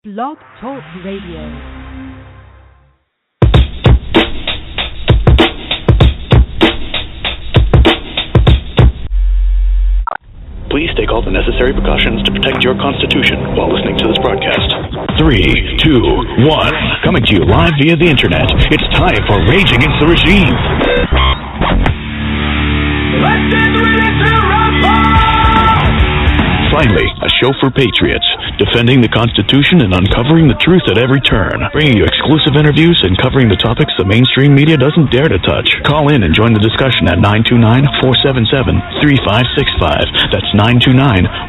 Blog Talk Radio. Please take all the necessary precautions to protect your Constitution while listening to this broadcast. 3, 2, 1. Coming to you live via the internet. It's time for Rage Against the Regime. Let's get ready to rumble! Finally, a show for patriots, defending the Constitution and uncovering the truth at every turn, bringing you exclusive interviews and covering the topics the mainstream media doesn't dare to touch. Call in and join the discussion at 929-477-3565. That's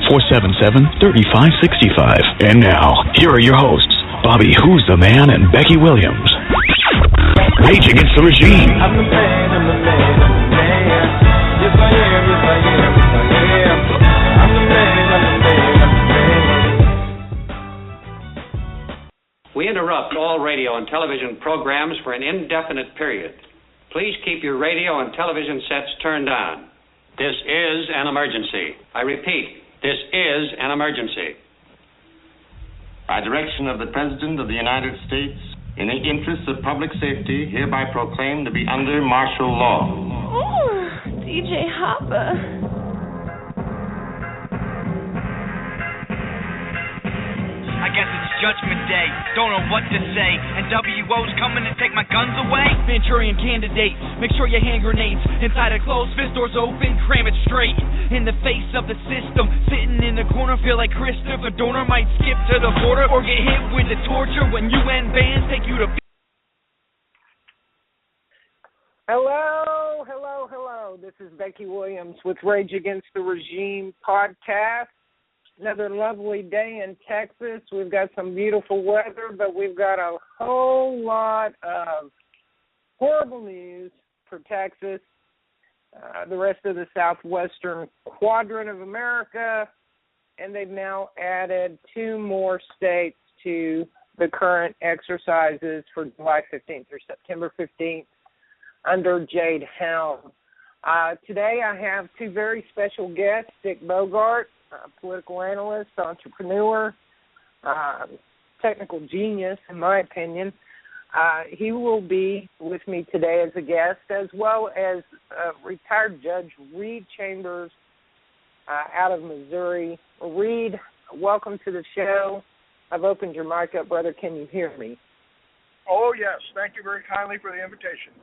929-477-3565. And now, here are your hosts, Bobby Who's the Man and Becky Williams. Rage Against the Regime. I'm the man, I'm the man, I'm the man. Yes, I am, yes, I am, yes, I am. I'm the man, I'm the man, I'm the man. We interrupt all radio and television programs for an indefinite period. Please keep your radio and television sets turned on. This is an emergency. I repeat, this is an emergency. By direction of the President of the United States, in the interests of public safety, hereby proclaimed to be under martial law. Ooh, DJ Hopper. I guess it's Judgment Day, don't know what to say. And WO's coming to take my guns away. Manchurian candidate, make sure your hand grenades inside a closed fist, doors open, cram it straight in the face of the system. Sitting in the corner, feel like Christopher Dorner might skip to the border or get hit with the torture when UN bands take you to. Hello. This is Becky Williams with Rage Against the Regime podcast. Another lovely day in Texas. We've got some beautiful weather, but we've got a whole lot of horrible news for Texas, the rest of the southwestern quadrant of America, and they've now added 2 more states to the current exercises for July 15th or September 15th under Jade Helm. Today I have 2 very special guests, Dick Bogart, political analyst, entrepreneur, technical genius, in my opinion. He will be with me today as a guest, as well as retired Judge Reed Chambers out of Missouri. Reed, welcome to the show. I've opened your mic up, brother. Can you hear me? Oh, yes. Thank you very kindly for the invitation.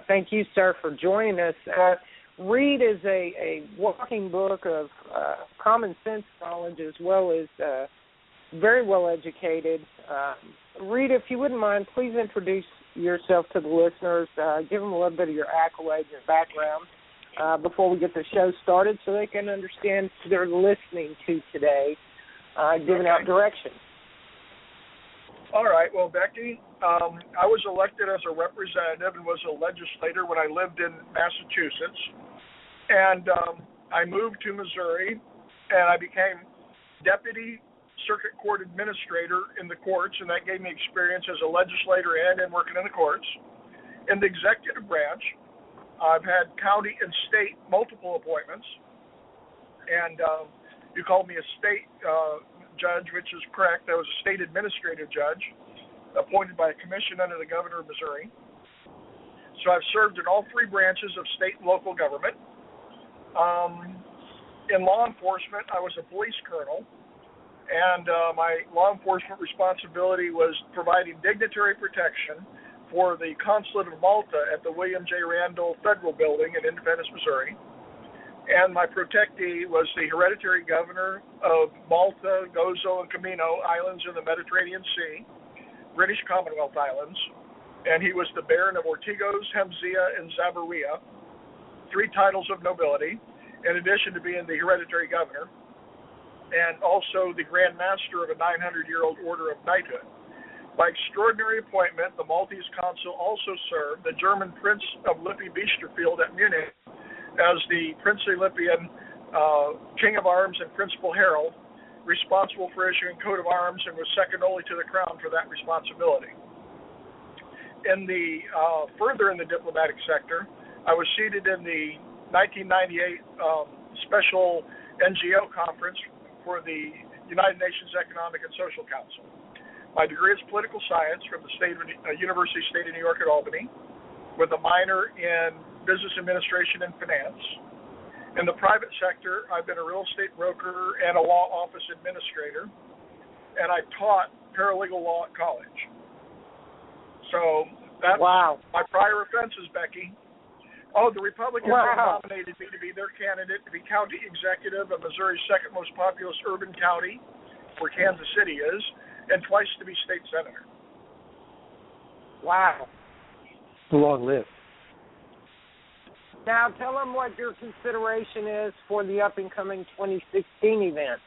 Thank you, sir, for joining us. Reed is a walking book of common sense knowledge as well as very well educated. Reed, if you wouldn't mind, please introduce yourself to the listeners. Give them a little bit of your accolades and background before we get the show started so they can understand who they're listening to today, giving out direction. All right. Well, Becky, I was elected as a representative and was a legislator when I lived in Massachusetts. And I moved to Missouri, and I became deputy circuit court administrator in the courts, and that gave me experience as a legislator and in working in the courts. In the executive branch, I've had county and state multiple appointments, and you called me a state judge, which is correct. I was a state administrative judge appointed by a commission under the governor of Missouri. So I've served in all 3 branches of state and local government. In law enforcement, I was a police colonel, and my law enforcement responsibility was providing dignitary protection for the Consulate of Malta at the William J. Randall Federal Building in Independence, Missouri. And my protectee was the hereditary governor of Malta, Gozo, and Camino Islands in the Mediterranean Sea, British Commonwealth Islands. And he was the Baron of Ortigos, Hemzea, and Zabaria, 3 titles of nobility, in addition to being the hereditary governor, and also the Grand Master of a 900-year-old order of knighthood. By extraordinary appointment, the Maltese consul also served the German Prince of Lippe-Biesterfeld at Munich as the Princely Lippian King of Arms and Principal Herald, responsible for issuing coat of arms, and was second only to the crown for that responsibility. In the further in the diplomatic sector, I was seated in the 1998 special NGO conference for the United Nations Economic and Social Council. My degree is political science from the University of State of New York at Albany, with a minor in business administration and finance. In the private sector, I've been a real estate broker and a law office administrator, and I taught paralegal law at college. So that's my prior offenses, Becky. Oh, the Republicans have nominated me to be their candidate to be county executive of Missouri's second most populous urban county, where Kansas City is, and twice to be state senator. Wow. It's a long list. Now, tell them what your consideration is for the up-and-coming 2016 event.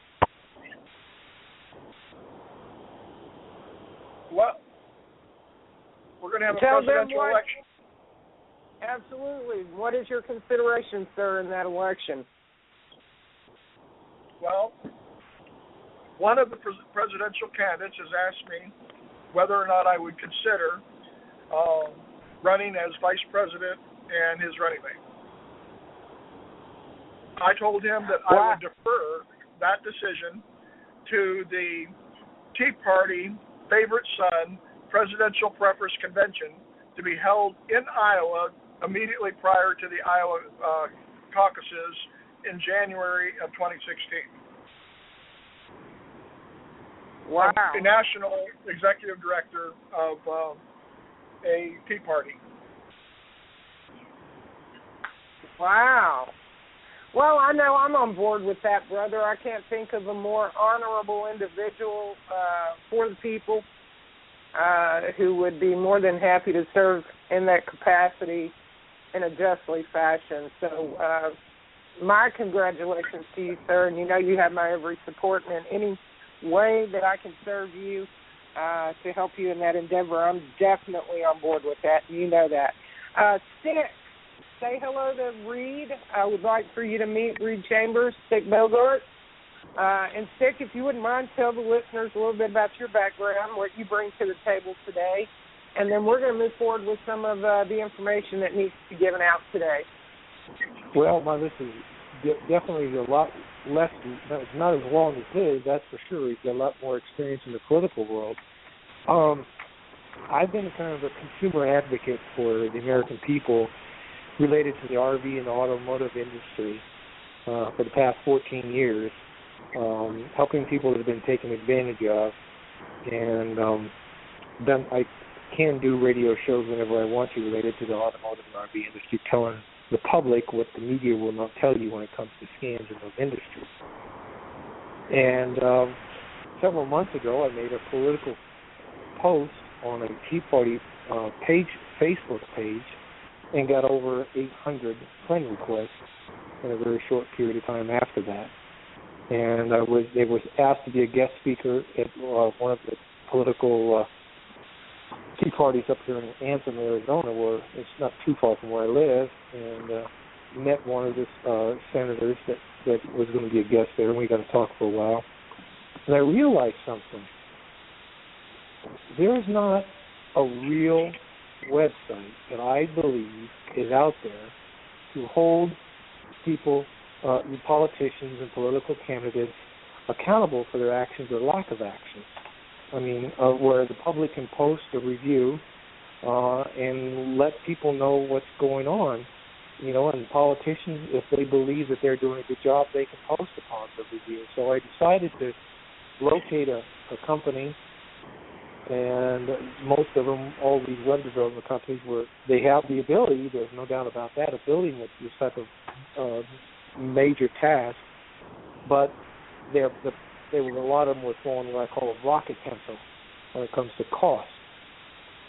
Well, we're going to have a presidential election. Absolutely. What is your consideration, sir, in that election? Well, one of the presidential candidates has asked me whether or not I would consider running as vice president and his running mate. I told him that I would defer that decision to the Tea Party favorite son presidential preference convention to be held in Iowa immediately prior to the Iowa caucuses in January of 2016. Wow. I'm the national executive director of a Tea Party. Wow. Well, I know I'm on board with that, brother. I can't think of a more honorable individual for the people who would be more than happy to serve in that capacity in a justly fashion. So my congratulations to you, sir, and you know you have my every support, and in any way that I can serve you to help you in that endeavor, I'm definitely on board with that, and you know that. Stick, say hello to Reed. I would like for you to meet Reed Chambers, Stick Bogart. And Stick, if you wouldn't mind, tell the listeners a little bit about your background, what you bring to the table today, and then we're going to move forward with some of the information that needs to be given out today. Well, my list is definitely a lot less, not as long as his, that's for sure. He's got a lot more experience in the political world. I've been kind of a consumer advocate for the American people related to the RV and the automotive industry for the past 14 years. Helping people that have been taken advantage of, and I can do radio shows whenever I want to related to the automotive and RV industry, telling the public what the media will not tell you when it comes to scams in those industries. And several months ago, I made a political post on a Tea Party Facebook page, and got over 800 friend requests in a very short period of time after that. And I was asked to be a guest speaker at one of the political Tea Parties up here in Anthem, Arizona, where it's not too far from where I live, and met one of the senators that was going to be a guest there, and we got to talk for a while. And I realized something. There's not a real website that I believe is out there to hold people, politicians and political candidates, accountable for their actions or lack of actions. I mean, where the public can post a review and let people know what's going on. You know, and politicians, if they believe that they're doing a good job, they can post upon the review. So I decided to locate a company, and most of them, all these web development companies, they have the ability, there's no doubt about that, of building this type of major task, but a lot of them were throwing what I call a rocket pencil when it comes to cost.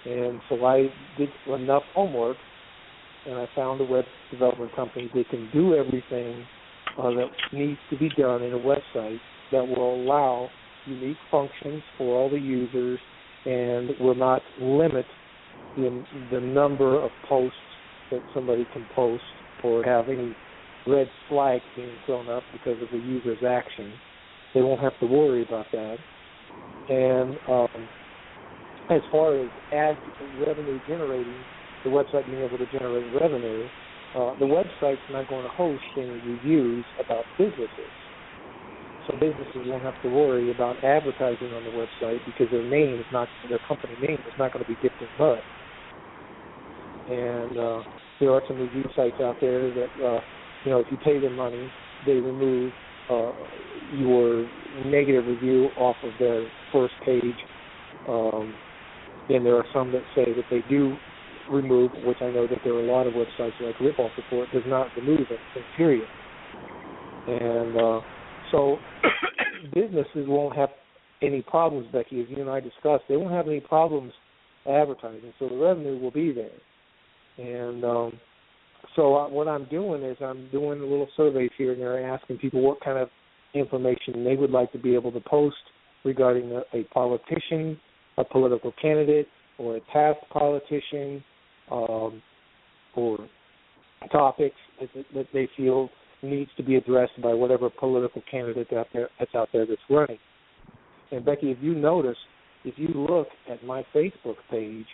And so I did enough homework, and I found a web development company that can do everything that needs to be done in a website that will allow unique functions for all the users and will not limit the number of posts that somebody can post or have any red flag being thrown up because of the user's action. They won't have to worry about that. And as far as ad revenue generating, the website being able to generate revenue, the website's not going to host any reviews about businesses. So businesses won't have to worry about advertising on the website because their company name is not going to be dipped in mud. And there are some review sites out there that, if you pay them money, they remove your negative review off of their first page. Then there are some that say that they do remove, which I know that there are a lot of websites like Ripoff Report does not remove anything, period. And so businesses won't have any problems, Becky, as you and I discussed. They won't have any problems advertising, so the revenue will be there. And so what I'm doing is I'm doing a little surveys here and there, asking people what kind of information they would like to be able to post regarding a politician, a political candidate, or a past politician, or topics that they feel needs to be addressed by whatever political candidate that's out there that's running. And Becky, if you notice, if you look at my Facebook page,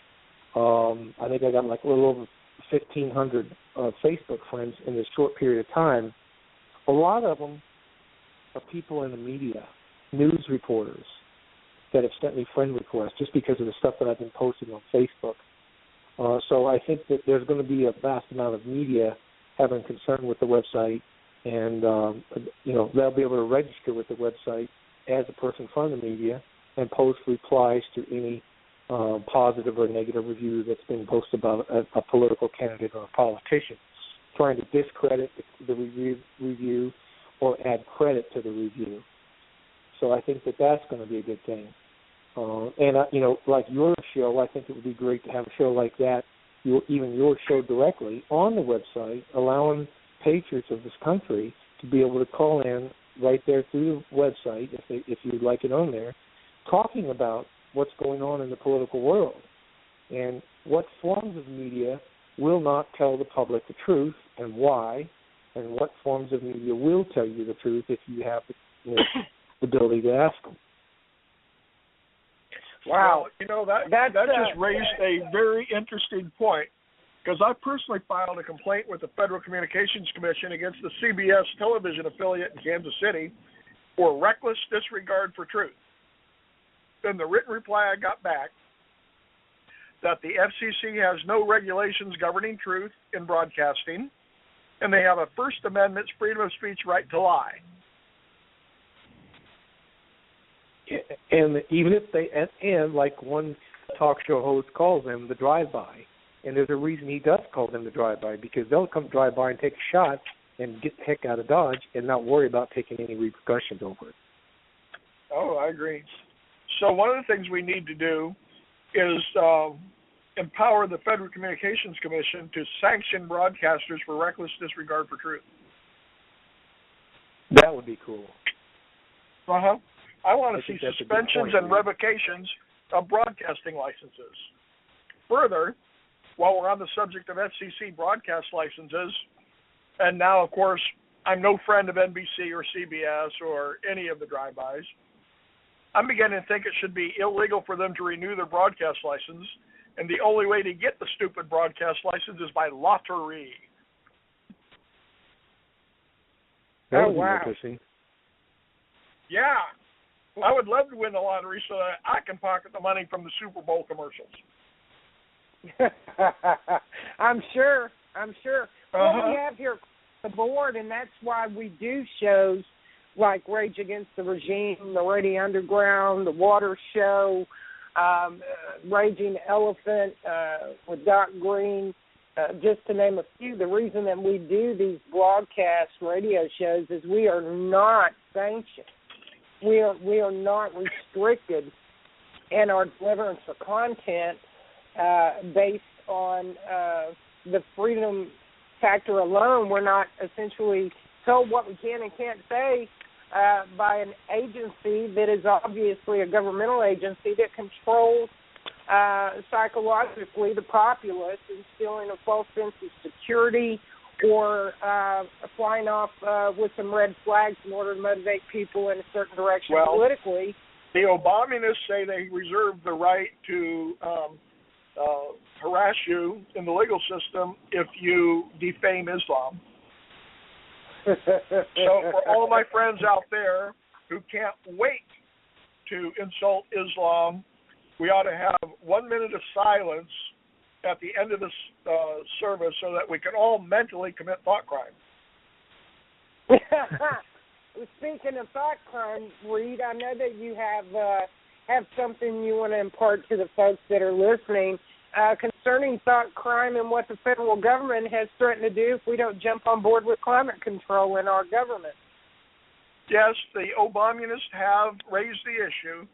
I think I got like a little over 1,500 Facebook friends in this short period of time. A lot of them are people in the media, news reporters that have sent me friend requests just because of the stuff that I've been posting on Facebook. So I think that there's going to be a vast amount of media having concern with the website, and they'll be able to register with the website as a person from the media and post replies to any positive or negative review that's been posted about a political candidate or a politician, trying to discredit the review or add credit to the review. So I think that that's going to be a good thing. Like your show, I think it would be great to have a show like that, even your show directly on the website, allowing patriots of this country to be able to call in right there through the website, if you'd like it on there, talking about what's going on in the political world and what forms of media will not tell the public the truth and why, and what forms of media will tell you the truth if you have the ability to ask them. Wow, that just raised a very interesting point, because I personally filed a complaint with the Federal Communications Commission against the CBS television affiliate in Kansas City for reckless disregard for truth. In the written reply I got back that the FCC has no regulations governing truth in broadcasting, and they have a First Amendment freedom of speech right to lie. And even if and like one talk show host calls them the drive-by, and there's a reason he does call them the drive-by, because they'll come drive-by and take a shot and get the heck out of Dodge and not worry about taking any repercussions over it. Oh, I agree. So one of the things we need to do is empower the Federal Communications Commission to sanction broadcasters for reckless disregard for truth. That would be cool. Uh-huh. I want to see suspensions and revocations of broadcasting licenses. Further, while we're on the subject of FCC broadcast licenses, and now, of course, I'm no friend of NBC or CBS or any of the drive-bys, I'm beginning to think it should be illegal for them to renew their broadcast license, and the only way to get the stupid broadcast license is by lottery. That would be interesting. Yeah. I would love to win the lottery so that I can pocket the money from the Super Bowl commercials. I'm sure. What we have here the board, and that's why we do shows like Rage Against the Regime, the Radio Underground, the Water Show, Raging Elephant with Doc Green, just to name a few. The reason that we do these broadcast radio shows is we are not sanctioned. We are not restricted in our deliverance of content based on the freedom factor alone. We're not essentially told what we can and can't say by an agency that is obviously a governmental agency that controls psychologically the populace, instilling a false sense of security or flying off with some red flags in order to motivate people in a certain direction politically. The Obamanists say they reserve the right to harass you in the legal system if you defame Islam. So for all of my friends out there who can't wait to insult Islam, we ought to have 1 minute of silence at the end of this service so that we can all mentally commit thought crime. Speaking of thought crime, Reed, I know that you have something you want to impart to the folks that are listening concerning thought crime and what the federal government has threatened to do if we don't jump on board with climate control in our government. Yes, the Obamianists have raised the issue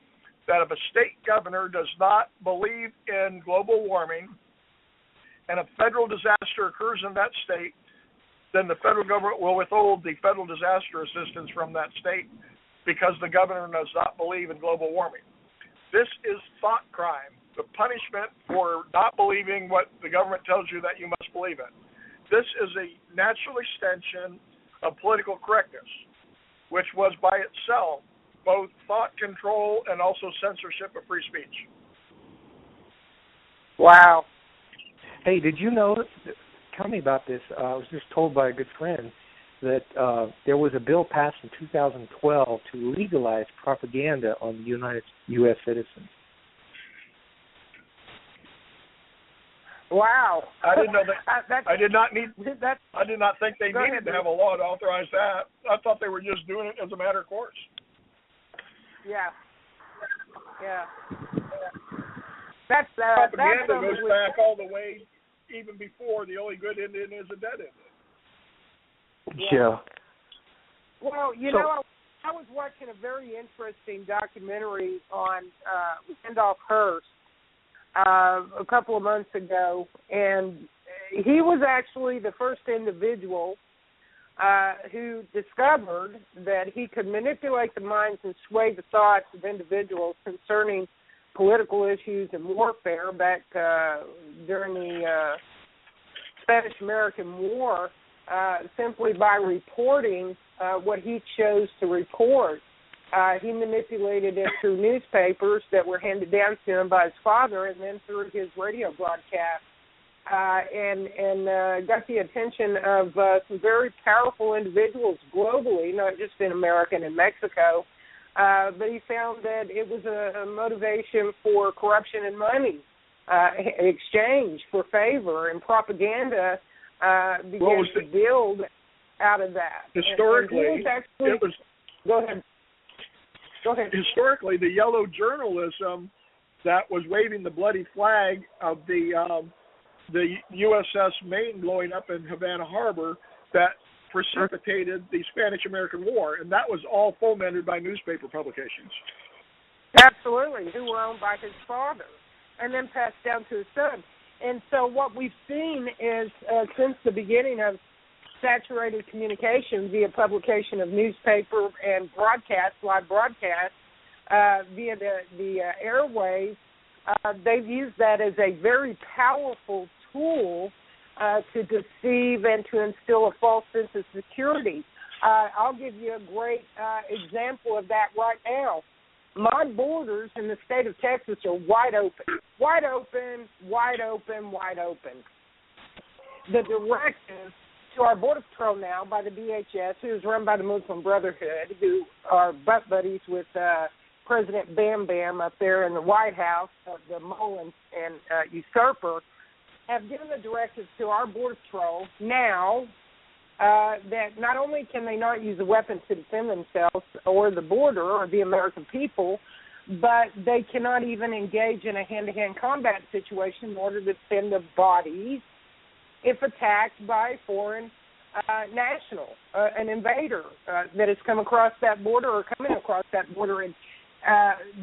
that if a state governor does not believe in global warming and a federal disaster occurs in that state, then the federal government will withhold the federal disaster assistance from that state because the governor does not believe in global warming. This is thought crime, the punishment for not believing what the government tells you that you must believe in. This is a natural extension of political correctness, which was by itself both thought control and also censorship of free speech. Wow. Hey, did you know, tell me about this, I was just told by a good friend that there was a bill passed in 2012 to legalize propaganda on U.S. citizens. Wow. I didn't know that. I did not think they needed to have a law to authorize that. I thought they were just doing it as a matter of course. Yeah. Propaganda goes back all the way, even before the only good Indian is a dead Indian. Yeah. Well, know, I was watching a very interesting documentary on Randolph Hearst a couple of months ago, and he was actually the first individual who discovered that he could manipulate the minds and sway the thoughts of individuals concerning political issues and warfare back during the Spanish-American War simply by reporting what he chose to report. He manipulated it through newspapers that were handed down to him by his father and then through his radio broadcast. And got the attention of some very powerful individuals globally, not just in America and in Mexico. But he found that it was a motivation for corruption and money, exchange for favor, and propaganda began to build out of that. Historically, Go ahead. Historically, the yellow journalism that was waving the bloody flag of the USS Maine blowing up in Havana Harbor that precipitated the Spanish-American War, and that was all fomented by newspaper publications. Absolutely, who were owned by his father and then passed down to his son. And so what we've seen is since the beginning of saturated communication via publication of newspaper and live broadcasts via the airwaves, they've used that as a very powerful tool to deceive and to instill a false sense of security. I'll give you a great example of that right now. My borders in the state of Texas are wide open. Wide open, wide open, wide open. The directive to our Border Patrol now by the DHS, who is run by the Muslim Brotherhood, who are butt buddies with President Bam Bam up there in the White House, the mole and usurper, have given the directive to our Border Patrol now that not only can they not use a weapon to defend themselves or the border or the American people, but they cannot even engage in a hand-to-hand combat situation in order to defend their bodies if attacked by a foreign national, an invader that has come across that border or coming across that border. And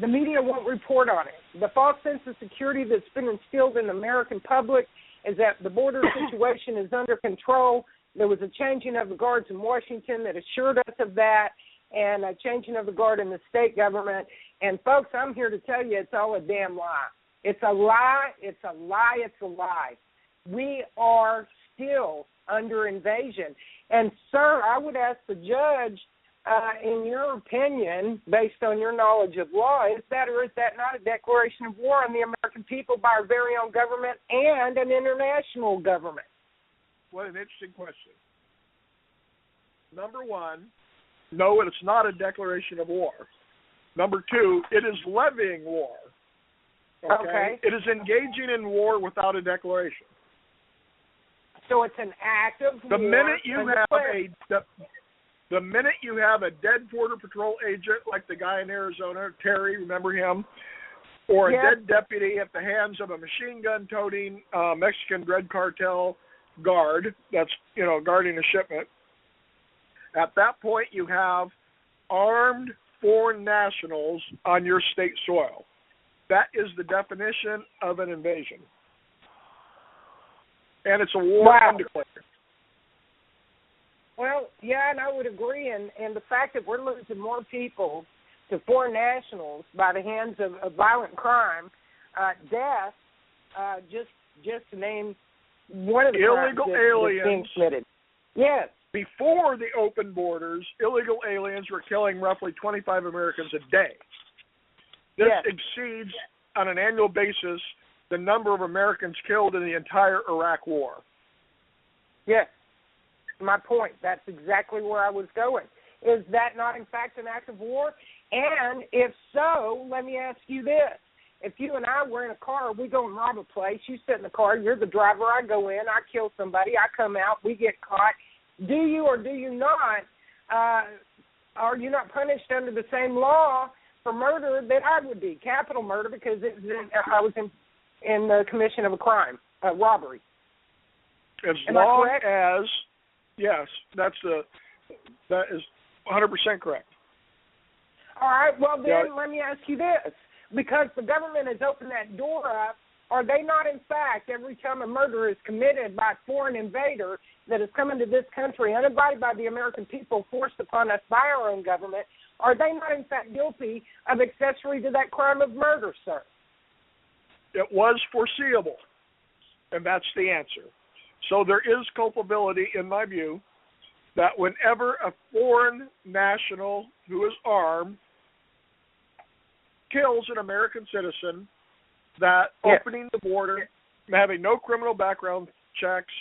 the media won't report on it. The false sense of security that's been instilled in the American public is that the border situation is under control. There was a changing of the guards in Washington that assured us of that, and a changing of the guard in the state government. And, folks, I'm here to tell you it's all a damn lie. It's a lie. It's a lie. It's a lie. We are still under invasion. And, sir, I would ask the judge, in your opinion, based on your knowledge of law, is that or is that not a declaration of war on the American people by our very own government and an international government? What an interesting question. Number one, No, it's not a declaration of war. Number two, it is levying war. Okay? It is engaging in war without a declaration. So it's an act of war. The minute you have a dead Border Patrol agent like the guy in Arizona, Terry, remember him? Or a dead deputy at the hands of a machine gun toting Mexican drug cartel guard that's, guarding a shipment. At that point, you have armed foreign nationals on your state soil. That is the definition of an invasion. And it's a war undeclared. Well, yeah, and I would agree. And the fact that we're losing more people to foreign nationals by the hands of violent crime, death, just to name one of the illegal aliens being committed. Yes. Before the open borders, illegal aliens were killing roughly 25 Americans a day. This exceeds, on an annual basis, the number of Americans killed in the entire Iraq War. Yes. My point. That's exactly where I was going. Is that not, in fact, an act of war? And if so, let me ask you this. If you and I were in a car, we go and rob a place, you sit in the car, you're the driver, I go in, I kill somebody, I come out, we get caught. Do you or do you not, are you not punished under the same law for murder that I would be, capital murder, because I was in the commission of a crime, a robbery? Am I correct? Yes, that is 100% correct. All right, well then let me ask you this. Because the government has opened that door up, are they not, in fact, every time a murder is committed by a foreign invader that has come into this country, uninvited by the American people, forced upon us by our own government, are they not, in fact, guilty of accessory to that crime of murder, sir? It was foreseeable, and that's the answer. So there is culpability, in my view, that whenever a foreign national who is armed kills an American citizen, that opening the border, having no criminal background checks,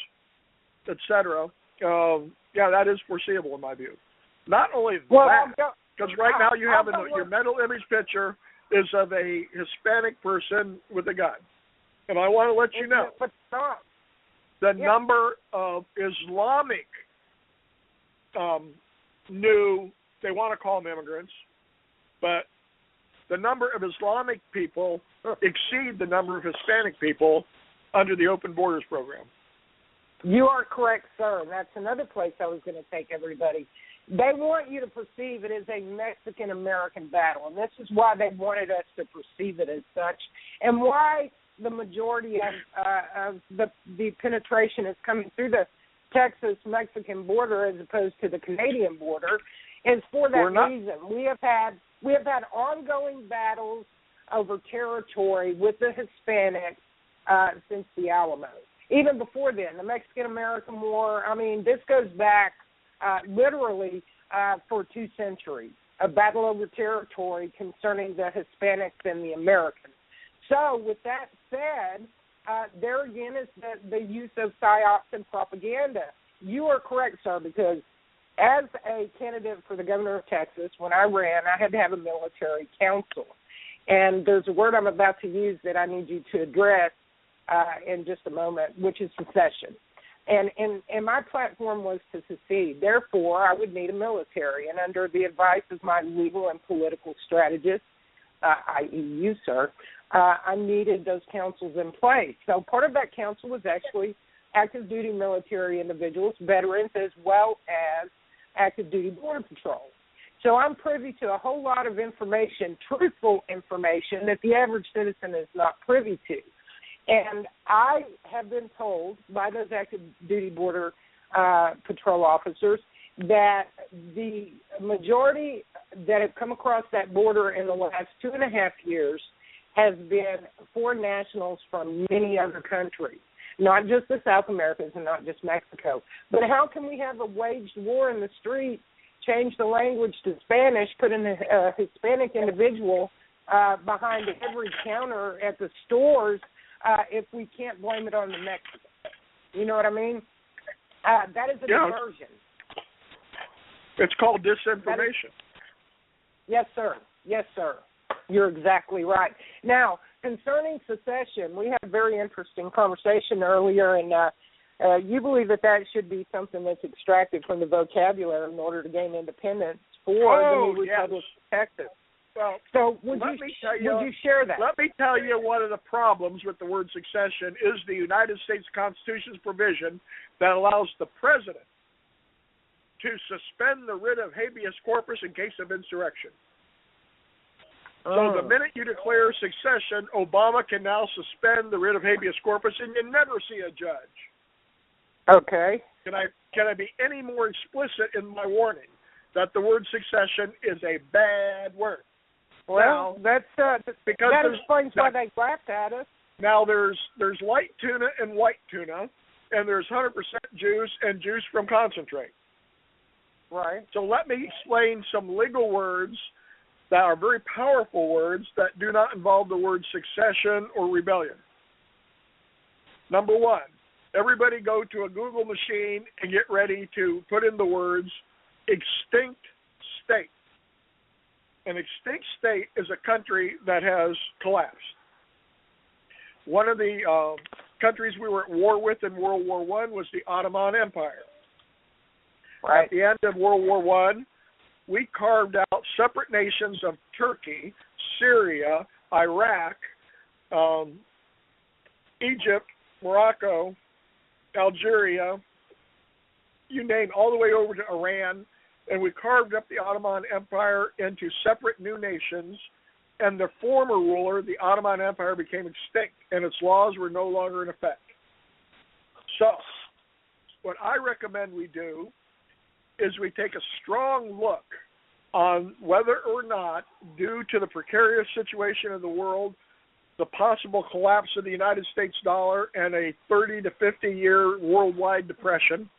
etc., that is foreseeable in my view. Not only that, because right now you have your mental image picture is of a Hispanic person with a gun. And I want to let you know the number of Islamic they want to call them immigrants, but the number of Islamic people exceed the number of Hispanic people under the Open Borders program. You are correct, sir. That's another place I was going to take everybody. They want you to perceive it as a Mexican-American battle, and this is why they wanted us to perceive it as such, and why the majority of the penetration is coming through the Texas-Mexican border as opposed to the Canadian border is for that reason. We have had ongoing battles over territory with the Hispanics since the Alamo. Even before then, the Mexican-American War, this goes back literally for 2 centuries, a battle over territory concerning the Hispanics and the Americans. So with that said, there again is the use of psyops and propaganda. You are correct, sir, because as a candidate for the governor of Texas, when I ran, I had to have a military council. And there's a word I'm about to use that I need you to address in just a moment, which is secession. And my platform was to secede. Therefore, I would need a military. And under the advice of my legal and political strategist, i.e. you, sir, I needed those councils in place. So part of that council was actually active duty military individuals, veterans, as well as active duty border patrol. So I'm privy to a whole lot of information, truthful information, that the average citizen is not privy to. And I have been told by those active duty border patrol officers that the majority that have come across that border in the last 2.5 years has been foreign nationals from many other countries, not just the South Americans and not just Mexico. But how can we have a waged war in the street, change the language to Spanish, put in a Hispanic individual behind every counter at the stores if we can't blame it on the Mexicans? You know what I mean? That is a diversion. It's called disinformation. Yes, sir. Yes, sir. You're exactly right. Now, concerning secession, we had a very interesting conversation earlier, and you believe that should be something that's extracted from the vocabulary in order to gain independence for the new Republic of Texas. Well, so would you share that? Let me tell you one of the problems with the word succession is the United States Constitution's provision that allows the president to suspend the writ of habeas corpus in case of insurrection. So the minute you declare succession, Obama can now suspend the writ of habeas corpus, and you never see a judge. Okay. Can I be any more explicit in my warning that the word succession is a bad word? Well, now, that explains why they laughed at us. Now there's light tuna and white tuna, and there's 100% juice and juice from concentrate. Right. So let me explain some legal words that are very powerful words that do not involve the word succession or rebellion. Number one, everybody go to a Google machine and get ready to put in the words extinct state. An extinct state is a country that has collapsed. One of the countries we were at war with in World War I was the Ottoman Empire. Right. At the end of World War I, we carved out separate nations of Turkey, Syria, Iraq, Egypt, Morocco, Algeria, you name, all the way over to Iran, and we carved up the Ottoman Empire into separate new nations, and the former ruler, the Ottoman Empire, became extinct, and its laws were no longer in effect. So, what I recommend we do is we take a strong look on whether or not, due to the precarious situation of the world, the possible collapse of the United States dollar and a 30 to 50-year worldwide depression,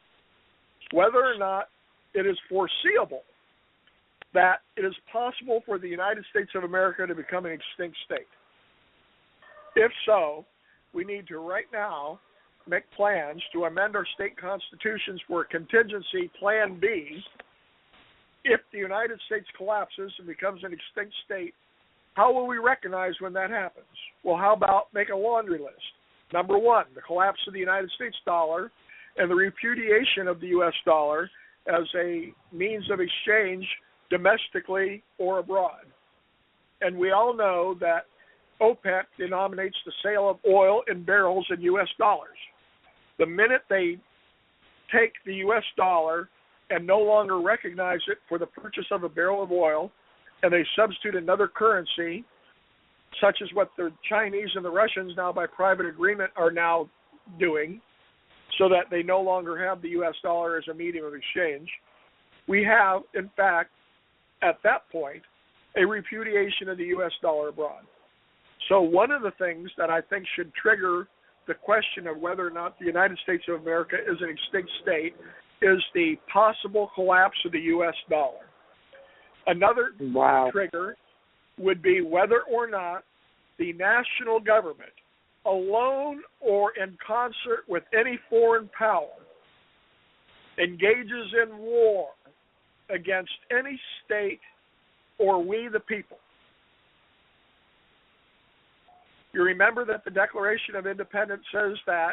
whether or not it is foreseeable that it is possible for the United States of America to become an extinct state. If so, we need to right now make plans to amend our state constitutions for a contingency plan B. If the United States collapses and becomes an extinct state, how will we recognize when that happens? Well, how about make a laundry list? Number one, the collapse of the United States dollar and the repudiation of the U.S. dollar as a means of exchange domestically or abroad. And we all know that OPEC denominates the sale of oil in barrels in U.S. dollars. The minute they take the U.S. dollar and no longer recognize it for the purchase of a barrel of oil, and they substitute another currency, such as what the Chinese and the Russians now by private agreement are now doing, so that they no longer have the U.S. dollar as a medium of exchange, we have, in fact, at that point, a repudiation of the U.S. dollar abroad. So one of the things that I think should trigger the question of whether or not the United States of America is an extinct state is the possible collapse of the U.S. dollar. Another trigger would be whether or not the national government, alone or in concert with any foreign power, engages in war against any state or we the people. You remember that the Declaration of Independence says that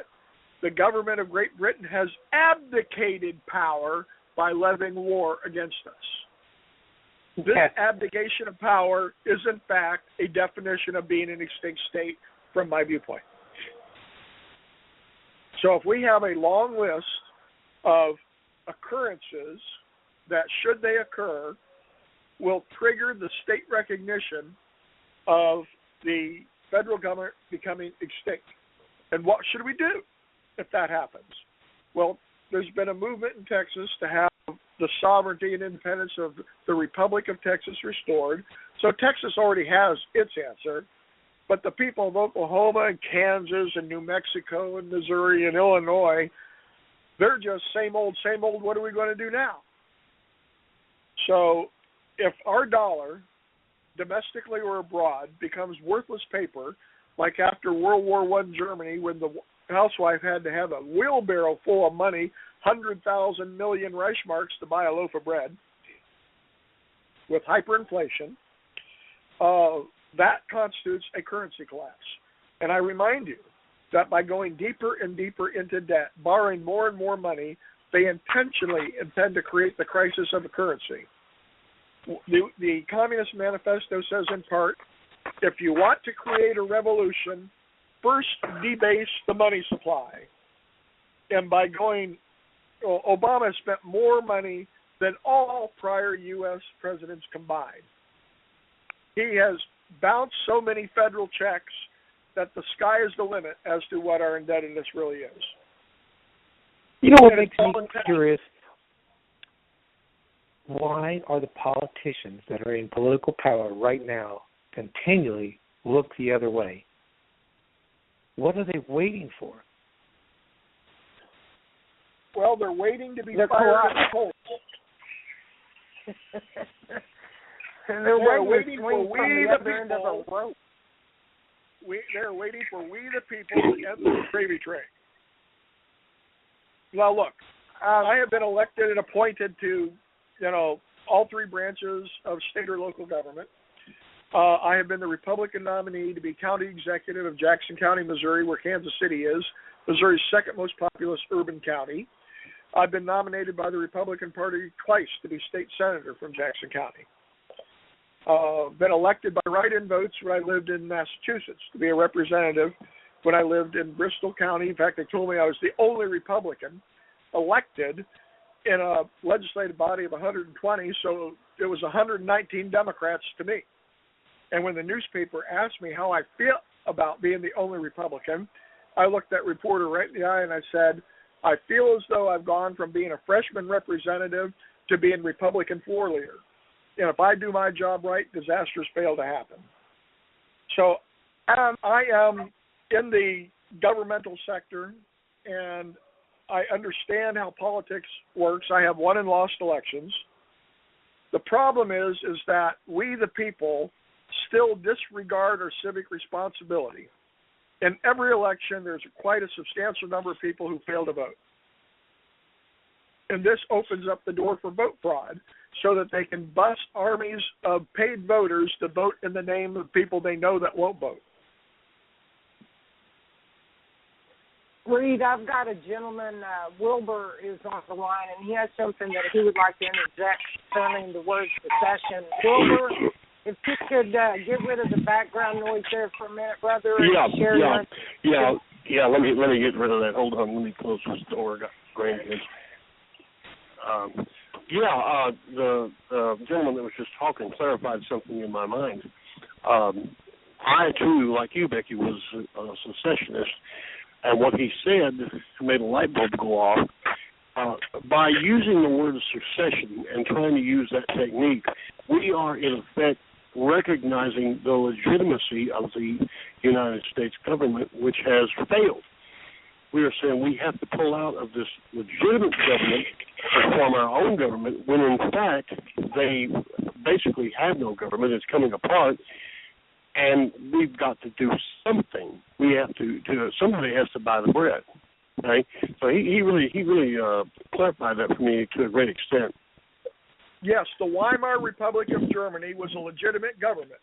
the government of Great Britain has abdicated power by levying war against us. This abdication of power is, in fact, a definition of being an extinct state from my viewpoint. So if we have a long list of occurrences that, should they occur, will trigger the state recognition of the federal government becoming extinct. And what should we do if that happens? Well, there's been a movement in Texas to have the sovereignty and independence of the Republic of Texas restored. So Texas already has its answer, but the people of Oklahoma and Kansas and New Mexico and Missouri and Illinois, they're just same old, what are we going to do now? So if our dollar, domestically or abroad, becomes worthless paper, like after World War I Germany, when the housewife had to have a wheelbarrow full of money, 100,000 million Reichsmarks to buy a loaf of bread, with hyperinflation, that constitutes a currency collapse. And I remind you that by going deeper and deeper into debt, borrowing more and more money, they intentionally intend to create the crisis of a currency. The Communist Manifesto says in part, if you want to create a revolution, first debase the money supply. And by going, Obama has spent more money than all prior U.S. presidents combined. He has bounced so many federal checks that the sky is the limit as to what our indebtedness really is. You know what makes me curious? Why are the politicians that are in political power right now continually look the other way? What are they waiting for? Well, they're waiting to be fired at the polls. And they're waiting for we the people. They're waiting for we the people to end the gravy train. Now, look, I have been elected and appointed to, all three branches of state or local government. I have been the Republican nominee to be county executive of Jackson County, Missouri, where Kansas City is, Missouri's second most populous urban county. I've been nominated by the Republican Party twice to be state senator from Jackson County. Been elected by write-in votes when I lived in Massachusetts to be a representative when I lived in Bristol County. In fact, they told me I was the only Republican elected in a legislative body of 120, so it was 119 Democrats to me. And when the newspaper asked me how I feel about being the only Republican, I looked that reporter right in the eye and I said, I feel as though I've gone from being a freshman representative to being Republican floor leader. And if I do my job right, disasters fail to happen. So I am in the governmental sector, and I understand how politics works. I have won and lost elections. The problem is that we, the people, still disregard our civic responsibility. In every election, there's quite a substantial number of people who fail to vote. And this opens up the door for vote fraud so that they can bust armies of paid voters to vote in the name of people they know that won't vote. Reed, I've got a gentleman, Wilbur is on the line, and he has something that he would like to interject concerning the word secession. Wilbur, if you could get rid of the background noise there for a minute, brother. Yeah. Let me get rid of that. Hold on. Let me close this door. I got grandkids. The gentleman that was just talking clarified something in my mind. I too, like you, Becky, was a secessionist, and what he said made a light bulb go off. By using the word secession and trying to use that technique, we are in effect recognizing the legitimacy of the United States government, which has failed. We are saying we have to pull out of this legitimate government and form our own government, when in fact they basically have no government. It's coming apart, and we've got to do something. We have to somebody has to buy the bread. Okay? So he really clarified that for me to a great extent. Yes, the Weimar Republic of Germany was a legitimate government.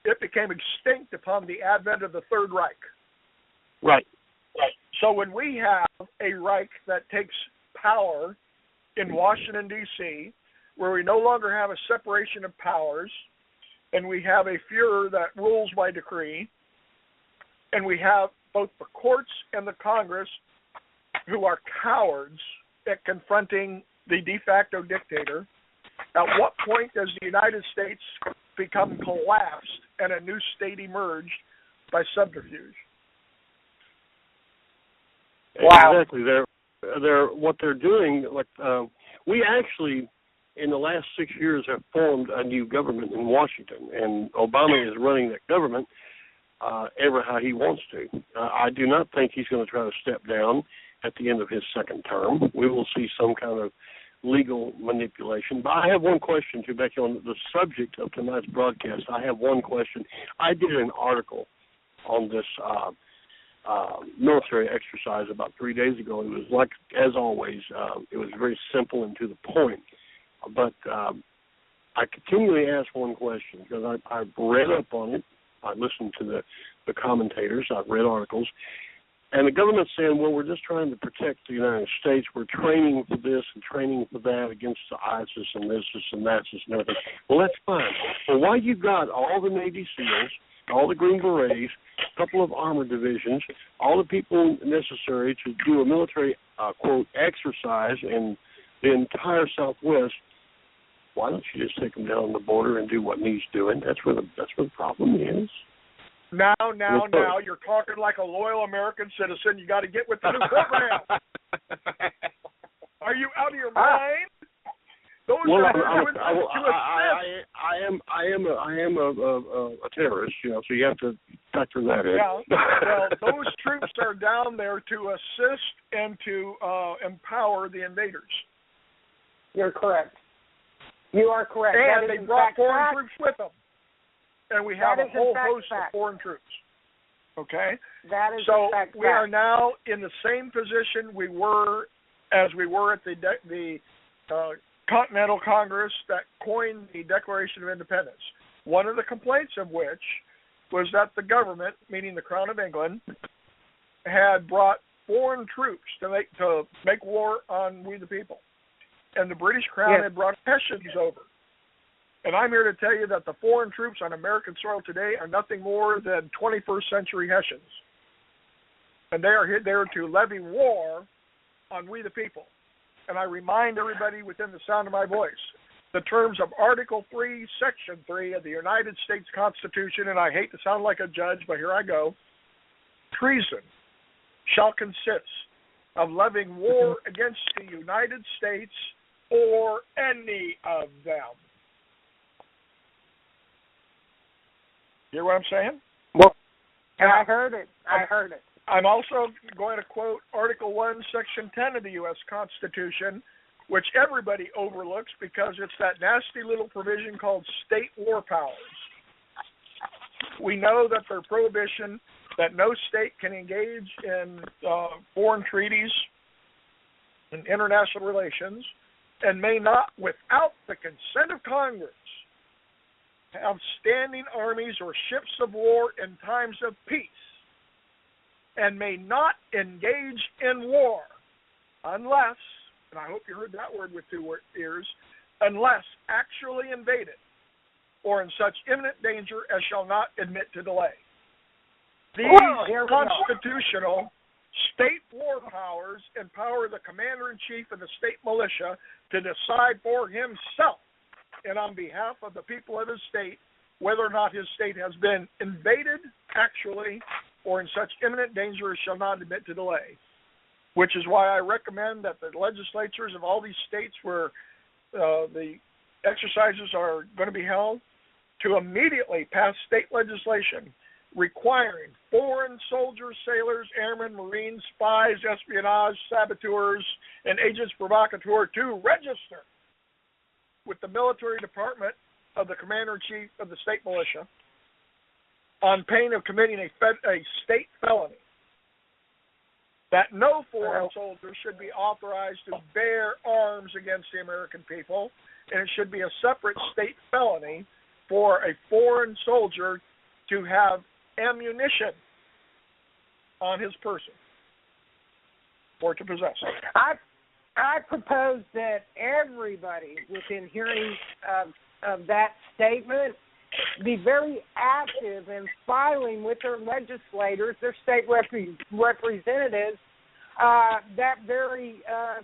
It became extinct upon the advent of the Third Reich. Right. So when we have a Reich that takes power in Washington, D.C., where we no longer have a separation of powers, and we have a Führer that rules by decree, and we have both the courts and the Congress who are cowards at confronting the de facto dictator, at what point does the United States become collapsed and a new state emerged by subterfuge? Wow. Exactly. They're what they're doing. We actually, in the last 6 years, have formed a new government in Washington, and Obama is running that government ever how he wants to. I do not think he's going to try to step down at the end of his second term. We will see some kind of legal manipulation. But I have one question to Becky on the subject of tonight's broadcast. I have one question. I did an article on this military exercise about 3 days ago. It was like, as always, it was very simple and to the point. But I continually ask one question because I've read up on it. I listened to the commentators. I've read articles. And the government's saying, well, we're just trying to protect the United States. We're training for this and training for that against the ISIS and this and that and everything. Well, that's fine. Well, why you got all the Navy SEALs, all the Green Berets, a couple of armor divisions, all the people necessary to do a military, quote, exercise in the entire Southwest, why don't you just take them down the border and do what needs doing? That's where the problem is. Now, you're talking like a loyal American citizen. You got to get with the new program. Are you out of your mind? Those I am a terrorist, so you have to factor that in. Yeah, well, those troops are down there to assist and to empower the invaders. You're correct. You are correct. And they brought foreign troops with them. And we have a whole host of foreign troops. Okay? That is so we are now in the same position we were at the Continental Congress that coined the Declaration of Independence. One of the complaints of which was that the government, meaning the Crown of England, had brought foreign troops to make war on we the people. And the British Crown had brought Hessians over. And I'm here to tell you that the foreign troops on American soil today are nothing more than 21st century Hessians. And they are there to levy war on we the people. And I remind everybody within the sound of my voice, the terms of Article 3, Section 3 of the United States Constitution, and I hate to sound like a judge, but here I go, treason shall consist of levying war against the United States or any of them. You hear what I'm saying? Well, I heard it. I'm also going to quote Article 1, Section 10 of the U.S. Constitution, which everybody overlooks because it's that nasty little provision called state war powers. We know that their prohibition that no state can engage in foreign treaties and international relations and may not, without the consent of Congress, have standing armies or ships of war in times of peace, and may not engage in war unless, and I hope you heard that word with two ears, unless actually invaded or in such imminent danger as shall not admit to delay. These constitutional state war powers empower the commander-in-chief of the state militia to decide for himself and on behalf of the people of his state whether or not his state has been invaded actually or in such imminent danger as shall not admit to delay, which is why I recommend that the legislatures of all these states where the exercises are going to be held to immediately pass state legislation requiring foreign soldiers, sailors, airmen, marines, spies, espionage, saboteurs, and agents provocateurs to register with the military department of the commander-in-chief of the state militia on pain of committing a state felony. That no foreign soldier should be authorized to bear arms against the American people, and it should be a separate state felony for a foreign soldier to have ammunition on his person or to possess it. I propose that everybody within hearing of that statement be very active in filing with their legislators, their state representatives, that very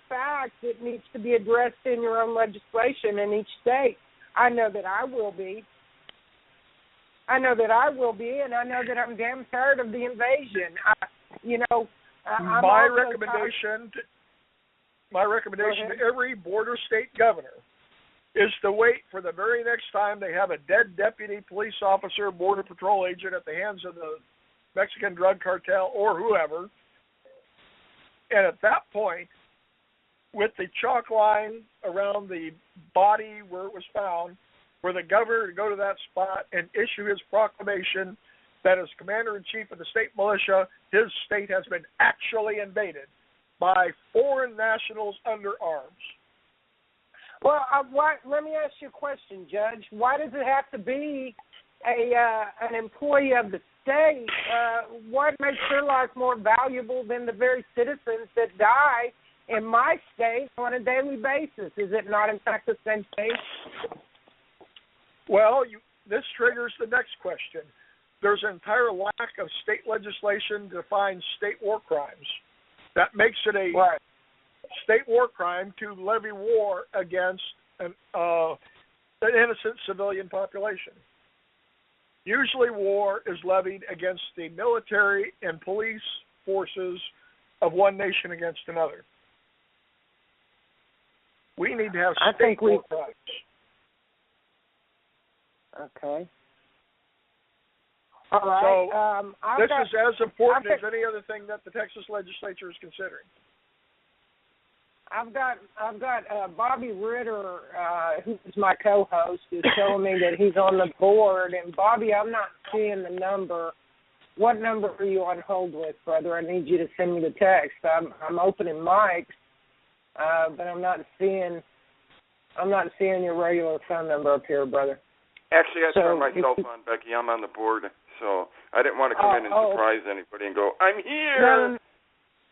fact that needs to be addressed in your own legislation in each state. I know that I will be. And I know that I'm damn tired of the invasion. My recommendation to every border state governor is to wait for the very next time they have a dead deputy police officer, border patrol agent at the hands of the Mexican drug cartel or whoever. And at that point, with the chalk line around the body where it was found, for the governor to go to that spot and issue his proclamation that as commander-in-chief of the state militia, his state has been actually invaded by foreign nationals under arms. Well, let me ask you a question, Judge. Why does it have to be an employee of the state? What makes their life more valuable than the very citizens that die in my state on a daily basis? Is it not, in fact, the same thing? Well, this triggers the next question. There's an entire lack of state legislation to define state war crimes. That makes it a state war crime to levy war against an innocent civilian population. Usually war is levied against the military and police forces of one nation against another. We need to have state war crimes. Okay. All right. So this is as important as any other thing that the Texas legislature is considering. I've got Bobby Ritter, who's my co-host, is telling me that he's on the board. And Bobby, I'm not seeing the number. What number are you on hold with, brother? I need you to send me the text. I'm opening mics, but I'm not seeing your regular phone number up here, brother. Actually, I turned myself on, Becky. I'm on the board, so I didn't want to come in and surprise anybody and go, "I'm here."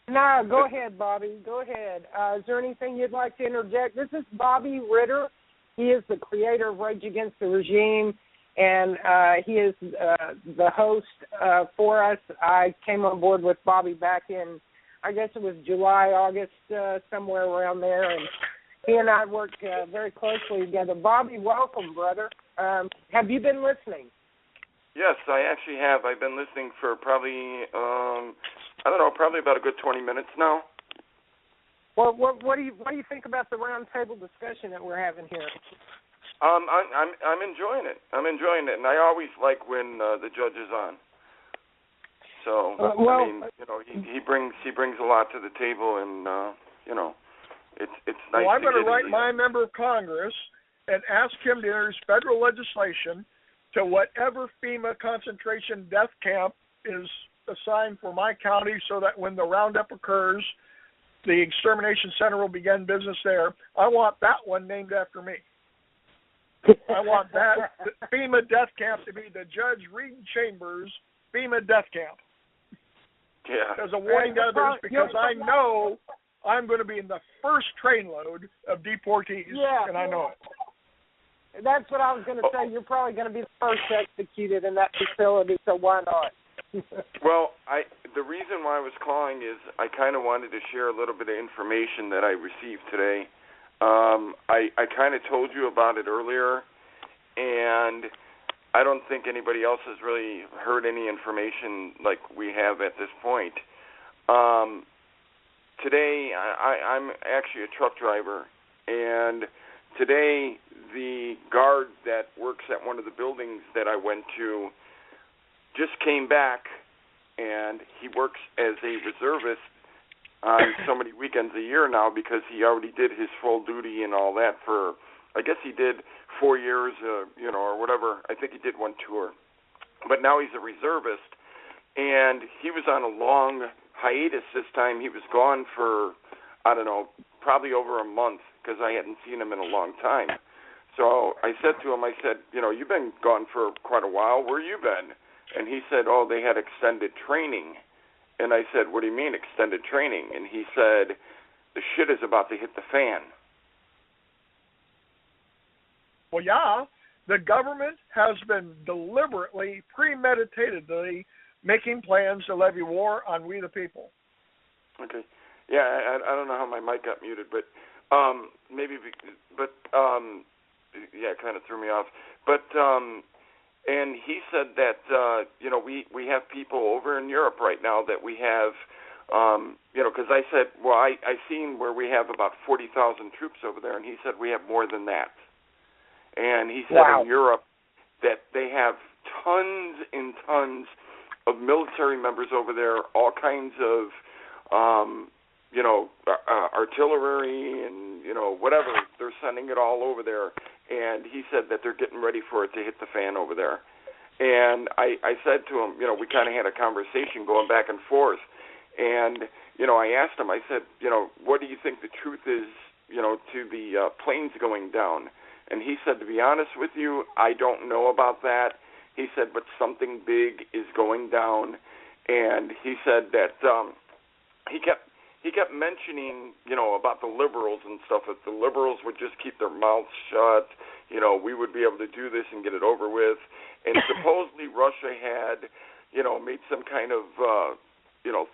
No, go ahead, Bobby. Go ahead. Is there anything you'd like to interject? This is Bobby Ritter. He is the creator of Rage Against the Regime, and he is the host for us. I came on board with Bobby back in, I guess it was July, August, somewhere around there, and he and I worked very closely together. Bobby, welcome, brother. Have you been listening? Yes, I actually have. I've been listening for probably, probably about a good 20 minutes now. Well, what do you think about the round table discussion that we're having here? I'm enjoying it. And I always like when the judge is on. So I mean, he brings a lot to the table, and it's nice. Well, I'm going to write my member of Congress and ask him to introduce federal legislation to whatever FEMA concentration death camp is assigned for my county, so that when the roundup occurs, the extermination center will begin business there. I want that one named after me. I want that FEMA death camp to be the Judge Reed Chambers FEMA death camp. Yeah. As a warning to others, because I know I'm going to be in the first trainload of deportees, and I know it. That's what I was going to say. You're probably going to be the first executed in that facility, so why not? Well, the reason why I was calling is I kind of wanted to share a little bit of information that I received today. I kind of told you about it earlier, and I don't think anybody else has really heard any information like we have at this point. Today, I'm actually a truck driver, and today the guard that works at one of the buildings that I went to just came back, and he works as a reservist on so many weekends a year now because he already did his full duty and all that for, I guess he did 4 years, or whatever. I think he did one tour. But now he's a reservist, and he was on a long hiatus this time. He was gone for, I don't know, probably over a month because I hadn't seen him in a long time. So I said to him, you've been gone for quite a while. Where you been? And he said, they had extended training. And I said, what do you mean extended training? And he said, the shit is about to hit the fan. Well, yeah, the government has been deliberately, premeditatedly making plans to levy war on we the people. Okay. Yeah, I don't know how my mic got muted, but it kind of threw me off. But and he said that we have people over in Europe right now that we have, because I said, I seen where we have about 40,000 troops over there, and he said we have more than that. And he said in Europe that they have tons and tons of military members over there, all kinds of, artillery and, whatever. They're sending it all over there. And he said that they're getting ready for it to hit the fan over there. And I said to him, we kind of had a conversation going back and forth. And, I asked him, I said, what do you think the truth is to the planes going down. And he said, to be honest with you, I don't know about that. He said, but something big is going down. And he said that he kept mentioning, about the liberals and stuff. If the liberals would just keep their mouths shut, we would be able to do this and get it over with. And supposedly Russia had, made some kind of,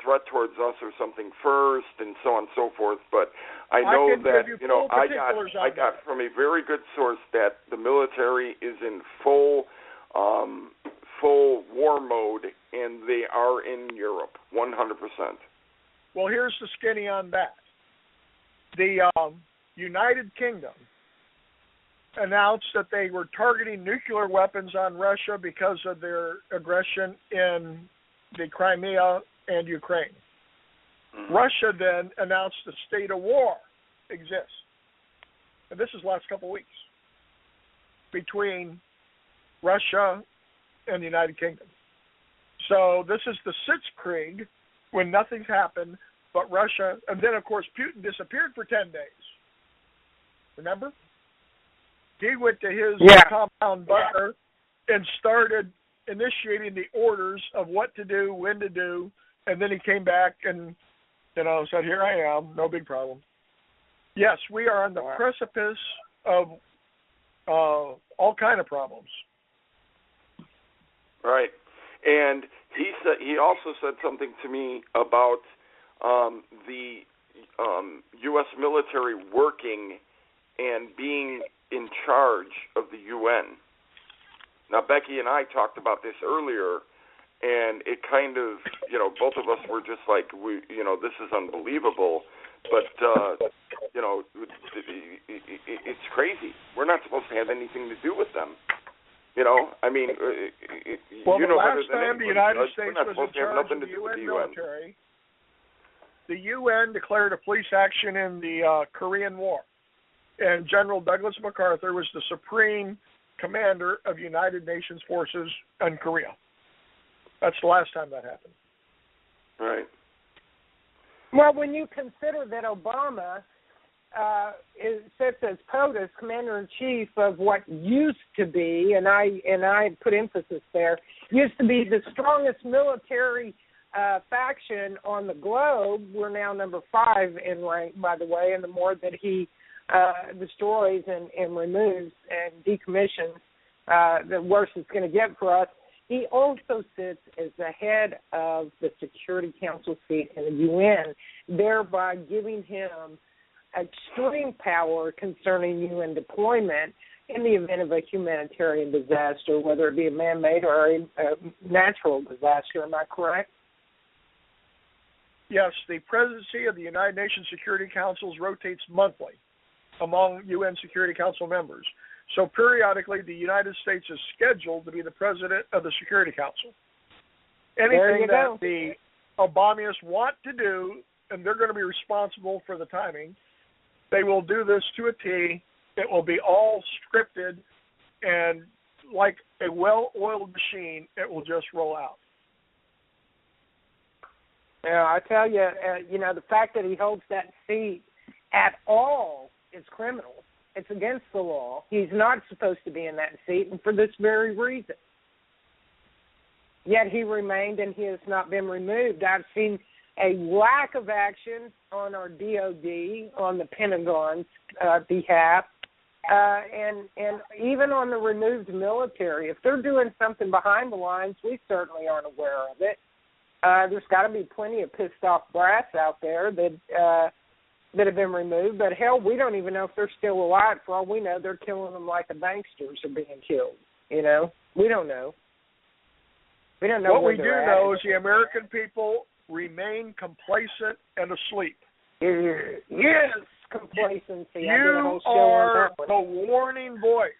threat towards us or something first, and so on and so forth. But I know that, I got from a very good source that the military is in full war mode, and they are in Europe, 100%. Well, here's the skinny on that. The United Kingdom announced that they were targeting nuclear weapons on Russia because of their aggression in the Crimea and Ukraine. Mm-hmm. Russia then announced a state of war exists. And this is the last couple of weeks between Russia and the United Kingdom. So this is the Sitzkrieg, when nothing's happened but Russia. And then, of course, Putin disappeared for 10 days. Remember? He went to his compound bunker and started initiating the orders of what to do, when to do, and then he came back and, said, here I am, no big problem. Yes, we are on the precipice of all kind of problems. Right. And he also said something to me about the U.S. military working and being in charge of the UN. Now, Becky and I talked about this earlier, and it kind of, both of us were just like, this is unbelievable. But, it's crazy. We're not supposed to have anything to do with them. The last time the United States was in charge of the UN military, the UN declared a police action in the Korean War. And General Douglas MacArthur was the supreme commander of United Nations forces in Korea. That's the last time that happened. Right. Well, when you consider that Obama sits as POTUS, Commander-in-Chief of what used to be, and I put emphasis there, used to be the strongest military faction on the globe. We're now number 5 in rank, by the way, and the more that he destroys and removes and decommissions, the worse it's going to get for us. He also sits as the head of the Security Council seat in the UN, thereby giving him extreme power concerning UN deployment in the event of a humanitarian disaster, whether it be a man-made or a natural disaster. Am I correct? Yes, the presidency of the United Nations Security Councils rotates monthly among UN Security Council members. So periodically, the United States is scheduled to be the president of the Security Council. Anything that the Obamists want to do, and they're going to be responsible for the timing, they will do this to a T. It will be all scripted, and like a well-oiled machine, it will just roll out. Yeah, I tell you, the fact that he holds that seat at all is criminal. It's against the law. He's not supposed to be in that seat, and for this very reason. Yet he remained, and he has not been removed. I've seen a lack of action on our DOD, on the Pentagon's behalf, and even on the removed military. If they're doing something behind the lines, we certainly aren't aware of it. There's got to be plenty of pissed off brass out there that have been removed, but hell, we don't even know if they're still alive. For all we know, they're killing them like the banksters are being killed. We don't know. We don't know. What we do know is the American people remain complacent and asleep. Yes, complacency. You are the warning voice.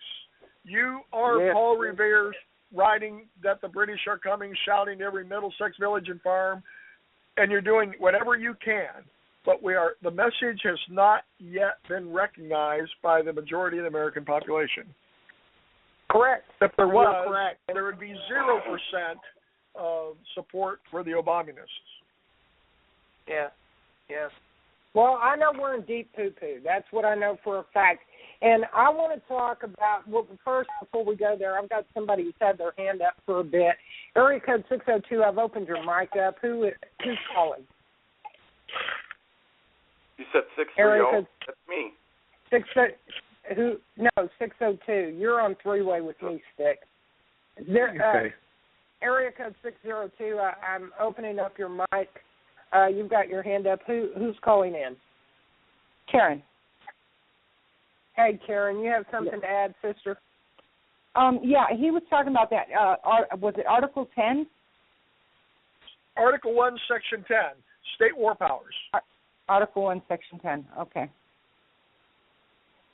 You are Paul Revere's writing that the British are coming, shouting to every Middlesex village and farm, and you're doing whatever you can. But the message has not yet been recognized by the majority of the American population. Correct. If there was, there would be 0% of support for the Obamists. Yeah. Well, I know we're in deep poo-poo. That's what I know for a fact. And I want to talk about, well, first, before we go there, I've got somebody who's had their hand up for a bit. Area code 602, I've opened your mic up. Who's calling? You said 630. That's me. 602. You're on three-way with me, Stick. Okay. Area code 602, I'm opening up your mic. You've got your hand up. Who's calling in? Karen. Hey, Karen, you have something to add, sister? Yeah, he was talking about that. Was it Article 10? Article 1, Section 10, State War Powers. Article 1, Section 10. Okay.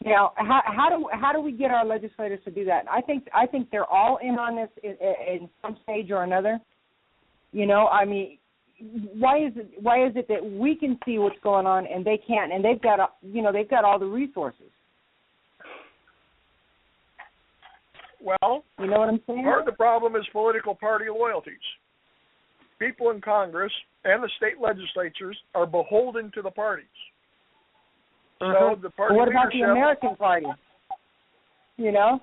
Now, how do we get our legislators to do that? I think they're all in on this in some stage or another. You know, I mean, why is it that we can see what's going on and they can't? And they've got all the resources. Well, you know what I'm saying? Part of the problem is political party loyalties. People in Congress and the state legislatures are beholden to the parties. So the party what about leadership, the American Party? You know?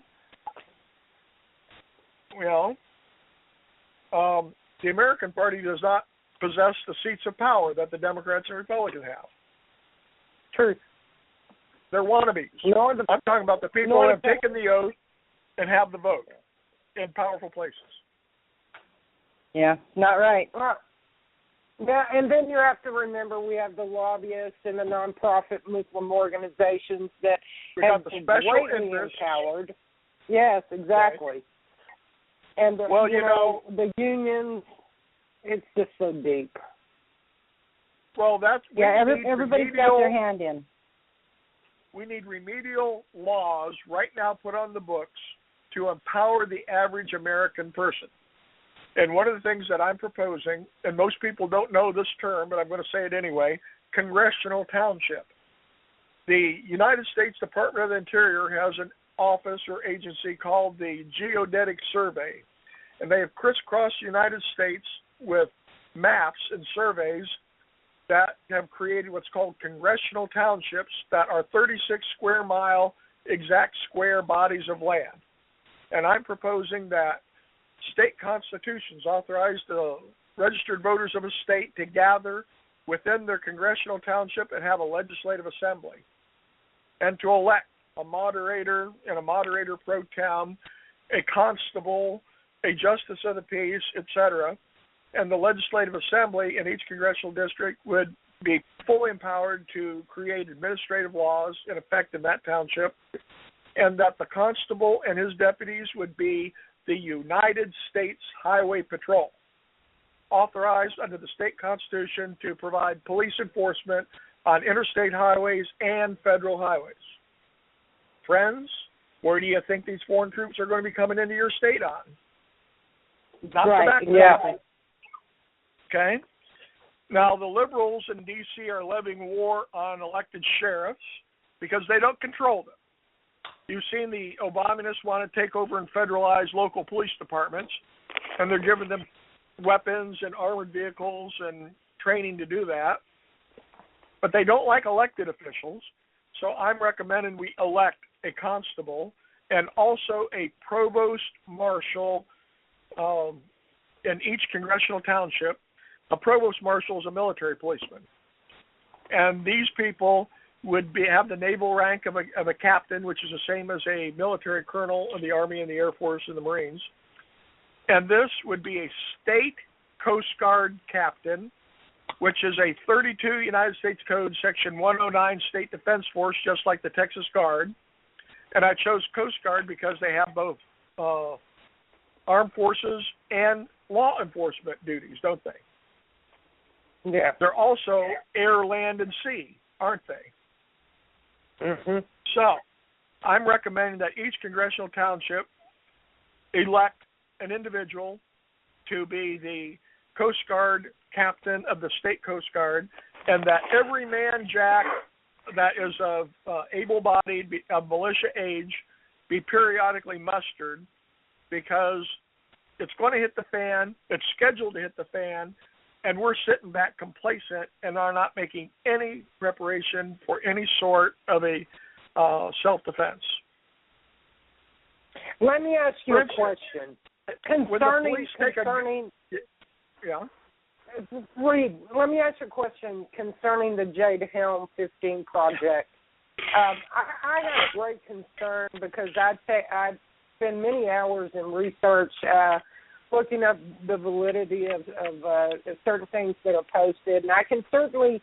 Well, the American Party does not possess the seats of power that the Democrats and Republicans have. Truth. They're wannabes. I'm talking about the people who have taken the oath and have the vote in powerful places. Yeah, not right. Yeah, and then you have to remember we have the lobbyists and the nonprofit Muslim organizations that have been greatly empowered. Yes, exactly. Okay. And the unions, it's just so deep. Well, everybody's got their hand in. We need remedial laws right now put on the books to empower the average American person. And one of the things that I'm proposing, and most people don't know this term, but I'm going to say it anyway, congressional township. The United States Department of the Interior has an office or agency called the Geodetic Survey, and they have crisscrossed the United States with maps and surveys that have created what's called congressional townships that are 36 square mile exact square bodies of land. And I'm proposing that state constitutions authorize the registered voters of a state to gather within their congressional township and have a legislative assembly, and to elect a moderator and a moderator pro tem, a constable, a justice of the peace, etc. And the legislative assembly in each congressional district would be fully empowered to create administrative laws in effect in that township, and that the constable and his deputies would be the United States Highway Patrol, authorized under the state constitution to provide police enforcement on interstate highways and federal highways. Friends, where do you think these foreign troops are going to be coming into your state on? Not the back. Yeah. Okay? Now, the liberals in D.C. are levying war on elected sheriffs because they don't control them. You've seen the Obamanists want to take over and federalize local police departments, and they're giving them weapons and armored vehicles and training to do that. But they don't like elected officials, so I'm recommending we elect a constable and also a provost marshal in each congressional township. A provost marshal is a military policeman. And these people would have the naval rank of a captain, which is the same as a military colonel in the Army and the Air Force and the Marines. And this would be a state Coast Guard captain, which is a 32 United States Code, Section 109 State Defense Force, just like the Texas Guard. And I chose Coast Guard because they have both armed forces and law enforcement duties, don't they? Yeah. They're also air, land, and sea, aren't they? Mm-hmm. So I'm recommending that each congressional township elect an individual to be the Coast Guard captain of the state Coast Guard, and that every man jack that is of able-bodied, of militia age, be periodically mustered, because it's going to hit the fan, it's scheduled to hit the fan, and we're sitting back complacent and are not making any preparation for any sort of a self-defense. Let me ask you a question concerning. Reed, let me ask you a question concerning the Jade Helm 15 project. I have a great concern because I spend many hours in research looking up the validity of certain things that are posted, and I can certainly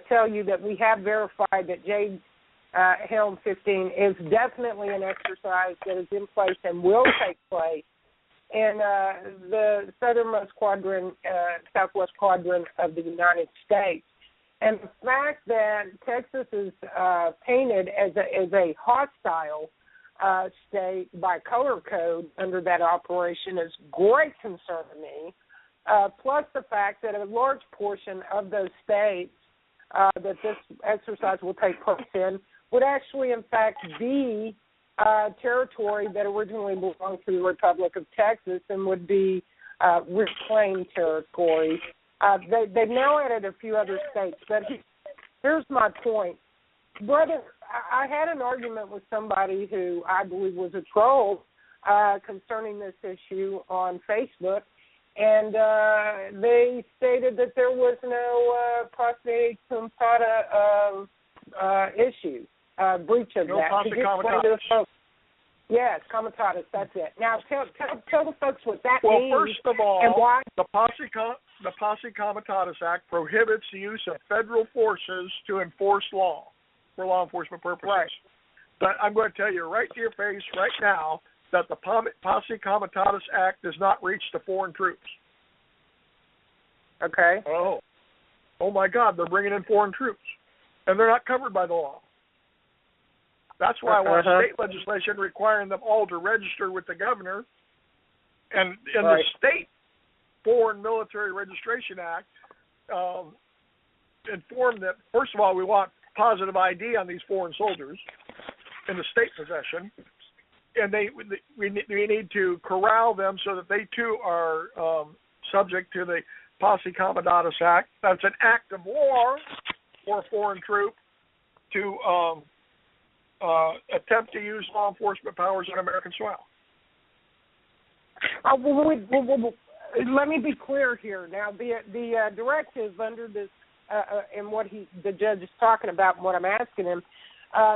tell you that we have verified that Jade Helm 15 is definitely an exercise that is in place and will take place in the southernmost quadrant, southwest quadrant of the United States. And the fact that Texas is painted as a hostile state by color code under that operation is great concern to me, plus the fact that a large portion of those states that this exercise will take place in would actually, in fact, be territory that originally belonged to the Republic of Texas and would be reclaimed territory. They've now added a few other states, but here's my point. Brother, I had an argument with somebody who I believe was a troll concerning this issue on Facebook, and they stated that there was no posse comitatus issue, breach of no that. Posse comitatus. Yes, comitatus, that's it. Now, tell the folks what that means. Well, first of all, and why. The Posse Comitatus Act prohibits the use of federal forces to enforce law for law enforcement purposes. Right. But I'm going to tell you right to your face right now that the Posse Comitatus Act does not reach the foreign troops. Okay. Oh my God, they're bringing in foreign troops, and they're not covered by the law. That's why I want state legislation requiring them all to register with the governor. And in the State Foreign Military Registration Act, inform that, first of all, we want positive ID on these foreign soldiers in the state possession. And we need to corral them so that they, too, are subject to the Posse Comitatus Act. That's an act of war for a foreign troop to attempt to use law enforcement powers on American soil. Let me be clear here. Now, the directive under this, and what the judge is talking about, and what I'm asking him,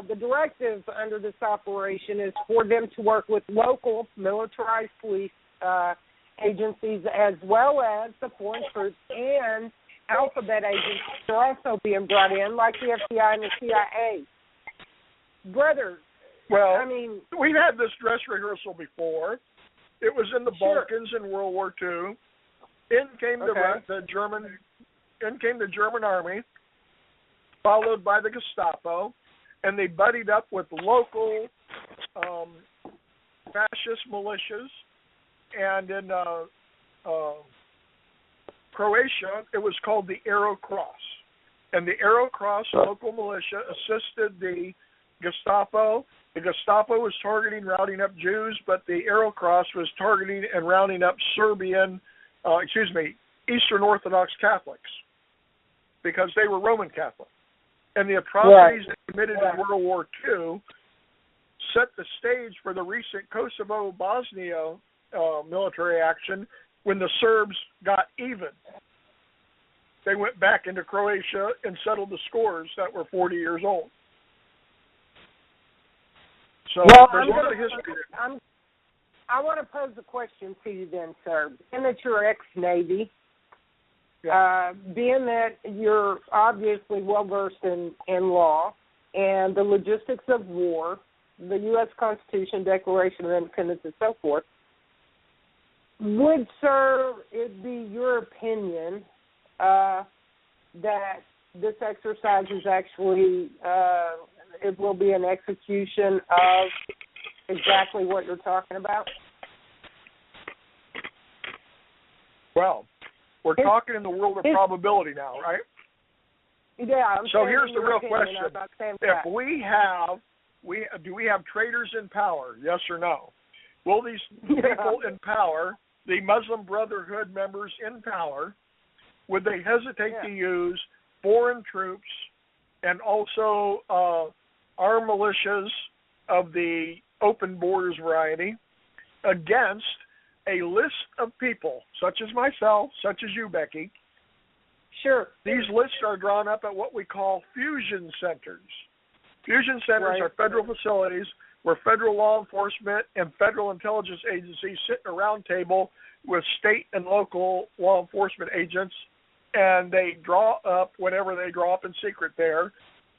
the directive under this operation is for them to work with local militarized police agencies as well as the foreign troops and alphabet agents are also being brought in, like the FBI and the CIA. Brother, well, I mean, we've had this dress rehearsal before. It was in the Balkans in World War II. In came the German army, followed by the Gestapo, and they buddied up with local fascist militias. And in Croatia, it was called the Arrow Cross. And the Arrow Cross local militia assisted the Gestapo. The Gestapo was targeting rounding up Jews, but the Arrow Cross was targeting and rounding up Eastern Orthodox Catholics because they were Roman Catholic. And the atrocities they committed in World War II set the stage for the recent Kosovo-Bosnia military action when the Serbs got even. They went back into Croatia and settled the scores that were 40 years old. So there's a lot of history there. I want to pose a question to you then, sir. Being that you're ex-Navy, being that you're obviously well-versed in law and the logistics of war, the U.S. Constitution, Declaration of Independence, and so forth, would, sir, it be your opinion that this exercise is actually it will be an execution of exactly what you're talking about? Well, we're talking in the world of probability now, right? Yeah. So here's the real question: if do we have traitors in power? Yes or no? Will these people in power, the Muslim Brotherhood members in power, would they hesitate to use foreign troops and also armed militias of the open borders variety against a list of people, such as myself, such as you, Becky? Sure. These lists are drawn up at what we call fusion centers. Fusion centers are federal facilities where federal law enforcement and federal intelligence agencies sit at a round table with state and local law enforcement agents, and they draw up whatever they draw up in secret there,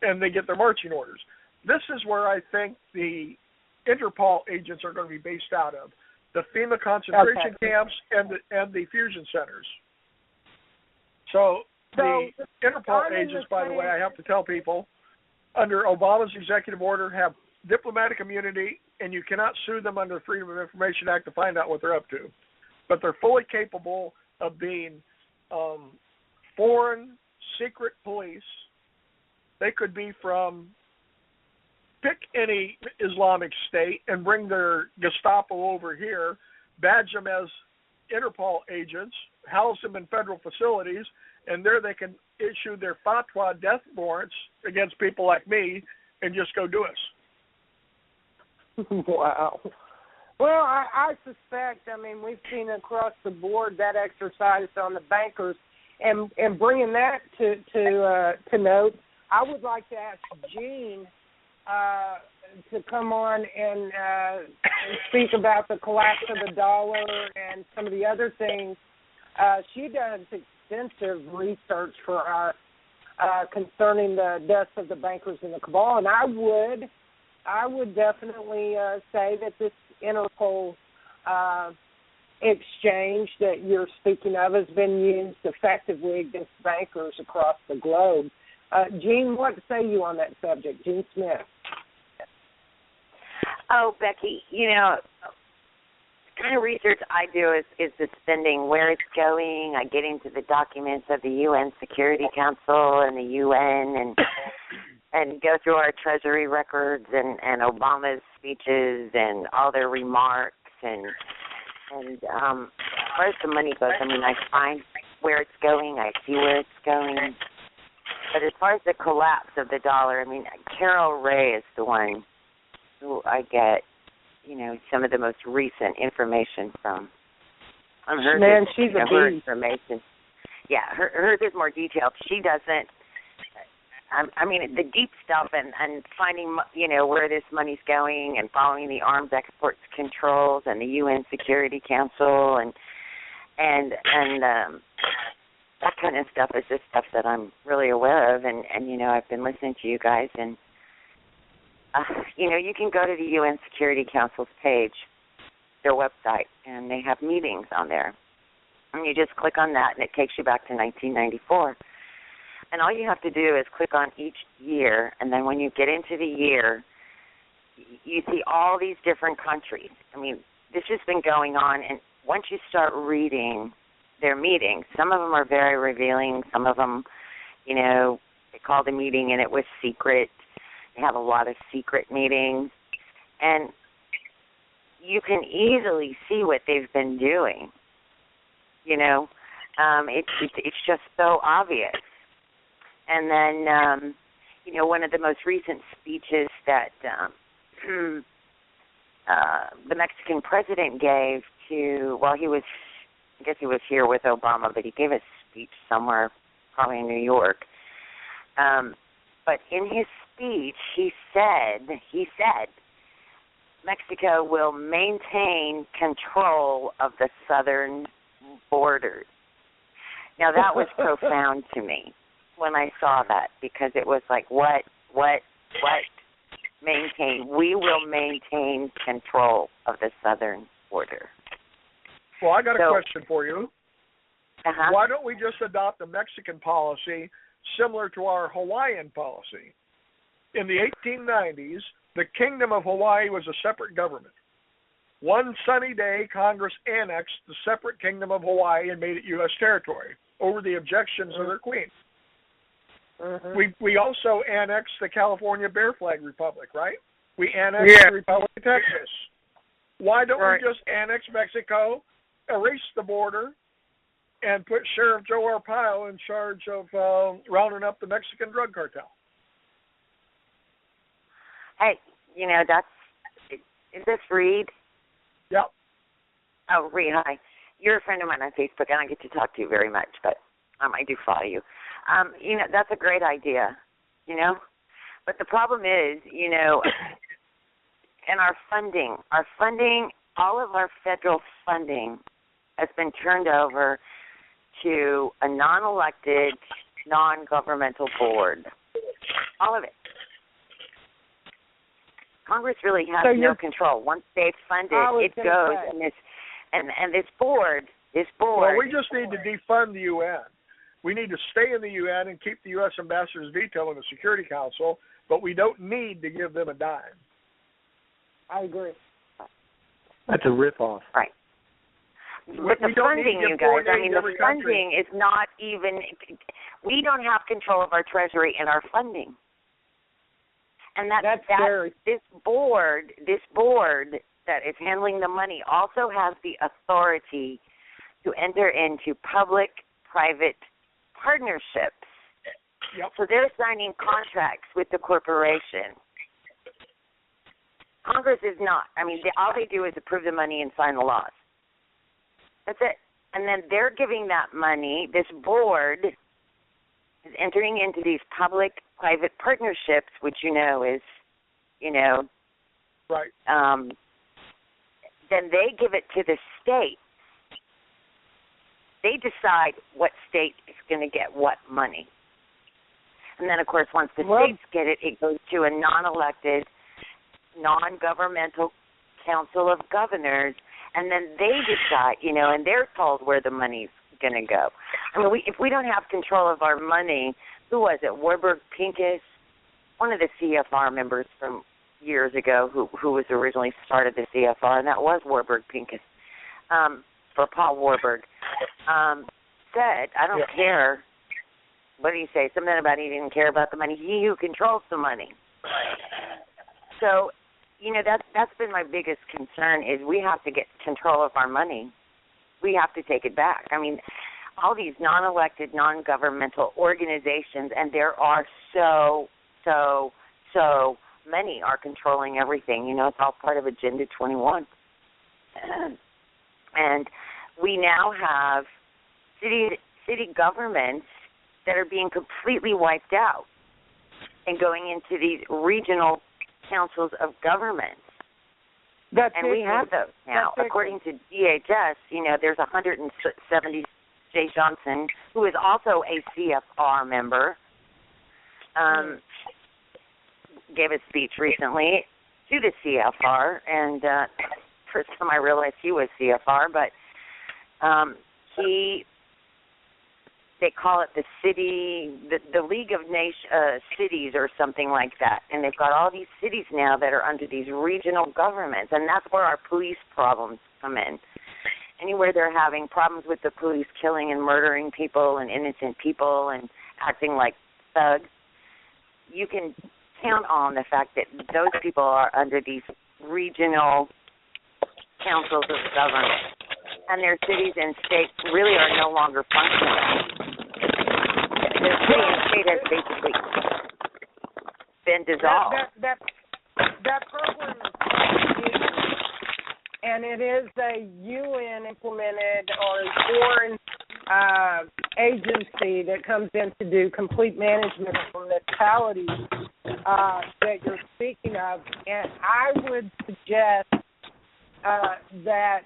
and they get their marching orders. This is where I think the Interpol agents are going to be based out of, the FEMA concentration camps and the fusion centers. So the Interpol agents, by the way, I have to tell people, under Obama's executive order, have diplomatic immunity, and you cannot sue them under the Freedom of Information Act to find out what they're up to. But they're fully capable of being foreign secret police. They could be from, pick any Islamic state and bring their Gestapo over here, badge them as Interpol agents, house them in federal facilities, and there they can issue their fatwa death warrants against people like me and just go do us. Wow. Well, I suspect, I mean, we've seen across the board that exercise on the bankers, and bringing that to note, I would like to ask Jean to come on and speak about the collapse of the dollar and some of the other things. She does extensive research for us concerning the deaths of the bankers in the cabal, and I would definitely say that this Interpol exchange that you're speaking of has been used effectively against bankers across the globe. Jean, what say you on that subject? Jean Smith. Oh, Becky, you know, the kind of research I do is the spending, where it's going. I get into the documents of the UN Security Council and the UN and go through our Treasury records and Obama's speeches and all their remarks. And as far as the money goes, I mean, I find where it's going. I see where it's going. But as far as the collapse of the dollar, I mean, Carol Ray is the one who I get, you know, some of the most recent information from. Man, she's a her beast. information. Yeah, hers is more detailed. She doesn't. I mean, the deep stuff and finding, you know, where this money's going and following the arms exports controls and the UN Security Council and that kind of stuff is just stuff that I'm really aware of. And you know, I've been listening to you guys. And, you know, you can go to the UN Security Council's page, their website, and they have meetings on there. And you just click on that, and it takes you back to 1994. And all you have to do is click on each year, and then when you get into the year, you see all these different countries. I mean, this has been going on, and once you start reading their meetings, some of them are very revealing. Some of them, you know, they called a meeting and it was secret. They have a lot of secret meetings. And you can easily see what they've been doing. You know, it's just so obvious. And then, you know, one of the most recent speeches that the Mexican president gave to, well, he was, I guess he was here with Obama, but he gave a speech somewhere, probably in New York. But in his speech, he said, Mexico will maintain control of the southern borders. Now, that was profound to me when I saw that, because it was like, what, maintain? We will maintain control of the southern border. Well, I got a question for you. Uh-huh. Why don't we just adopt a Mexican policy similar to our Hawaiian policy? In the 1890s, the Kingdom of Hawaii was a separate government. One sunny day, Congress annexed the separate Kingdom of Hawaii and made it U.S. territory over the objections of their queen. Mm-hmm. We also annexed the California Bear Flag Republic, right? We annexed the Republic of Texas. Why don't we just annex Mexico, erase the border, and put Sheriff Joe Arpaio in charge of rounding up the Mexican drug cartel. Hey, is this Reed? Yep. Oh, Reed, hi. You're a friend of mine on Facebook. I don't get to talk to you very much, but I do follow you. That's a great idea, But the problem is, in our funding, all of our federal funding has been turned over to a non-elected, non-governmental board. All of it. Congress really has no control. Once they've funded, it goes, and this board. Well, we just need to defund the UN. We need to stay in the UN and keep the U.S. ambassador's veto in the Security Council, but we don't need to give them a dime. I agree. That's a ripoff. Right. With the funding, you guys, the funding is not even, we don't have control of our treasury and our funding. And this board that is handling the money also has the authority to enter into public-private partnerships. Yep. So they're signing contracts with the corporation. Congress is not. All they do is approve the money and sign the laws. That's it. And then they're giving that money. This board is entering into these public-private partnerships, which is, right. Then they give it to the state. They decide what state is going to get what money. And then, of course, once the states get it, it goes to a non-elected, non-governmental council of governors, and then they decide, and they're told where the money's going to go. If we don't have control of our money, who was it? Warburg Pincus, one of the CFR members from years ago who was originally started the CFR, and that was Warburg Pincus, for Paul Warburg, said, I don't care. What did he say? Something about he didn't care about the money. He who controls the money. So, that's been my biggest concern is we have to get control of our money. We have to take it back. All these non-elected, non-governmental organizations, and there are so many are controlling everything. It's all part of Agenda 21. And we now have city governments that are being completely wiped out and going into these regional councils of government. We have those now. According to DHS, there's 170. Jay Johnson, who is also a CFR member, gave a speech recently to the CFR, and first time I realized he was CFR, but they call it the League of Cities or something like that, and they've got all these cities now that are under these regional governments, and that's where our police problems come in. Anywhere they're having problems with the police killing and murdering people and innocent people and acting like thugs, you can count on the fact that those people are under these regional councils of government. And their cities and states really are no longer functioning. Their city and state has basically been dissolved. That program is and it is a UN-implemented or foreign agency that comes in to do complete management of municipalities that you're speaking of. And I would suggest that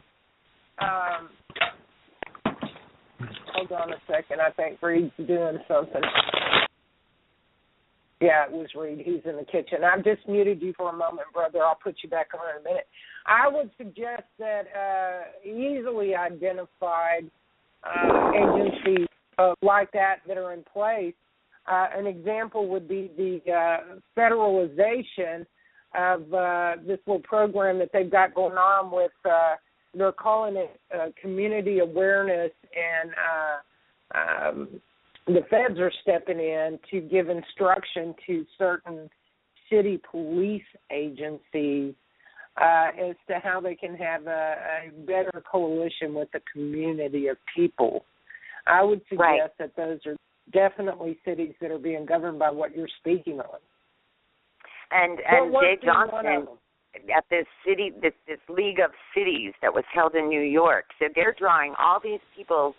hold on a second. I think Reed's doing something. Yeah, it was Reed. He's in the kitchen. I've just muted you for a moment, brother. I'll put you back on in a minute. I would suggest that easily identified agencies like that are in place. An example would be the federalization of this little program that they've got going on with, they're calling it community awareness, and the feds are stepping in to give instruction to certain city police agencies as to how they can have a better coalition with the community of people. I would suggest that those are definitely cities that are being governed by what you're speaking on. And Jay Johnson at this League of Cities that was held in New York, so they're drawing all these people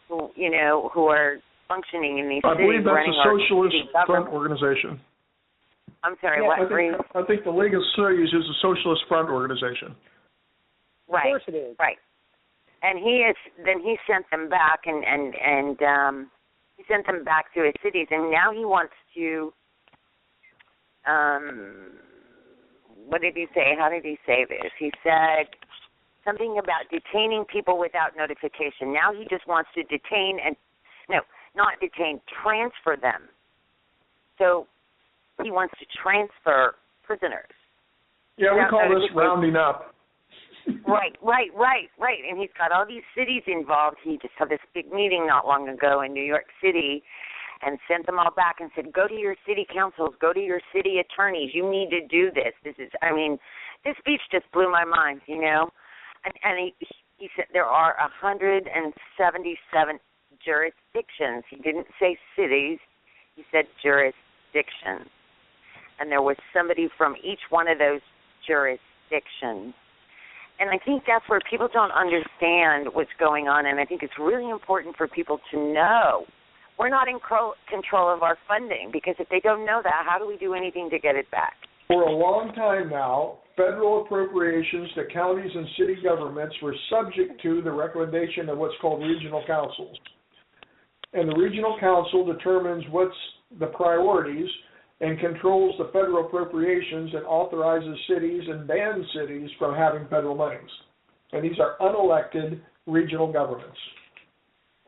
who are functioning in these cities. I believe that's running a socialist front organization. I'm sorry, I think the League of Cities is a socialist front organization. Right. Of course it is. Right. And he sent them back and he sent them back to his cities, and now he wants to what did he say? How did he say this? He said something about detaining people without notification. Now he just wants to transfer them. So he wants to transfer prisoners. Yeah, we call this rounding up. Right. And he's got all these cities involved. He just had this big meeting not long ago in New York City and sent them all back and said, go to your city councils, go to your city attorneys. You need to do this. This speech just blew my mind, And he said there are 177 jurisdictions. He didn't say cities. He said jurisdictions. And there was somebody from each one of those jurisdictions. And I think that's where people don't understand what's going on, and I think it's really important for people to know we're not in control of our funding, because if they don't know that, how do we do anything to get it back? For a long time now, federal appropriations to counties and city governments were subject to the recommendation of what's called regional councils. And the regional council determines what's the priorities and controls the federal appropriations and authorizes cities and bans cities from having federal monies. And these are unelected regional governments.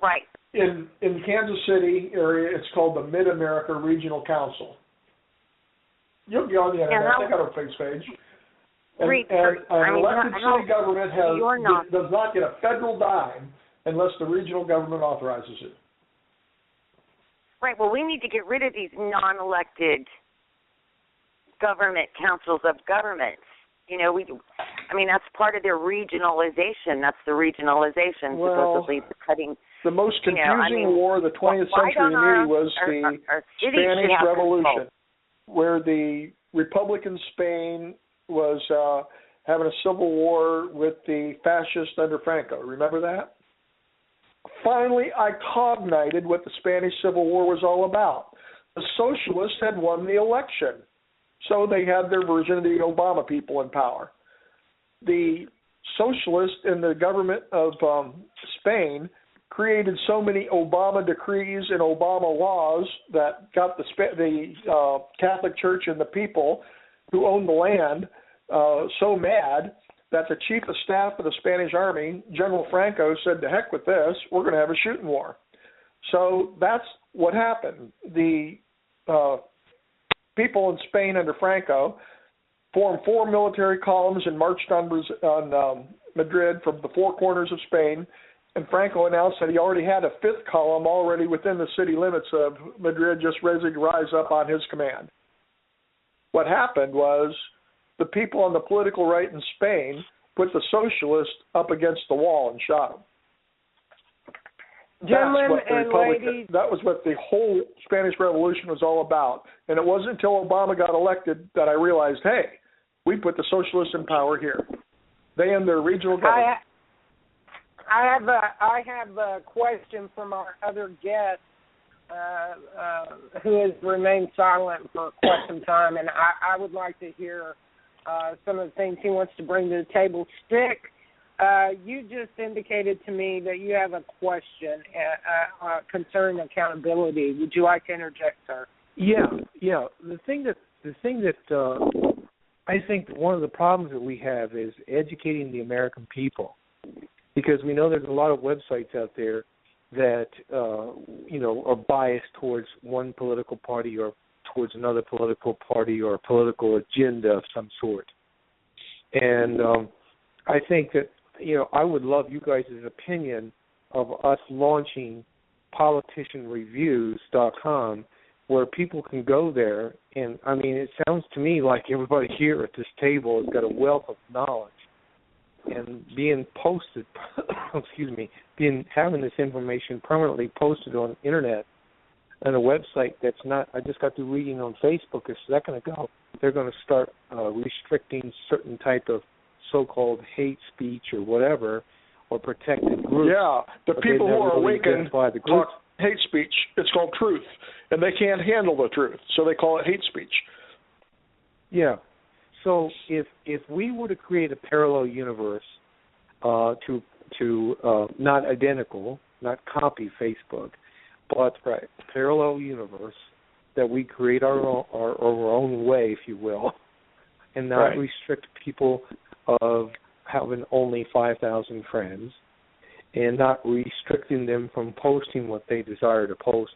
Right. In Kansas City area, it's called the Mid-America Regional Council. You'll be on the internet. They got a Facebook page. And an elected city government does not get a federal dime unless the regional government authorizes it. Right. Well, we need to get rid of these non-elected government councils of governments. That's part of their regionalization. That's the regionalization, supposedly the cutting. The most confusing war of the 20th century to me was the Spanish Revolution, where the Republican Spain was having a civil war with the fascists under Franco. Remember that? Finally, I cognited what the Spanish Civil War was all about. The socialists had won the election, so they had their version of the Obama people in power. The socialists in the government of Spain created so many Obama decrees and Obama laws that got the Catholic Church and the people who owned the land so mad that the chief of staff of the Spanish army, General Franco, said, to heck with this, we're going to have a shooting war. So that's what happened. The people in Spain under Franco formed 4 military columns and marched on Madrid from the 4 corners of Spain, and Franco announced that he already had a 5th column already within the city limits of Madrid, just ready to rise up on his command. What happened was the people on the political right in Spain put the socialists up against the wall and shot them. Gentlemen and ladies, that was what the whole Spanish Revolution was all about. And it wasn't until Obama got elected that I realized, hey, we put the socialists in power here. They and their regional government. I have a question from our other guest who has remained silent for quite some time, and I would like to hear some of the things he wants to bring to the table. Stick, you just indicated to me that you have a question concerning accountability. Would you like to interject, sir? Yeah. The thing that I think one of the problems that we have is educating the American people, because we know there's a lot of websites out there that are biased towards one political party or towards another political party or a political agenda of some sort. And I think that, I would love you guys' opinion of us launching politicianreviews.com, where people can go there. And, it sounds to me like everybody here at this table has got a wealth of knowledge. and being posted, having this information permanently posted on the internet on a website that's not. I just got through reading on Facebook a second ago. They're going to start restricting certain type of so-called hate speech or whatever, or protected groups. Yeah, the people who are awakened talk hate speech. It's called truth, and they can't handle the truth, so they call it hate speech. Yeah. So if we were to create a parallel universe to not identical, not copy Facebook, but parallel universe that we create our own way, if you will, and not restrict people of having only 5,000 friends, and not restricting them from posting what they desire to post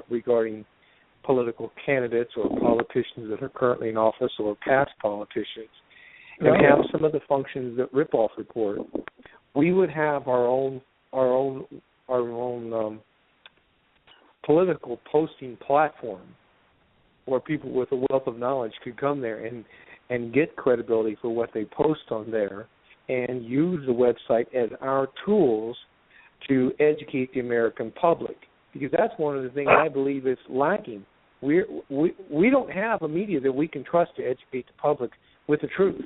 regarding political candidates or politicians that are currently in office or past politicians, and have some of the functions that Ripoff report. We would have our own political posting platform where people with a wealth of knowledge could come there and get credibility for what they post on there, and use the website as our tools to educate the American public. Because that's one of the things I believe is lacking. We don't have a media that we can trust to educate the public with the truth.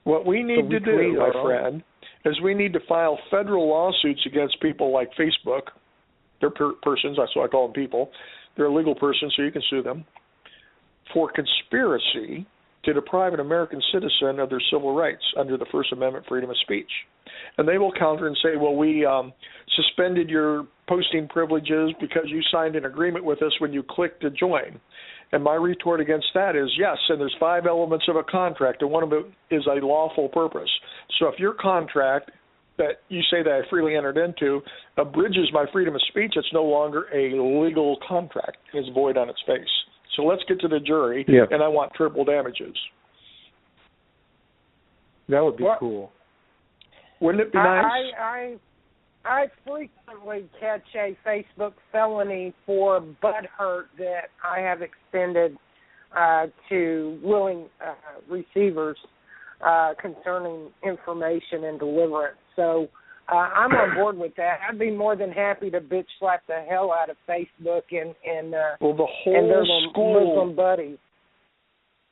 What we need to do, my friend, is we need to file federal lawsuits against people like Facebook. They're persons, that's why I call them people. They're a legal person, so you can sue them, for conspiracy to deprive an American citizen of their civil rights under the First Amendment freedom of speech. And they will counter and say, well, we suspended your posting privileges because you signed an agreement with us when you clicked to join. And my retort against that is, yes, and there's 5 elements of a contract, and one of them is a lawful purpose. So if your contract that you say that I freely entered into abridges my freedom of speech, it's no longer a legal contract. It's void on its face. So let's get to the jury, and I want triple damages. That would be cool. Wouldn't it be nice? I frequently catch a Facebook felony for butthurt that I have extended to willing receivers concerning information and deliverance. So I'm on board with that. I'd be more than happy to bitch slap the hell out of Facebook and their Muslim buddies.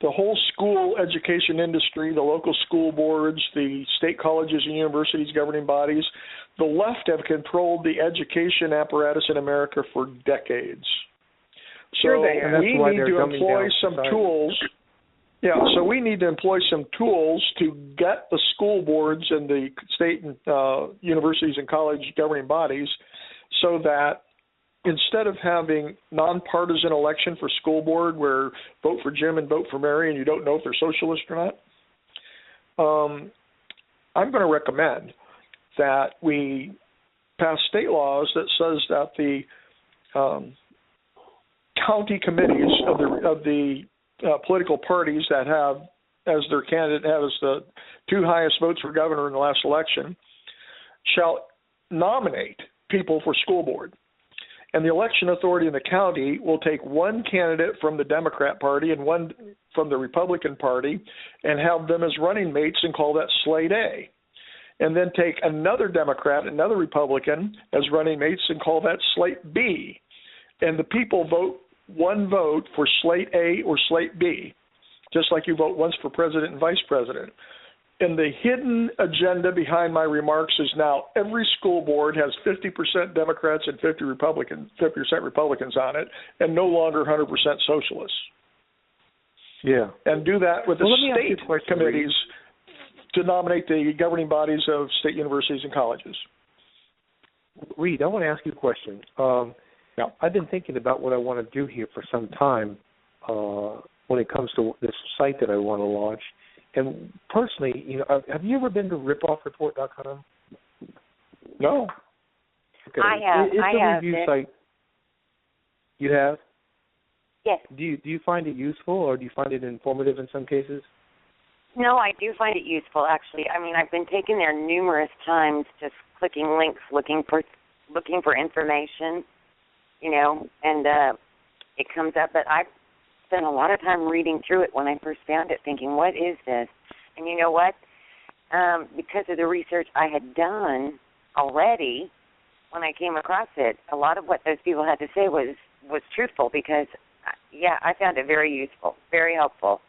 The whole school education industry, the local school boards, the state colleges and universities governing bodies, the left have controlled the education apparatus in America for decades. So we need to employ some tools. Yeah, so we need to employ some tools to get the school boards and the state and universities and college governing bodies so that instead of having nonpartisan election for school board where vote for Jim and vote for Mary and you don't know if they're socialist or not, I'm going to recommend that we pass state laws that says that the county committees of the political parties that have as their candidate has the 2 highest votes for governor in the last election shall nominate people for school board. And the election authority in the county will take 1 candidate from the Democrat Party and 1 from the Republican Party and have them as running mates and call that Slate A. And then take another Democrat, another Republican as running mates and call that Slate B. And the people vote 1 vote for Slate A or Slate B, just like you vote once for president and vice president. And the hidden agenda behind my remarks is now every school board has 50% Democrats and 50% Republicans on it, and no longer 100% socialists. Yeah. And do that with the state committees to nominate the governing bodies of state universities and colleges. Reed, I want to ask you a question. I've been thinking about what I want to do here for some time when it comes to this site that I want to launch. And personally, have you ever been to ripoffreport.com? No. Okay. I have. It's a review site. You have? Yes. Do you find it useful, or do you find it informative in some cases? No, I do find it useful, actually. I mean, I've been taken there numerous times, just clicking links, looking for information, and it comes up. But I've spent a lot of time reading through it when I first found it, thinking, what is this? And you know what? because of the research I had done already when I came across it, a lot of what those people had to say was truthful because, I found it very useful, very helpful.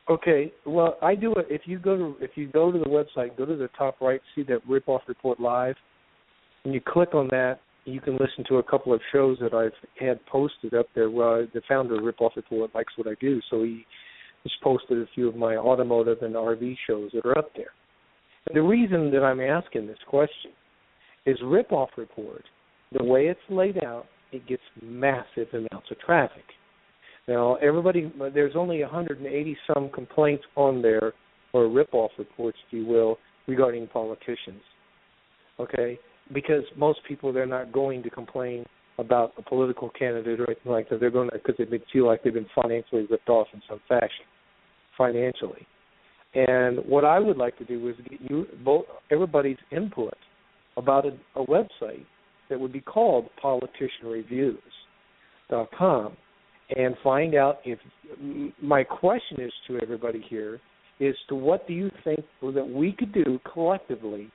Okay, well, I do it. If you go to the website, go to the top right, see that Rip-Off Report Live, and you click on that, you can listen to a couple of shows that I've had posted up there. Well, the founder of Rip-Off Report likes what I do, so he has posted a few of my automotive and RV shows that are up there. And the reason that I'm asking this question is Rip-Off Report, the way it's laid out, it gets massive amounts of traffic. Now, there's only 180-some complaints on there, or rip-off reports, if you will, regarding politicians. Okay? Because most people, they're not going to complain about a political candidate or anything like that. They're going to, because they feel like they've been financially ripped off in some fashion, financially. And what I would like to do is get everybody's input about a website that would be called politicianreviews.com and find out if my question is to everybody here is to what do you think that we could do collectively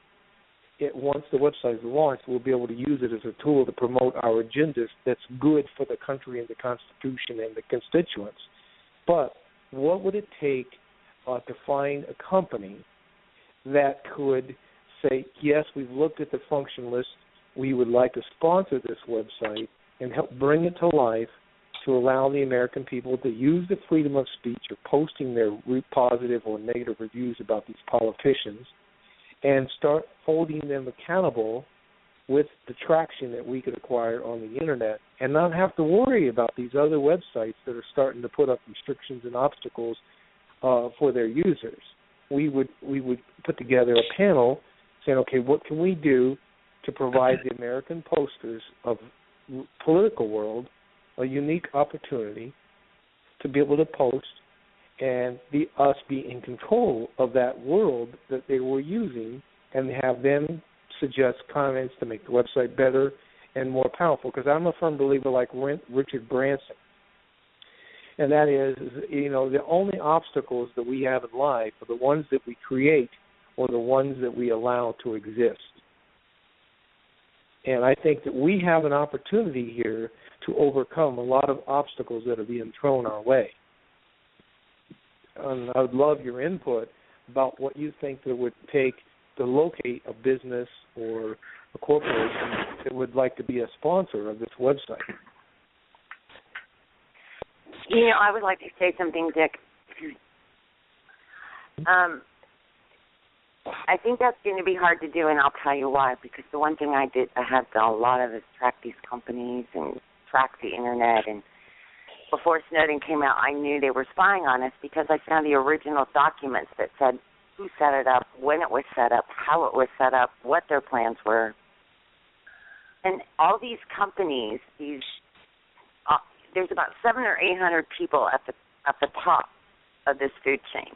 once the website is launched, we'll be able to use it as a tool to promote our agendas that's good for the country and the Constitution and the constituents. But what would it take to find a company that could say, yes, we've looked at the function list, we would like to sponsor this website and help bring it to life to allow the American people to use the freedom of speech or posting their positive or negative reviews about these politicians and start holding them accountable with the traction that we could acquire on the Internet and not have to worry about these other websites that are starting to put up restrictions and obstacles for their users. We would put together a panel saying, okay, what can we do to provide the American posters of political world a unique opportunity to be able to post and us be in control of that world that they were using and have them suggest comments to make the website better and more powerful. Because I'm a firm believer like Richard Branson. And that is, the only obstacles that we have in life are the ones that we create or the ones that we allow to exist. And I think that we have an opportunity here to overcome a lot of obstacles that are being thrown our way. And I would love your input about what you think that it would take to locate a business or a corporation that would like to be a sponsor of this website. I would like to say something, Dick. I think that's going to be hard to do, and I'll tell you why. Because the one thing I have done a lot of is track these companies and track the Internet. And before Snowden came out, I knew they were spying on us because I found the original documents that said who set it up, when it was set up, how it was set up, what their plans were. And all these companies, there's about 700 or 800 people at the top of this food chain.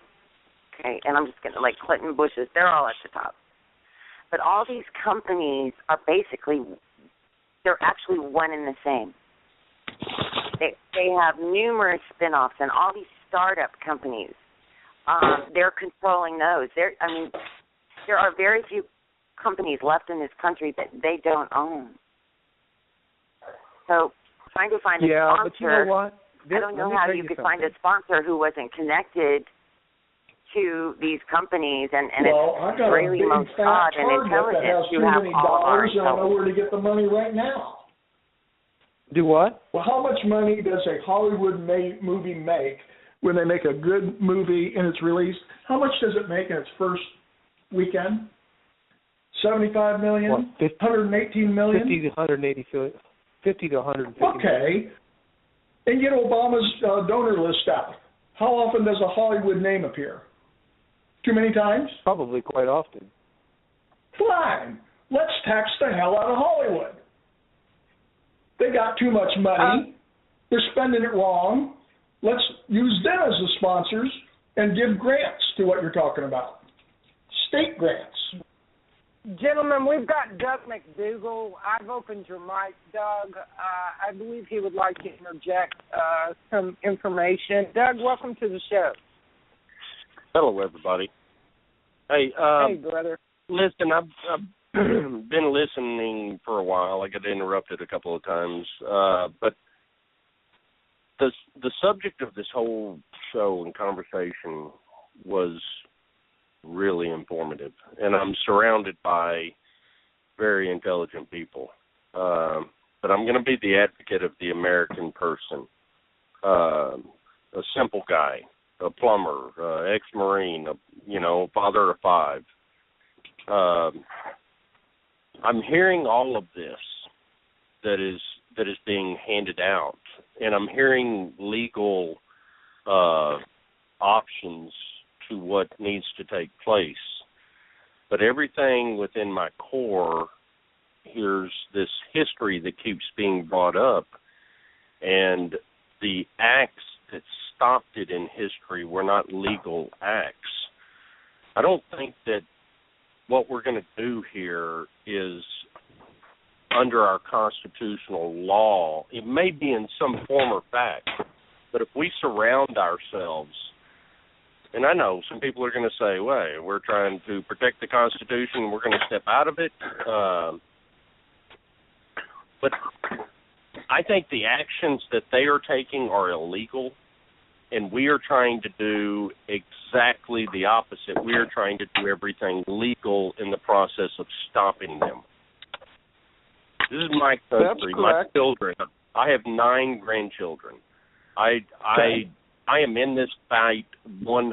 Okay, and I'm just going to, like Clinton Bush's, they're all at the top. But all these companies are they're actually one and the same. They have numerous spin-offs, and all these startup companies, they're controlling those. There are very few companies left in this country that they don't own. So trying to find a sponsor, but you know what? I don't know how you could find a sponsor who wasn't connected to these companies and it's really Mossad and intelligence who have all of our intelligence. I know where to get the money right now. Do what? Well, how much money does a Hollywood movie make when they make a good movie and it's released? How much does it make in its first weekend? 75 million? What, 118 million? 50 to 180 million. 50 to 150 million. Okay. And get Obama's donor list out. How often does a Hollywood name appear? Too many times? Probably quite often. Fine. Let's tax the hell out of Hollywood. They got too much money. They're spending it wrong. Let's use them as the sponsors and give grants to what you're talking about. State grants. Gentlemen, we've got Doug McDougall. I've opened your mic, Doug. I believe he would like to interject some information. Doug, welcome to the show. Hello, everybody. Hey, hey, brother. Listen, I've been listening for a while. I got interrupted a couple of times, but the subject of this whole show and conversation was really informative, and I'm surrounded by very intelligent people. But I'm going to be the advocate of the American person, a simple guy, a plumber, ex-Marine, father of 5. I'm hearing all of this that is being handed out, and I'm hearing legal options to what needs to take place. But everything within my core here's this history that keeps being brought up, and the acts that stopped it in history were not legal acts. I don't think that what we're going to do here is under our constitutional law. It may be in some form or fact, but if we surround ourselves, and I know some people are going to say, well, we're trying to protect the Constitution, we're going to step out of it. But I think the actions that they are taking are illegal, and we are trying to do exactly the opposite. We are trying to do everything legal in the process of stopping them. This is my country, my children. I have 9 grandchildren. I am in this fight 100%.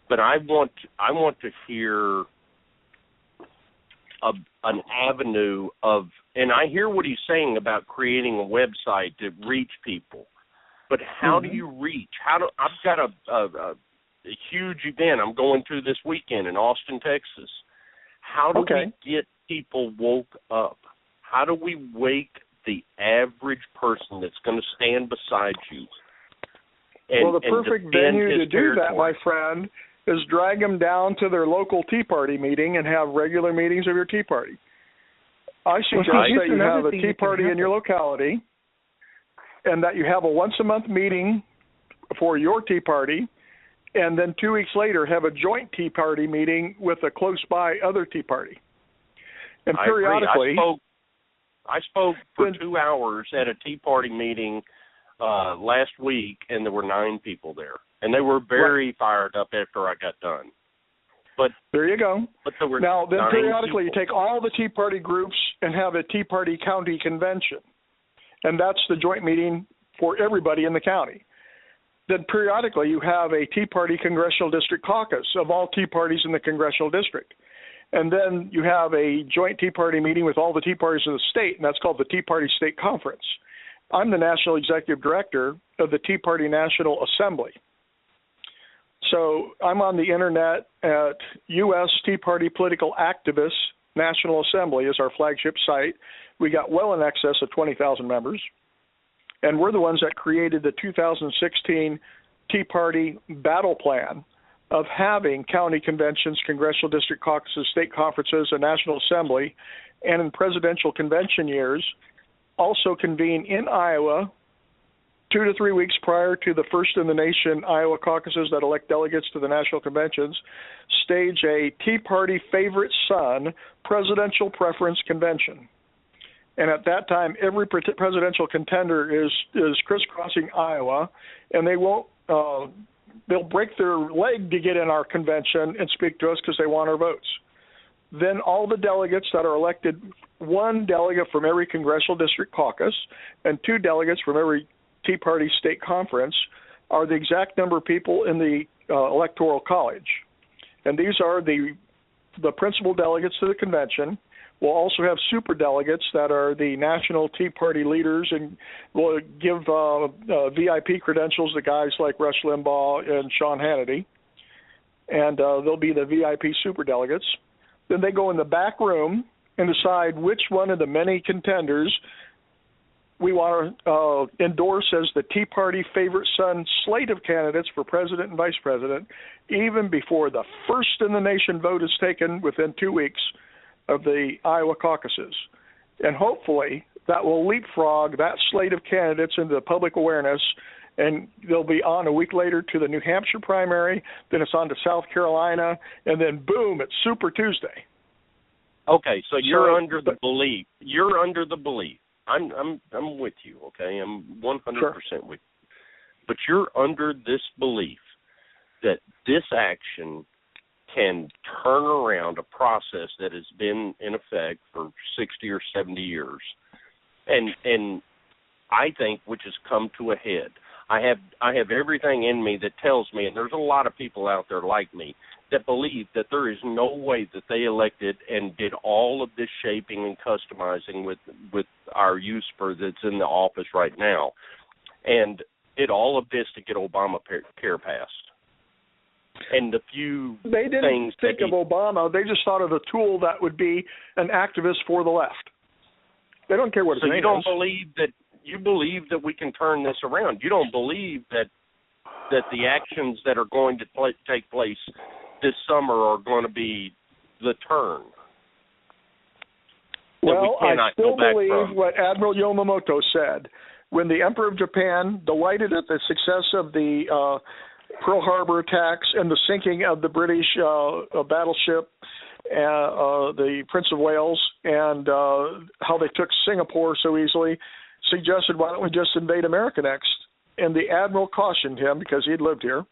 But I want to hear an avenue of, and I hear what he's saying about creating a website to reach people. But how do you reach? I've got a huge event I'm going to this weekend in Austin, Texas. How do we get people woke up? How do we wake the average person that's going to stand beside you? Well, the perfect venue to do that, my friend, is drag them down to their local Tea Party meeting and have regular meetings of your Tea Party. I suggest that you have a Tea Party in your locality, and that you have a once-a-month meeting for your Tea Party, and then 2 weeks later have a joint Tea Party meeting with a close-by other Tea Party. And periodically... I spoke for 2 hours at a Tea Party meeting last week, and there were 9 people there. And they were very fired up after I got done. But there you go. But there were now, then periodically people. You take all the Tea Party groups and have a Tea Party county convention. And that's the joint meeting for everybody in the county. Then periodically you have a Tea Party Congressional District caucus of all Tea Parties in the Congressional District. And then you have a joint Tea Party meeting with all the Tea Parties of the state, and that's called the Tea Party State Conference. I'm the National Executive Director of the Tea Party National Assembly. So I'm on the internet at U.S. Tea Party Political Activists National Assembly is our flagship site. We got well in excess of 20,000 members. And we're the ones that created the 2016 Tea Party battle plan of having county conventions, congressional district caucuses, state conferences, a national assembly, and in presidential convention years, also convene in Iowa 2 to 3 weeks prior to the first in the nation Iowa caucuses that elect delegates to the national conventions, stage a Tea Party favorite son presidential preference convention. And at that time, every presidential contender is crisscrossing Iowa, and they won't. They'll break their leg to get in our convention and speak to us because they want our votes. Then all the delegates that are elected, 1 delegate from every congressional district caucus and 2 delegates from every Tea Party state conference, are the exact number of people in the electoral college. And these are the principal delegates to the convention. We'll also have super delegates that are the national Tea Party leaders, and we'll give VIP credentials to guys like Rush Limbaugh and Sean Hannity. And they'll be the VIP super delegates. Then they go in the back room and decide which one of the many contenders we want to endorse as the Tea Party favorite son slate of candidates for president and vice president, even before the first in the nation vote is taken within 2 weeks of the Iowa caucuses. And hopefully that will leapfrog that slate of candidates into the public awareness, and they'll be on a week later to the New Hampshire primary, then it's on to South Carolina, and then boom, it's Super Tuesday. Okay, so you're under the belief. You're under the belief. I'm with you, okay? I'm 100% with you. But you're under this belief that this action can turn around a process that has been in effect for 60 or 70 years, and I think which has come to a head. I have everything in me that tells me, and there's a lot of people out there like me that believe that there is no way that they elected and did all of this shaping and customizing with our USPR that's in the office right now, and did all of this to get Obamacare passed. And the few they didn't think of Obama. They just thought of a tool that would be an activist for the left. They don't care what his name is. So you don't believe that you believe that we can turn this around. You don't believe that the actions that are going to take place this summer are going to be the turn. Well, I still believe what Admiral Yamamoto said. When the Emperor of Japan, delighted at the success of the Pearl Harbor attacks and the sinking of the British battleship, the Prince of Wales, and how they took Singapore so easily, suggested, why don't we just invade America next? And the Admiral cautioned him, because he'd lived here,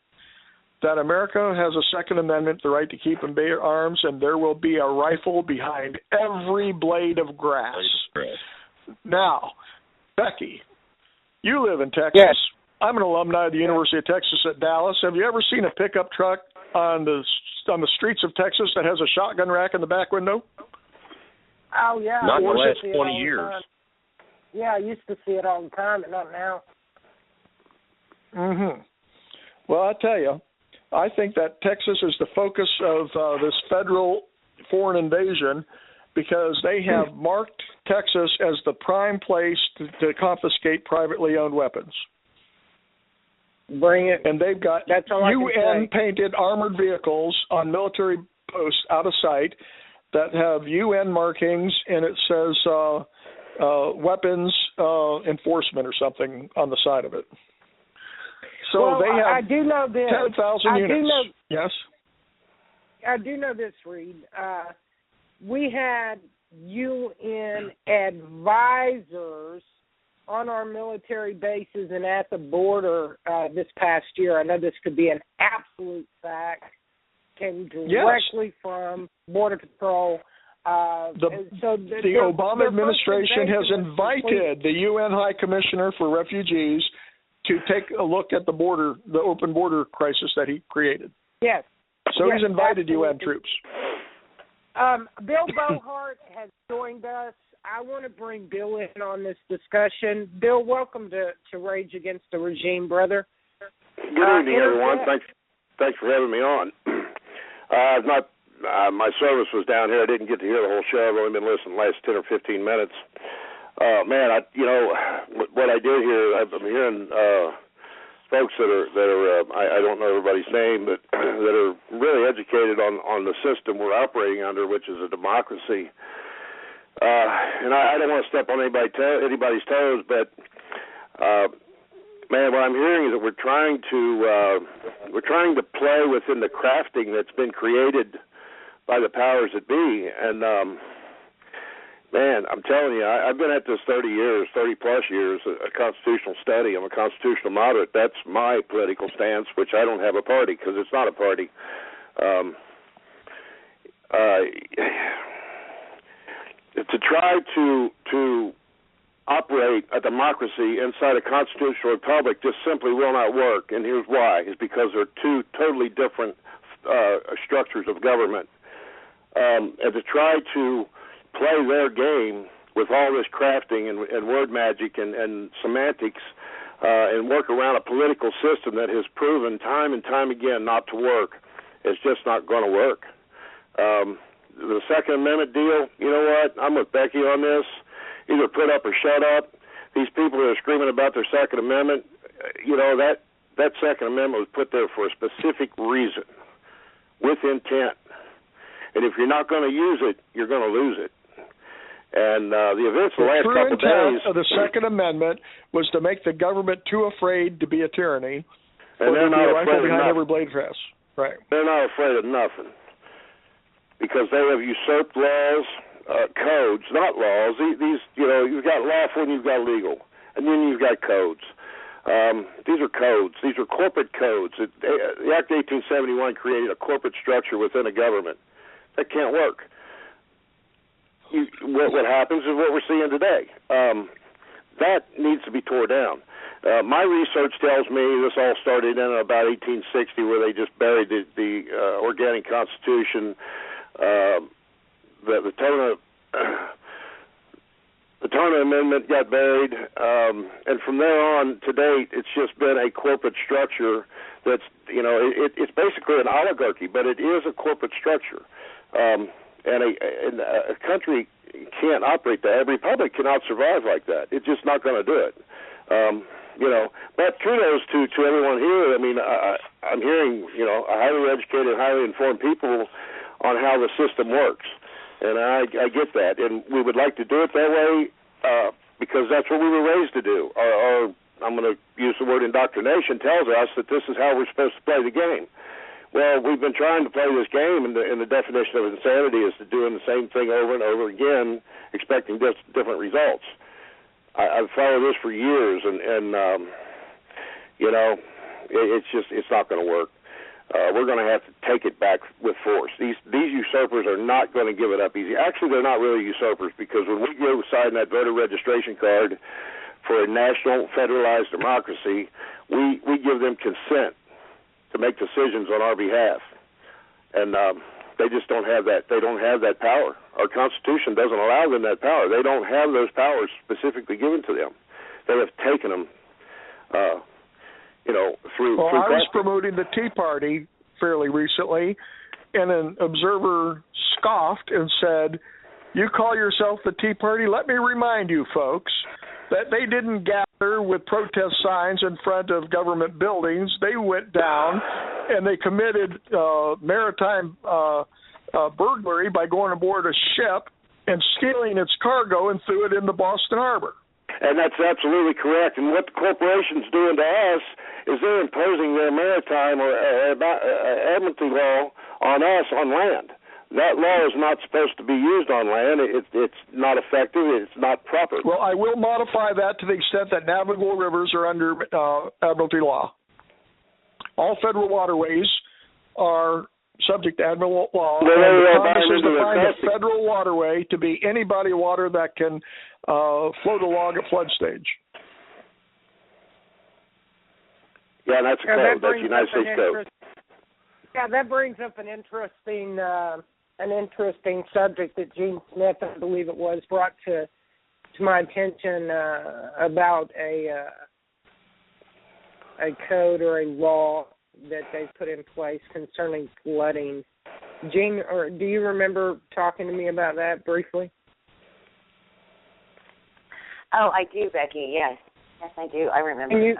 that America has a Second Amendment, the right to keep and bear arms, and there will be a rifle behind every blade of grass. Now, Becky, you live in Texas. Yes. I'm an alumni of the University of Texas at Dallas. Have you ever seen a pickup truck on the streets of Texas that has a shotgun rack in the back window? Oh, yeah. Not in the last 20 years. Yeah, I used to see it all the time, but not now. Mm-hmm. Well, I tell you, I think that Texas is the focus of this federal foreign invasion, because they have marked Texas as the prime place to confiscate privately owned weapons. Bring it. And they've got UN-painted armored vehicles on military posts out of sight that have UN markings, and it says weapons enforcement or something on the side of it. So well, they have I do know this. 10,000 units. Yes? I do know this, Reed. We had UN advisors on our military bases and at the border this past year. I know this could be an absolute fact. Came directly from Border Patrol. The Obama administration has invited the UN High Commissioner for Refugees to take a look at the border, the open border crisis that he created. Yes. So he's invited UN troops. Bill Bogart has joined us. I want to bring Bill in on this discussion. Bill, welcome to Rage Against the Regime, brother. Good evening, everyone. Thanks for having me on. My service was down here. I didn't get to hear the whole show. I've only been listening the last 10 or 15 minutes. Man, what I did hear, I'm hearing folks that are I don't know everybody's name, but that are really educated on the system we're operating under, which is a democracy. And I don't want to step on anybody's toes, but man, what I'm hearing is that we're trying to play within the crafting that's been created by the powers that be, and man, I'm telling you, I've been at this 30 plus years, a constitutional study. I'm a constitutional moderate. That's my political stance, which I don't have a party because it's not a party. To try to operate a democracy inside a constitutional republic just simply will not work, and here's why. It's because they're two totally different structures of government. And to try to play their game with all this crafting and word magic and semantics and work around a political system that has proven time and time again not to work, it's just not going to work. The Second Amendment deal, you know what? I'm with Becky on this. Either put up or shut up. These people that are screaming about their Second Amendment, that Second Amendment was put there for a specific reason, with intent. And if you're not going to use it, you're going to lose it. And the events of the last true couple of days of the Second Amendment was to make the government too afraid to be a tyranny, and they're not afraid behind of every blade fest. Right. They're not afraid of nothing because they have usurped laws, codes, not laws. These, you've got lawful and you've got legal, and then you've got codes. These are codes. These are corporate codes. The Act 1871 created a corporate structure within a government. That can't work. What happens is what we're seeing today. That needs to be tore down. My research tells me this all started in about 1860, where they just buried the organic constitution. The Turner Amendment got buried, and from there on to date, it's just been a corporate structure that's, it's basically an oligarchy, but it is a corporate structure. And a country can't operate that. A republic cannot survive like that. It's just not going to do it. But kudos to everyone here. I mean, I'm hearing, a highly educated, highly informed people on how the system works. And I get that. And we would like to do it that way because that's what we were raised to do. Our I'm going to use the word indoctrination, tells us that this is how we're supposed to play the game. Well, we've been trying to play this game, and the definition of insanity is to doing the same thing over and over again, expecting different results. I've followed this for years, and it's not going to work. We're going to have to take it back with force. These usurpers are not going to give it up easy. Actually, they're not really usurpers, because when we go sign that voter registration card for a national federalized democracy, we give them consent to make decisions on our behalf. And they just don't have that. They don't have that power. Our Constitution doesn't allow them that power. They don't have those powers specifically given to them. They have taken them, through. Well, through I was promoting the Tea Party fairly recently, and an observer scoffed and said, "You call yourself the Tea Party? Let me remind you, folks, that they didn't gather with protest signs in front of government buildings. They went down and they committed maritime burglary by going aboard a ship and stealing its cargo and threw it into Boston Harbor." And that's absolutely correct. And what the corporation's doing to us is they're imposing their maritime or admiralty law on us on land. That law is not supposed to be used on land. It's not effective. It's not proper. Well, I will modify that to the extent that navigable rivers are under admiralty law. All federal waterways are subject to admiralty law. Congress has defined a federal waterway to be any body of water that can float along at flood stage. Yeah, that's a code. That's United States code. Yeah, that brings up an interesting subject that Gene Smith, I believe it was, brought to my attention about a code or a law that they put in place concerning flooding. Gene, or do you remember talking to me about that briefly? Oh, I do, Becky. Yes, I do. I remember.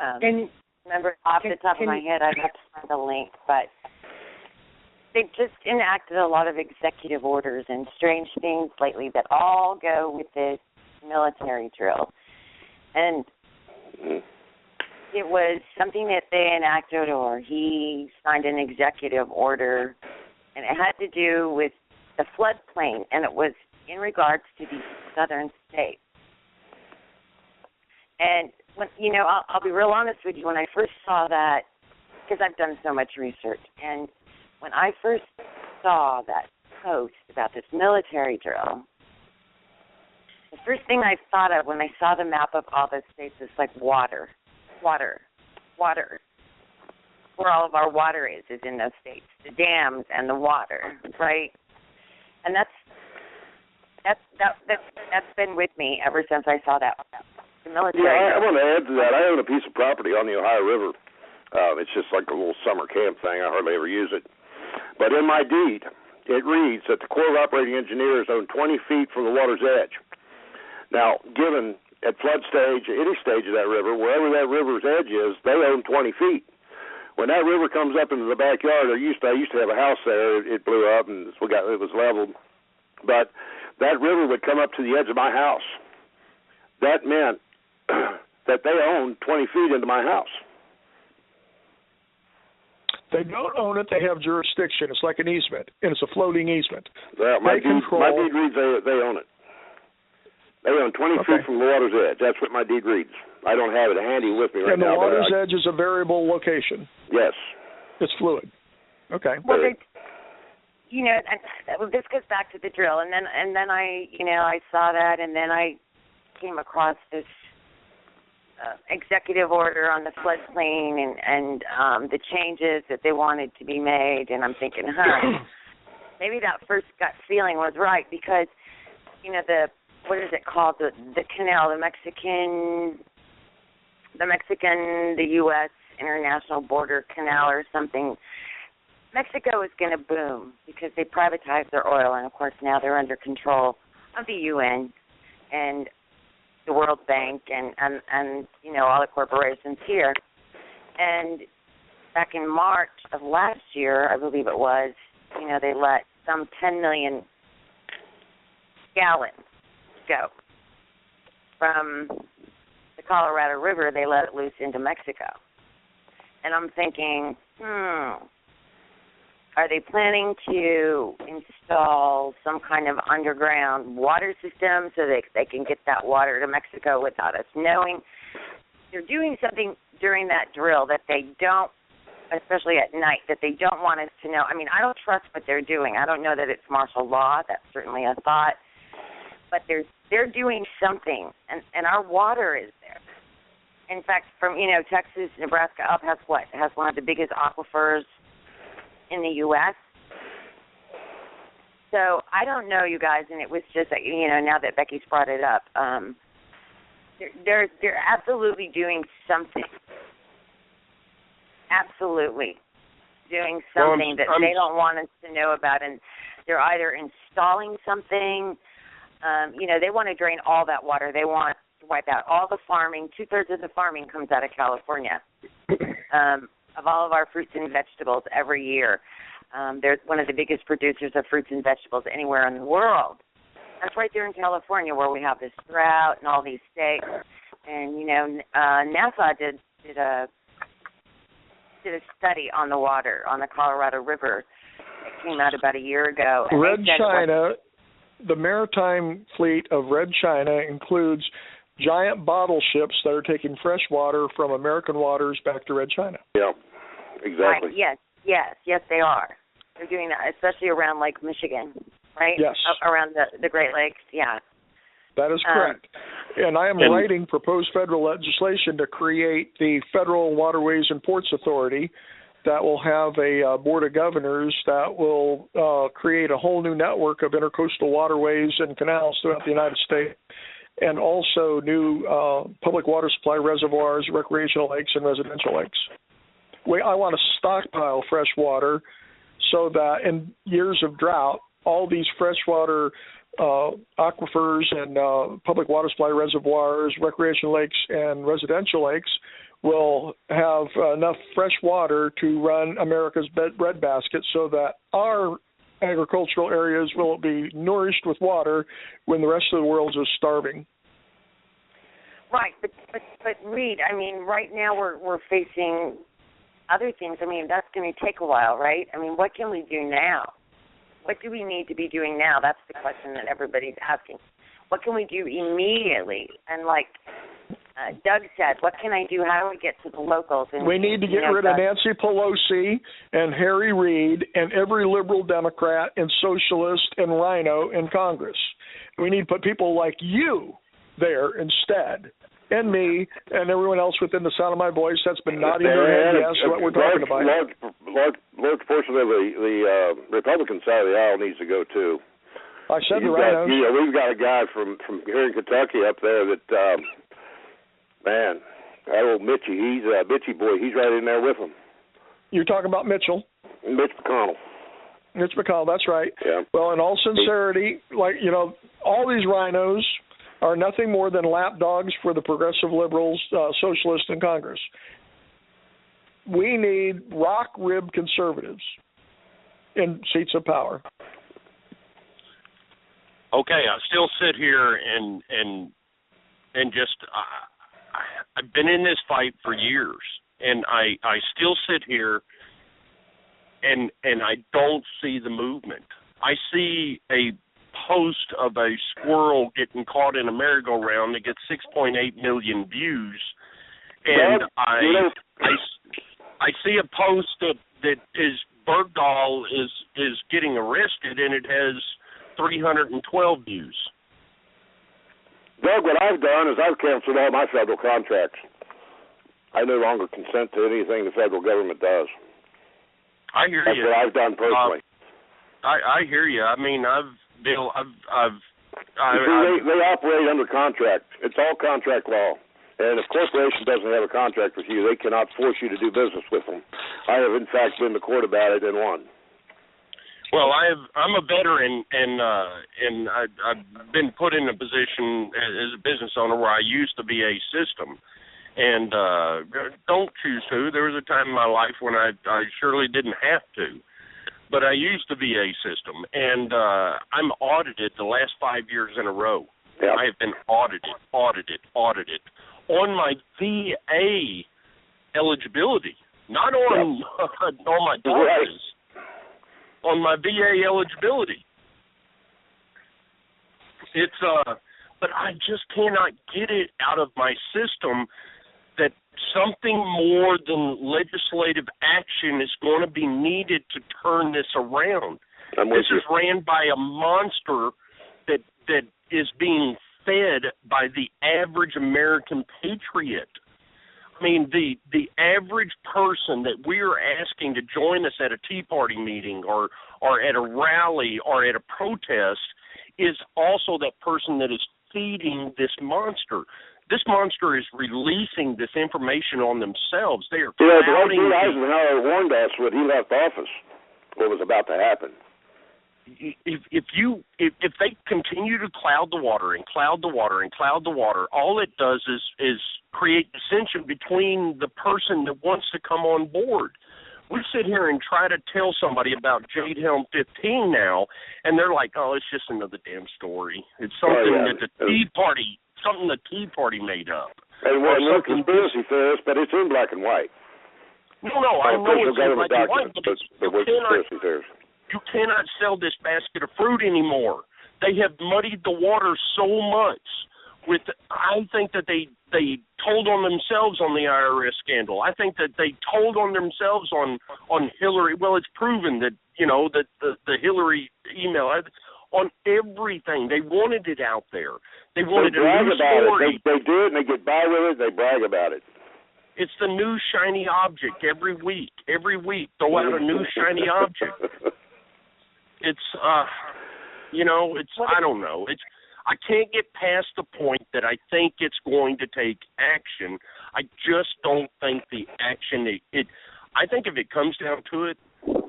Remember off the top of my head, I'd have to find the link, but they just enacted a lot of executive orders and strange things lately that all go with this military drill. And it was something that they enacted, or he signed an executive order, and it had to do with the floodplain, and it was in regards to these southern states. And, I'll be real honest with you, when I first saw that, because I've done so much research, and when I first saw that post about this military drill, the first thing I thought of when I saw the map of all the states is like water. Where all of our water is in those states, the dams and the water, right? And that's been with me ever since I saw that. The military. Yeah, I want to add to that. I own a piece of property on the Ohio River. It's just like a little summer camp thing. I hardly ever use it. But in my deed, it reads that the Corps of Operating Engineers own 20 feet from the water's edge. Now, given at flood stage, any stage of that river, wherever that river's edge is, they own 20 feet. When that river comes up into the backyard, I used to have a house there. It blew up and it was leveled. But that river would come up to the edge of my house. That meant that they owned 20 feet into my house. They don't own it. They have jurisdiction. It's like an easement, and it's a floating easement. My deed reads they own it. They own 20 feet from the water's edge. That's what my deed reads. I don't have it handy with me right now. And the water's edge is a variable location. Yes. It's fluid. Okay. Well, you know, this goes back to the drill, and then I saw that, and then I came across this executive order on the floodplain and the changes that they wanted to be made, and I'm thinking, maybe that first gut feeling was right, because, you know, what is it called, the canal, the U.S. International Border Canal or something. Mexico is going to boom because they privatized their oil, and of course now they're under control of the UN and the World Bank and you know, all the corporations here. And back in March of last year, I believe it was, you know, they let some 10 million gallons go from the Colorado River. They let it loose into Mexico. And I'm thinking, are they planning to install some kind of underground water system so they can get that water to Mexico without us knowing? They're doing something during that drill that they don't, especially at night, that they don't want us to know. I mean, I don't trust what they're doing. I don't know that it's martial law. That's certainly a thought. But they're doing something, and our water is there. In fact, from, you know, Texas, Nebraska up has one of the biggest aquifers in the U.S. So I don't know, you guys, and it was just, you know, now that Becky's brought it up, they're absolutely doing something. Absolutely doing something that they don't want us to know about, and they're either installing something. You know, they want to drain all that water. They want to wipe out all the farming. 2/3 of the farming comes out of California. Of all of our fruits and vegetables every year. They're one of the biggest producers of fruits and vegetables anywhere in the world. That's right there in California, where we have this drought and all these states. And, you know, NASA did a study on the water, on the Colorado River. It came out about a year ago. And Red China, the maritime fleet of Red China includes giant bottle ships that are taking fresh water from American waters back to Red China. Yeah, exactly. Right. Yes, they are. They're doing that, especially around Lake Michigan, right? Yes. Around the Great Lakes, yeah. That is correct. And I am writing proposed federal legislation to create the Federal Waterways and Ports Authority that will have a board of governors that will create a whole new network of intercoastal waterways and canals throughout the United States, and also new public water supply reservoirs, recreational lakes, and residential lakes. I want to stockpile fresh water so that in years of drought, all these freshwater aquifers and public water supply reservoirs, recreational lakes, and residential lakes will have enough fresh water to run America's breadbasket so that our agricultural areas will be nourished with water when the rest of the world is starving. Right, but Reed, I mean, right now we're facing other things. I mean, that's going to take a while, right? I mean, what can we do now? What do we need to be doing now? That's the question that everybody's asking. What can we do immediately? And like Doug said, what can I do? How do we get to the locals? And we need to get rid of Nancy Pelosi and Harry Reid and every liberal Democrat and socialist and rhino in Congress. We need to put people like you there instead, and me and everyone else within the sound of my voice that's been nodding their head yes to what we're talking about. Large portion of the Republican side of the aisle needs to go too. I said the rhinos. We've got a guy from here in Kentucky up there that, man, that old Mitchie, he's a Mitchie boy. He's right in there with him. You're talking about Mitchell? Mitch McConnell. Mitch McConnell, that's right. Yeah. Well, in all sincerity, like, you know, all these rhinos are nothing more than lapdogs for the progressive liberals, socialists in Congress. We need rock-ribbed conservatives in seats of power. Okay, I still sit here and just I've been in this fight for years, and I still sit here and I don't see the movement. I see a post of a squirrel getting caught in a merry-go-round that gets 6.8 million views, and I see a post that is Bergdahl is getting arrested, and it has 312 views. Doug, what I've done is I've canceled all my federal contracts. I no longer consent to anything the federal government does. I hear That's you. what I've done personally. I hear you. I mean, they operate under contract. It's all contract law. And if a corporation doesn't have a contract with you, they cannot force you to do business with them. I have, in fact, been to court about it and won. Well, I'm a veteran, and I've been put in a position as a business owner where I used to be a system, and don't choose to. There was a time in my life when I surely didn't have to, but I used to be a system, and I'm audited the last 5 years in a row. Yep. I have been audited on my VA eligibility, not on on my taxes. Right. On my VA eligibility. It's but I just cannot get it out of my system that something more than legislative action is going to be needed to turn this around. This is ran by a monster that is being fed by the average American patriot. I mean, the average person that we are asking to join us at a Tea Party meeting or at a rally or at a protest is also that person that is feeding this monster. This monster is releasing this information on themselves. They are clouding. Dwight Eisenhower warned us when he left office what was about to happen. If they continue to cloud the water, all it does is create dissension between the person that wants to come on board. We sit here and try to tell somebody about Jade Helm 15 now, and they're like, "Oh, it's just another damn story. It's something that the Tea Party made up." And we're conspiracy theorists, but it's in black and white. No, I know it's in black and white, but we're conspiracy theorists. You cannot sell this basket of fruit anymore. They have muddied the water so much. I think that they told on themselves on the IRS scandal. I think that they told on themselves on Hillary. Well, it's proven that that the Hillary email on everything. They wanted it out there. They wanted a new story. They do it and they get by with it. They brag about it. It's the new shiny object every week. Every week, throw out a new shiny object. It's I don't know. I can't get past the point that I think it's going to take action. I just don't think the action. I think if it comes down to it,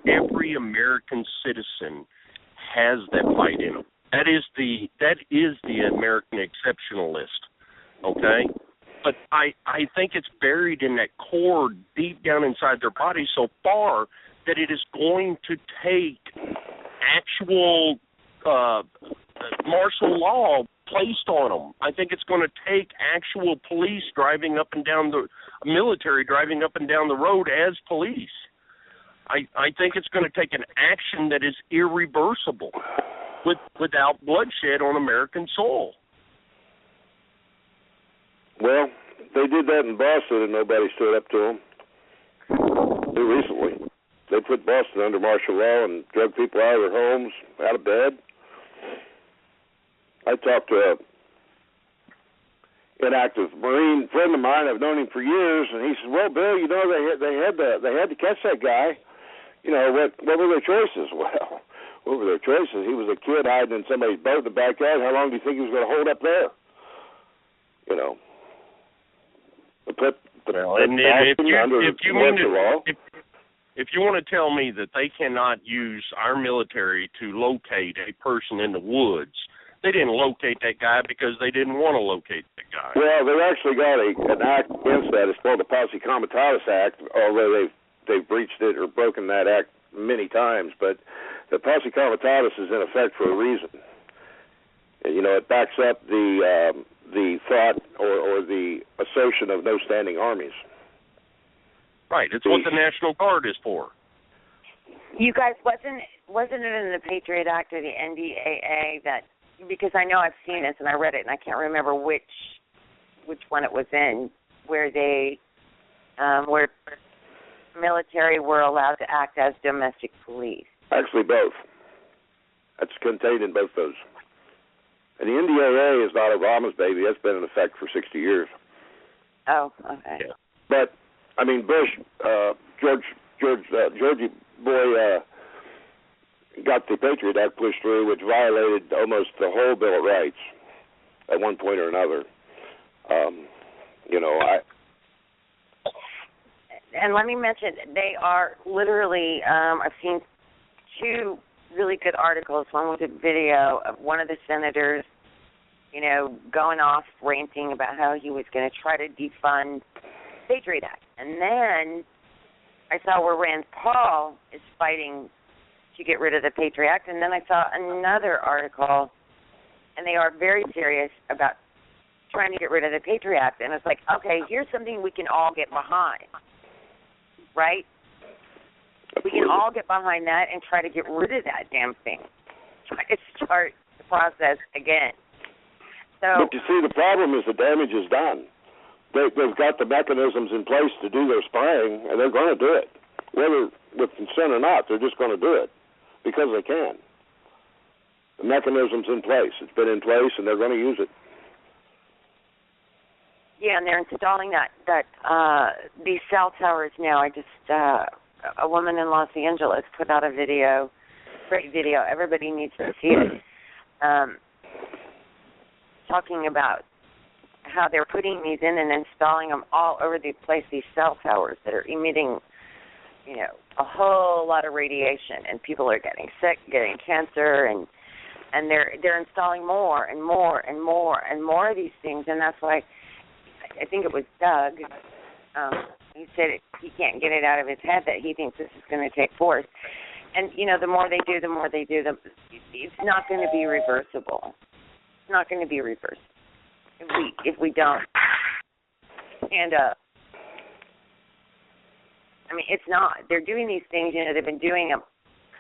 every American citizen has that fight in them. That is the American exceptionalist. Okay, but I think it's buried in that core deep down inside their body so far that it is going to take actual martial law placed on them. I think it's going to take actual police driving up and down the military driving up and down the road as police. I think it's going to take an action that is irreversible without bloodshed on American soil. Well, they did that in Boston and nobody stood up to them. Recently. They put Boston under martial law and drug people out of their homes, out of bed. I talked to an active Marine friend of mine. I've known him for years, and he said, "Well, Bill, they had to catch that guy. What were their choices?" Well, what were their choices? He was a kid hiding in somebody's boat in the backyard. How long do you think he was going to hold up there? If you want to tell me that they cannot use our military to locate a person in the woods, they didn't locate that guy because they didn't want to locate that guy. Well, they've actually got an act against that. It's called the Posse Comitatus Act, although they've breached it or broken that act many times. But the Posse Comitatus is in effect for a reason. It backs up the thought or the assertion of no standing armies. Right. It's what the National Guard is for. You guys, wasn't it in the Patriot Act or the NDAA that, because I know I've seen this and I read it and I can't remember which one it was in, where they where military were allowed to act as domestic police. Actually, both. That's contained in both those. And the NDAA is not Obama's baby. That's been in effect for 60 years. Oh, okay. Yeah. But I mean, Bush, Georgie boy, got the Patriot Act pushed through, which violated almost the whole Bill of Rights at one point or another. And let me mention, they are literally, I've seen two really good articles. One was a video of one of the senators, going off ranting about how he was going to try to defund the Patriot Act. And then I saw where Rand Paul is fighting to get rid of the Patriot Act. And then I saw another article, and they are very serious about trying to get rid of the Patriot Act. And it's like, okay, here's something we can all get behind, right? We can all get behind that and try to get rid of that damn thing. Try to start the process again. So, but you see, the problem is the damage is done. They've got the mechanisms in place to do their spying, and they're going to do it. Whether with consent or not, they're just going to do it because they can. The mechanism's in place. It's been in place, and they're going to use it. Yeah, and they're installing these cell towers now. I just a woman in Los Angeles put out a video, great video. Everybody needs to see it. Talking about how they're putting these in and installing them all over the place. These cell towers that are emitting, a whole lot of radiation, and people are getting sick, getting cancer, and they're installing more and more and more and more of these things, and that's why. I think it was Doug. He said he can't get it out of his head that he thinks this is going to take force. And, the more they do, it's not going to be reversible. It's not going to be reversed if we don't stand up. I mean, it's not. They're doing these things, they've been doing them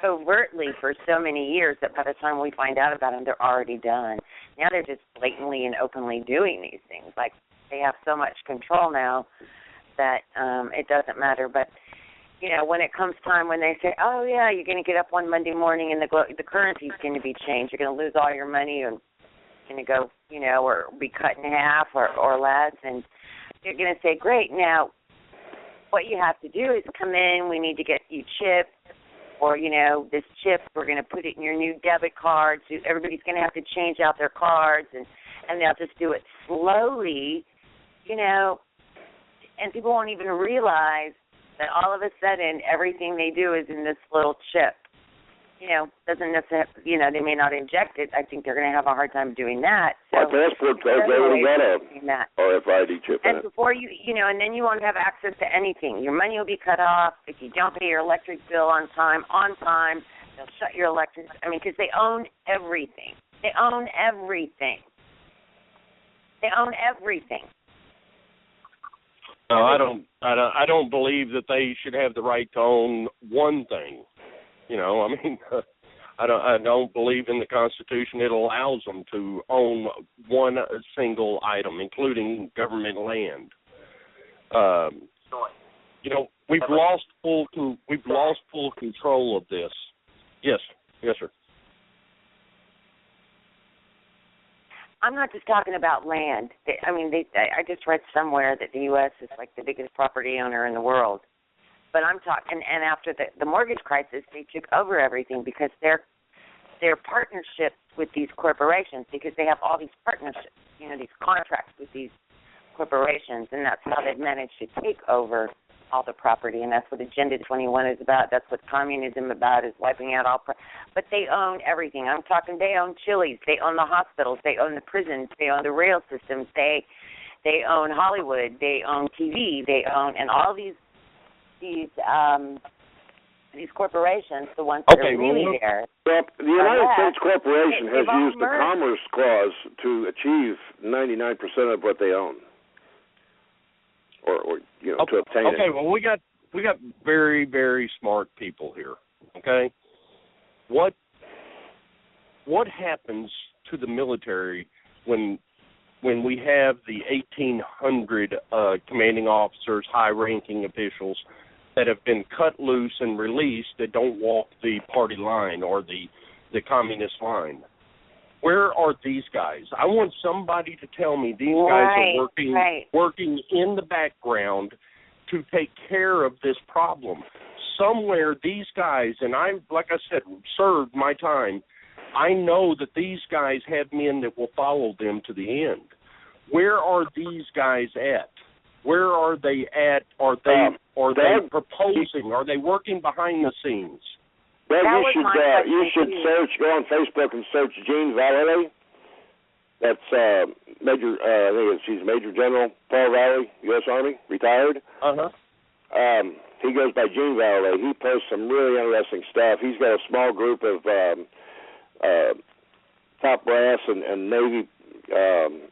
covertly for so many years that by the time we find out about them, they're already done. Now they're just blatantly and openly doing these things. Like, they have so much control now that it doesn't matter. But, when it comes time when they say, oh, yeah, you're going to get up one Monday morning and the currency's going to be changed. You're going to lose all your money and going to go, or be cut in half or less. And you're going to say, great, now what you have to do is come in. We need to get you chipped. Or, this chip, we're going to put it in your new debit card. So everybody's going to have to change out their cards. And they'll just do it slowly. And people won't even realize that all of a sudden everything they do is in this little chip. Doesn't necessarily, they may not inject it. I think they're going to have a hard time doing that. So my passport says they already got a RFID chip in it. And before and then you won't have access to anything. Your money will be cut off. If you don't pay your electric bill on time, they'll shut your electric. Because they own everything. They own everything. No, I don't believe that they should have the right to own one thing. I don't believe in the Constitution it allows them to own one single item, including government land. We've lost full control of this. Yes, sir. I'm not just talking about land. I just read somewhere that the U.S. is like the biggest property owner in the world. But I'm talking, and after the mortgage crisis, they took over everything because they're partnerships with these corporations, because they have all these partnerships, these contracts with these corporations, and that's how they've managed to take over all the property, and that's what Agenda 21 is about. That's what communism about, is wiping out all but they own everything. I'm talking, they own Chili's, they own the hospitals, they own the prisons, they own the rail systems, they own Hollywood, they own TV, they own, and all these these corporations, the ones that are really there. Well, the United States Corporation has all used the merged. Commerce Clause to achieve 99% of what they own, or to obtain it. Okay, well, we got very, very smart people here. Okay, what happens to the military when we have the 1,800 commanding officers, high-ranking officials that have been cut loose and released that don't walk the party line or the communist line? Where are these guys? I want somebody to tell me these guys are working in the background to take care of this problem. Somewhere these guys, and I, like I said, served my time, I know that these guys have men that will follow them to the end. Where are these guys at? Where are they at? Are they proposing? Are they working behind the scenes? Well, you should go on Facebook and search Gene Vallely. That's Major. I think she's Major General Paul Valley, U.S. Army, retired. He goes by Gene Valley. He posts some really interesting stuff. He's got a small group of top brass and Navy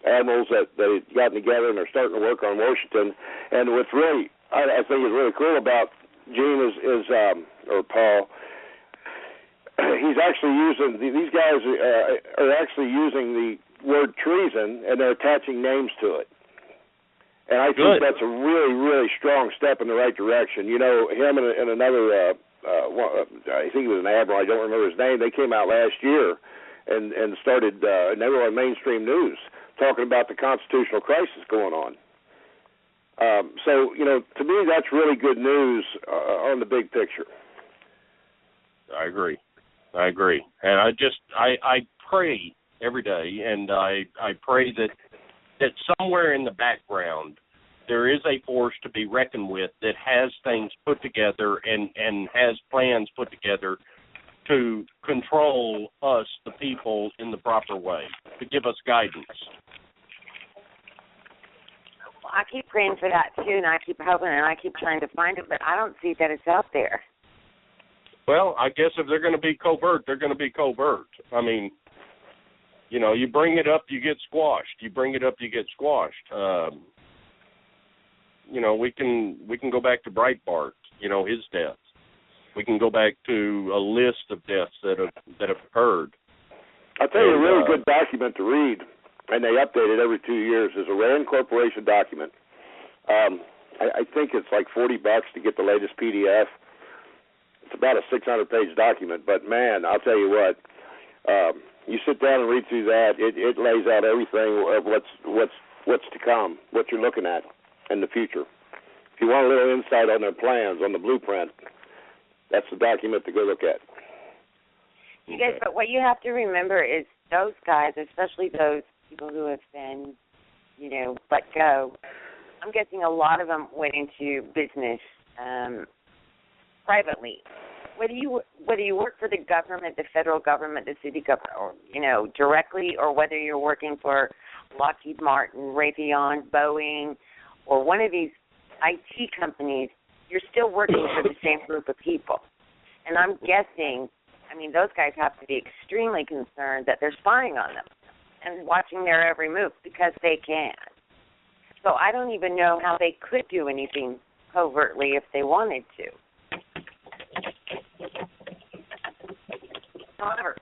admirals that they've gotten together and they're starting to work on Washington. And what's really, I think, is really cool about Gene is or Paul. He's actually using these guys are actually using the word treason and they're attaching names to it. And I think that's a really, really strong step in the right direction. You know, him and another, I think he was an admiral, I don't remember his name, they came out last year and started, and they were on mainstream news talking about the constitutional crisis going on. So, you know, to me that's really good news on the big picture. I agree. And I pray every day, and I pray that somewhere in the background there is a force to be reckoned with that has things put together and has plans put together to control us, the people, in the proper way, to give us guidance. Well, I keep praying for that, too, and I keep hoping, and I keep trying to find it, but I don't see that it's out there. Well, I guess if they're going to be covert, they're going to be covert. I mean, you know, you bring it up, you get squashed. You bring it up, you get squashed. You know, we can go back to Breitbart, you know, his death. We can go back to a list of deaths that have occurred. I'll tell you a really good document to read, and they update it every 2 years, is a Rand Corporation document. I think it's like $40 to get the latest PDF. It's about a 600-page document, but man, I'll tell you what, you sit down and read through that, it lays out everything of what's to come, what you're looking at in the future. If you want a little insight on their plans, on the blueprint, that's the document to go look at. You guys, but what you have to remember is those guys, especially those people who have been, you know, let go, I'm guessing a lot of them went into business privately. Whether you work for the government, the federal government, the city government, or, you know, directly, or whether you're working for Lockheed Martin, Raytheon, Boeing, or one of these IT companies, you're still working for the same group of people. And I'm guessing, I mean, those guys have to be extremely concerned that they're spying on them and watching their every move because they can. So I don't even know how they could do anything covertly if they wanted to. However,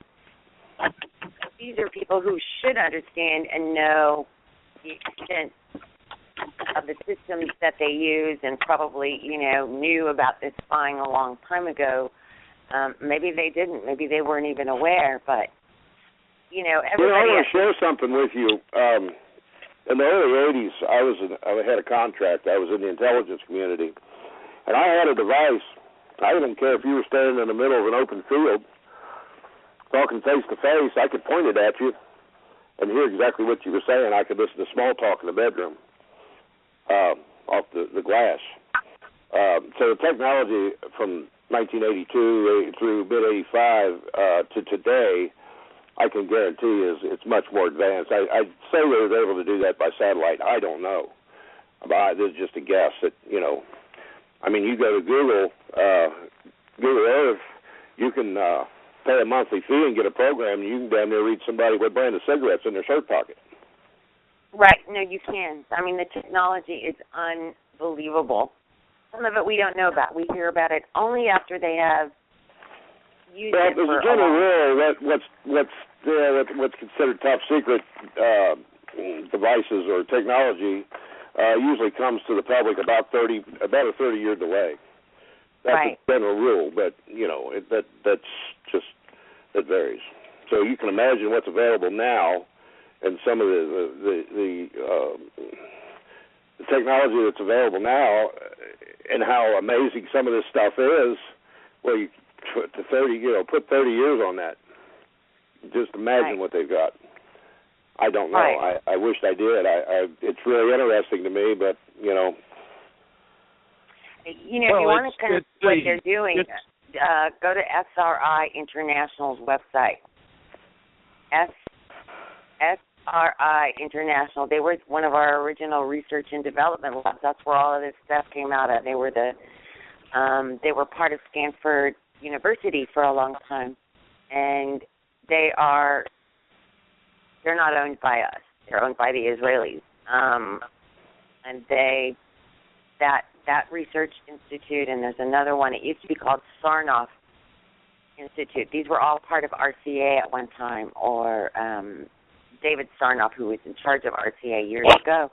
these are people who should understand and know the extent of the systems that they use and probably, you know, knew about this spying a long time ago. Maybe they didn't. Maybe they weren't even aware. But, you know, everybody... I want to share something with you. In the early 80s, I had a contract. I was in the intelligence community. And I had a device. I didn't care if you were standing in the middle of an open field, talking face-to-face. I could point it at you and hear exactly what you were saying. I could listen to small talk in the bedroom off the glass. So the technology from 1982 through mid-85 to today, I can guarantee it's much more advanced. I'd say they were able to do that by satellite. I don't know. This is just a guess. That, you know, I mean, you go to Google Google Earth, you can pay a monthly fee and get a program, and you can down there read somebody what brand of cigarettes in their shirt pocket. Right. No, you can. I mean, the technology is unbelievable. Some of it we don't know about. We hear about it only after they have used it for there's a general rule what's considered top secret devices or technology usually comes to the public about a 30-year delay. That's a general rule, but that varies. So you can imagine what's available now, and some of the technology that's available now, and how amazing some of this stuff is. Well, you put 30 years on that. Just imagine what they've got. I don't know. Right. I wish I did. It's really interesting to me, but if you want to kind of what they're doing, go to SRI International's website. SRI International. They were one of our original research and development labs. That's where all of this stuff came out of. They were part of Stanford University for a long time, and they're not owned by us. They're owned by the Israelis, and that research institute, and there's another one. It used to be called Sarnoff Institute. These were all part of RCA at one time, or David Sarnoff, who was in charge of RCA years ago.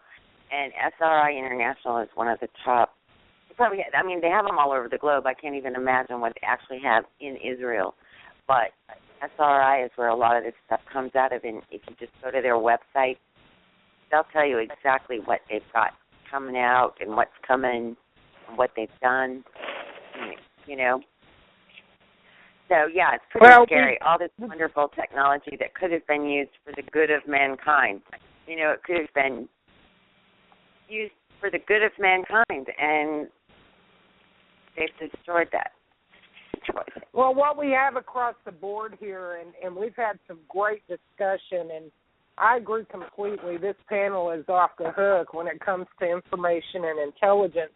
And SRI International is one of the top. They have them all over the globe. I can't even imagine what they actually have in Israel. But SRI is where a lot of this stuff comes out of, and if you just go to their website, they'll tell you exactly what they've got coming out and what's coming and what they've done, So, yeah, it's pretty scary. All this wonderful technology that could have been used for the good of mankind. It could have been used for the good of mankind, and they've destroyed that. Well, what we have across the board here, and we've had some great discussion, and I agree completely, this panel is off the hook when it comes to information and intelligence.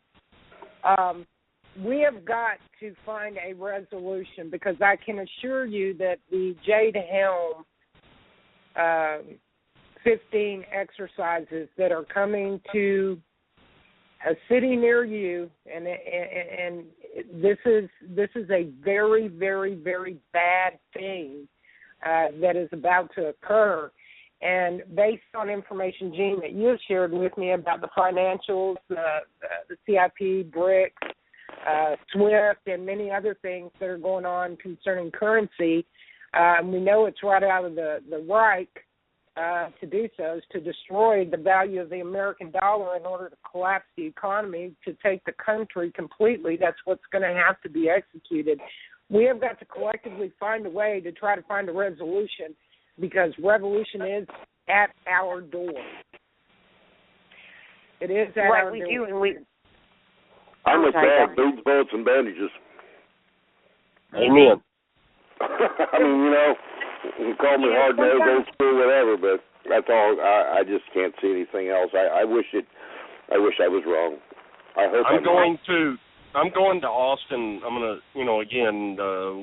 We have got to find a resolution, because I can assure you that the Jade Helm 15 exercises that are coming to a city near you, and this is a very, very, very bad thing that is about to occur. And based on information, Gene, that you shared with me about the financials, the CIP, BRICS, SWIFT, and many other things that are going on concerning currency, we know it's right out of the Reich to do so, is to destroy the value of the American dollar in order to collapse the economy, to take the country completely. That's what's going to have to be executed. We have got to collectively find a way to try to find a resolution, because revolution is at our door. It is at our door. We do, and I'm with that. Beads, bullets, and bandages. Amen. I mean, you call me hard-nosed, old school, whatever, but that's all. I just can't see anything else. I wish I was wrong. I hope I'm going to Austin. I'm gonna,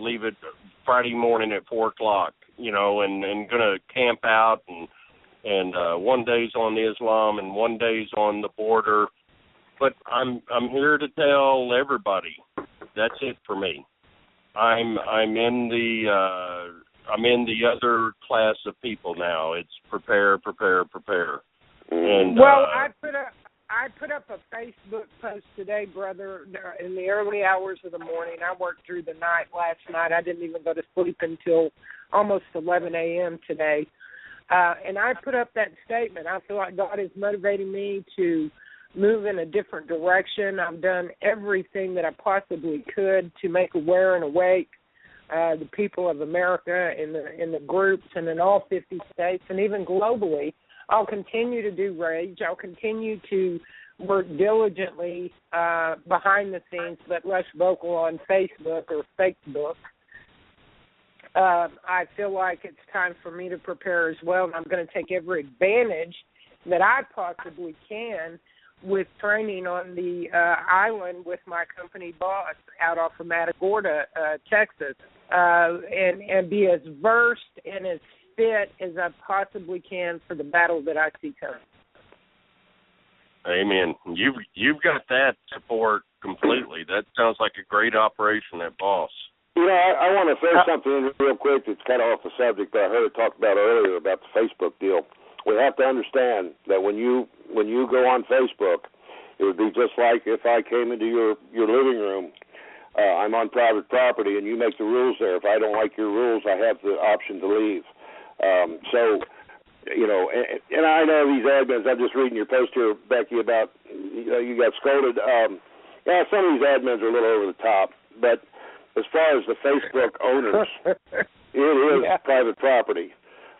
leave it Friday morning at 4:00. And gonna camp out, and one day's on Islam and one day's on the border. But I'm here to tell everybody that's it for me. I'm in the other class of people now. It's prepare. And I put up a Facebook post today, brother, in the early hours of the morning. I worked through the night last night. I didn't even go to sleep until almost 11 a.m. today. And I put up that statement. I feel like God is motivating me to move in a different direction. I've done everything that I possibly could to make aware and awake the people of America in the groups and in all 50 states and even globally. I'll continue to do rage. I'll continue to work diligently behind the scenes, but less vocal on Facebook or Facebook. I feel like it's time for me to prepare as well, and I'm going to take every advantage that I possibly can with training on the island with my company boss out off of Matagorda, Texas, and be as versed and as fit as I possibly can for the battle that I see coming. Amen. You've got that support completely. That sounds like a great operation, that boss. You know, I want to throw something in real quick that's kind of off the subject that I heard it talked about earlier about the Facebook deal. We have to understand that when you go on Facebook, it would be just like if I came into your living room. I'm on private property, and you make the rules there. If I don't like your rules, I have the option to leave. So, you know, and I know these admins. I'm just reading your post here, Becky, about you got scolded. Yeah, some of these admins are a little over the top, but as far as the Facebook owners, it is private property.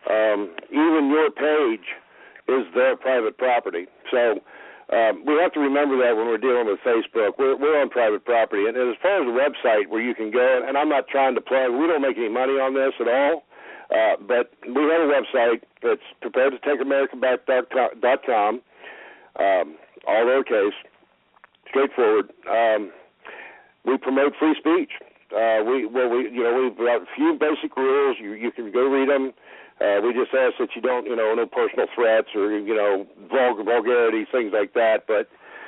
Even your page is their private property. So we have to remember that when we're dealing with Facebook. We're on private property. And as far as the website where you can go, and I'm not trying to plug, we don't make any money on this at all, but we have a website that's preparedtotakeamericaback.com, all lowercase, straightforward. We promote free speech. We've got a few basic rules. You can go read them. We just ask that you don't, no personal threats or, vulgarity, things like that. But,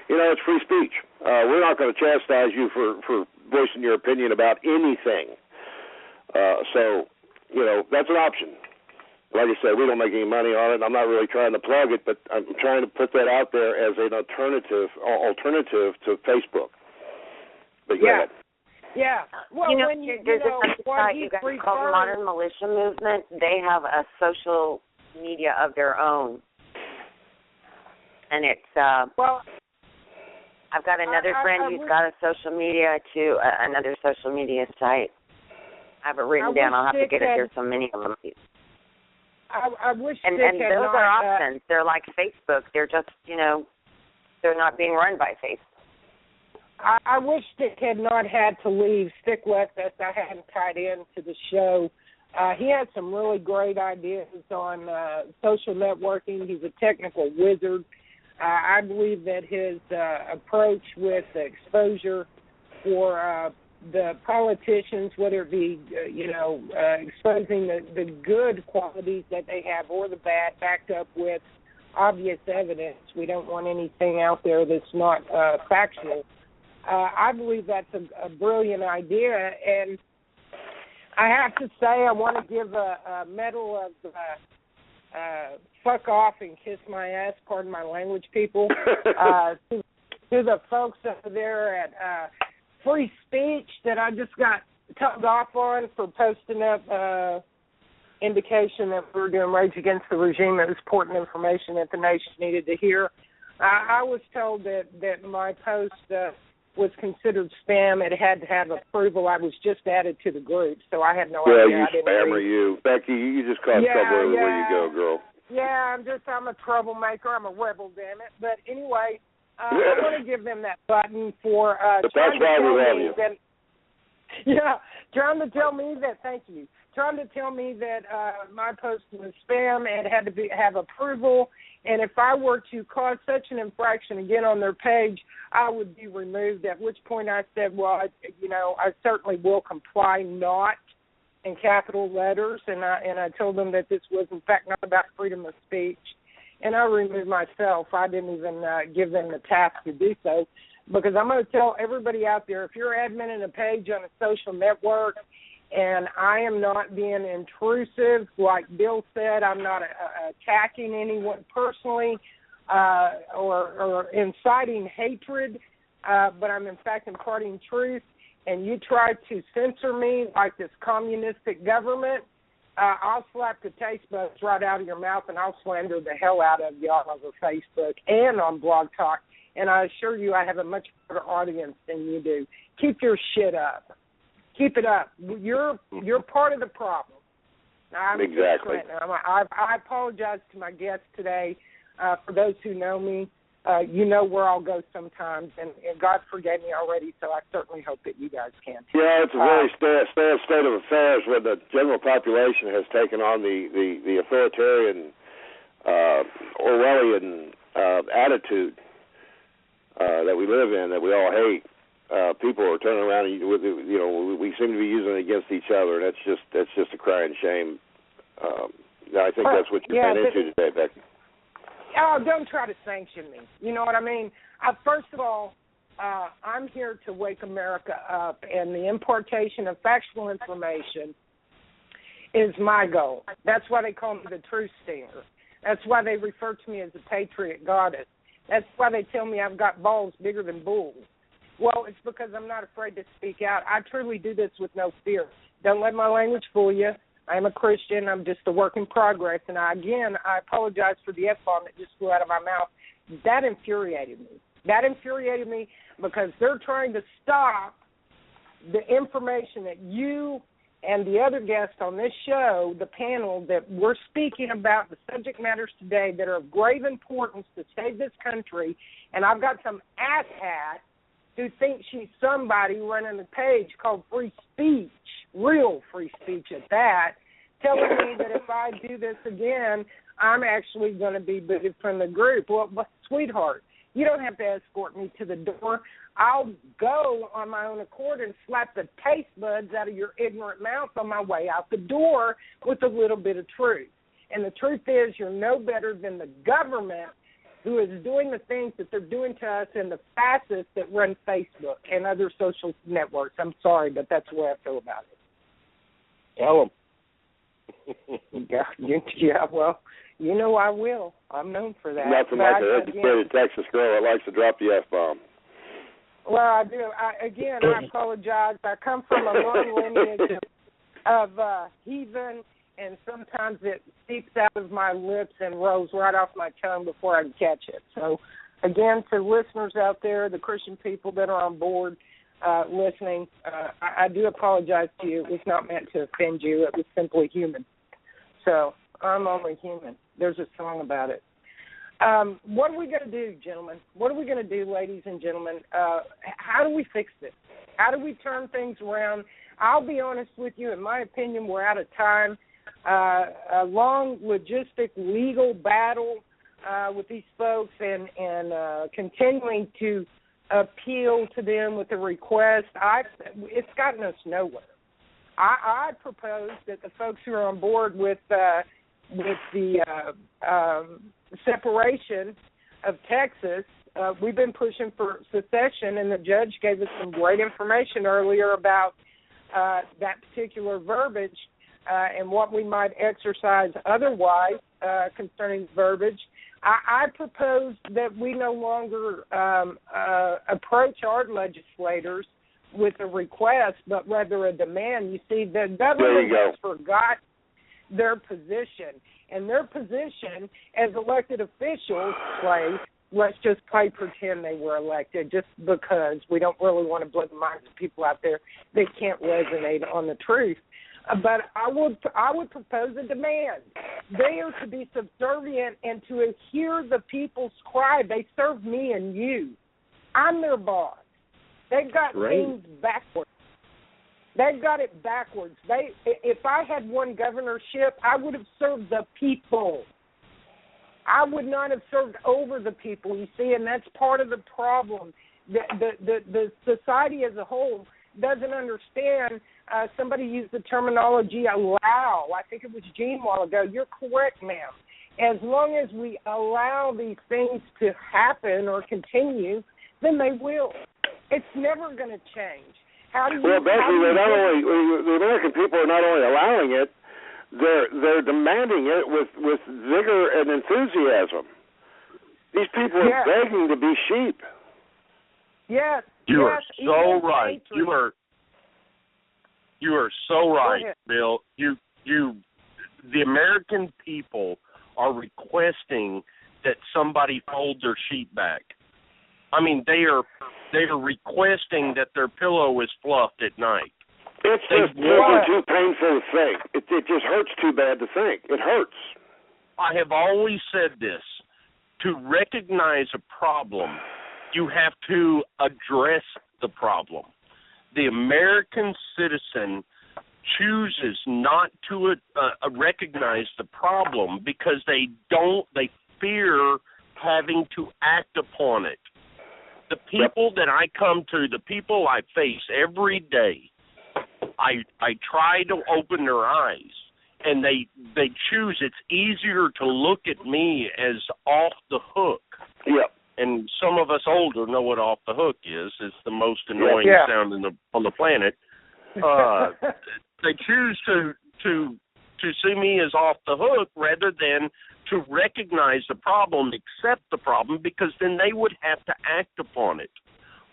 it's free speech. We're not going to chastise you for voicing your opinion about anything. So, that's an option. Like I said, we don't make any money on it. I'm not really trying to plug it, but I'm trying to put that out there as an alternative to Facebook. But go ahead. Yeah. Well, when there's a site you guys called Modern Militia Movement. They have a social media of their own, and it's I've got another friend who's got a social media too, another social media site. I have it written down. I'll have to get it. There's so many of them. I wish. And those are options. They're like Facebook. They're just they're not being run by Facebook. I wish Stick had not had to leave. Stick with us. I hadn't tied into the show. He had some really great ideas on social networking. He's a technical wizard. I believe that his approach with exposure for the politicians, whether it be, exposing the good qualities that they have or the bad, backed up with obvious evidence. We don't want anything out there that's not factual. I believe that's a brilliant idea, and I have to say I want to give a medal of fuck off and kiss my ass, pardon my language, people, to the folks over there at Free Speech that I just got tugged off on for posting up indication that we were doing Rage Against the Regime that was important information that the nation needed to hear. I was told that my post was considered spam. It had to have approval. I was just added to the group, so I had no idea. Yeah, you spammer, you. Becky, you just cause trouble everywhere you go, girl. Yeah, I'm a troublemaker. I'm a rebel, damn it. But anyway, I want to give them that button for but that's why we love you. Trying to tell me that, thank you. Trying to tell me that my post was spam and had to have approval, and if I were to cause such an infraction again on their page, I would be removed, at which point I said, well, I certainly will comply, not in capital letters, and I told them that this was, in fact, not about freedom of speech, and I removed myself. I didn't even give them the task to do so, because I'm going to tell everybody out there, if you're adminning a page on a social network, and I am not being intrusive, like Bill said, I'm not attacking anyone personally or inciting hatred, but I'm in fact imparting truth, and you try to censor me like this communistic government, I'll slap the taste buds right out of your mouth, and I'll slander the hell out of you all over Facebook and on Blog Talk, and I assure you I have a much better audience than you do. Keep your shit up. Keep it up. You're part of the problem. Exactly. I apologize to my guests today. For those who know me, you know where I'll go sometimes, and God forgave me already, so I certainly hope that you guys can. Yeah, it's a very sad state of affairs when the general population has taken on the authoritarian Orwellian attitude that we live in, that we all hate, people are turning around and we seem to be using it against each other. That's just a crying shame. I think that's what you're getting into today, Becky. Oh, don't try to sanction me. You know what I mean? First of all, I'm here to wake America up, and the importation of factual information is my goal. That's why they call me the truth stinger. That's why they refer to me as the patriot goddess. That's why they tell me I've got balls bigger than bulls. Well, it's because I'm not afraid to speak out. I truly do this with no fear. Don't let my language fool you. I'm a Christian. I'm just a work in progress. And I apologize for the F-bomb that just flew out of my mouth. That infuriated me. That infuriated me because they're trying to stop the information that you and the other guests on this show, the panel, that we're speaking about, the subject matters today that are of grave importance to save this country. And I've got some asshat who thinks she's somebody running a page called Free Speech, real free speech at that, telling me that if I do this again, I'm actually going to be booted from the group. Well, sweetheart, you don't have to escort me to the door. I'll go on my own accord and slap the taste buds out of your ignorant mouth on my way out the door with a little bit of truth. And the truth is you're no better than the government who is doing the things that they're doing to us and the fascists that run Facebook and other social networks. I'm sorry, but that's the way I feel about it. Tell them. Yeah, well, you know I will. I'm known for that. Nothing like an educated Texas girl that likes to drop the F-bomb. Well, I do. I apologize. I come from a long lineage of heathen, and sometimes it seeps out of my lips and rolls right off my tongue before I can catch it. So, again, to listeners out there, the Christian people that are on board listening, I do apologize to you. It was not meant to offend you. It was simply human. So, I'm only human. There's a song about it. What are we going to do, gentlemen? What are we going to do, ladies and gentlemen? How do we fix this? How do we turn things around? I'll be honest with you. In my opinion, we're out of time. A long logistic legal battle with these folks and continuing to appeal to them with a request. It's gotten us nowhere. I propose that the folks who are on board with the separation of Texas, we've been pushing for secession, and the judge gave us some great information earlier about that particular verbiage and what we might exercise otherwise concerning verbiage. I propose that we no longer approach our legislators with a request, but rather a demand. You see, the government has forgot their position, and their position as elected officials let's just pretend they were elected just because we don't really want to blow the minds of people out there that can't resonate on the truth. But I would propose a demand. They are to be subservient and to hear the people's cry. They serve me and you. I'm their boss. They've got things backwards. They've got it backwards. If I had one governorship, I would have served the people. I would not have served over the people, you see, and that's part of the problem. The society as a whole doesn't understand. Somebody used the terminology allow. I think it was Gene a while ago. You're correct, ma'am. As long as we allow these things to happen or continue, then they will. It's never going to change. Well, basically, the American people are not only allowing it, they're demanding it with vigor and enthusiasm. These people are begging to be sheep. Yes. You are so right. You are so right, Bill. The American people are requesting that somebody hold their sheep back. I mean, they are requesting that their pillow is fluffed at night. It's just too painful to think. It just hurts too bad to think. It hurts. I have always said this. To recognize a problem, you have to address the problem. The American citizen chooses not to recognize the problem because they fear having to act upon it. The people that I come to, the people I face every day, I try to open their eyes, and they choose. It's easier to look at me as off the hook. Yep. And some of us older know what off the hook is. It's the most annoying sound on the planet. They choose to see me as off the hook rather than to recognize the problem, accept the problem, because then they would have to act upon it.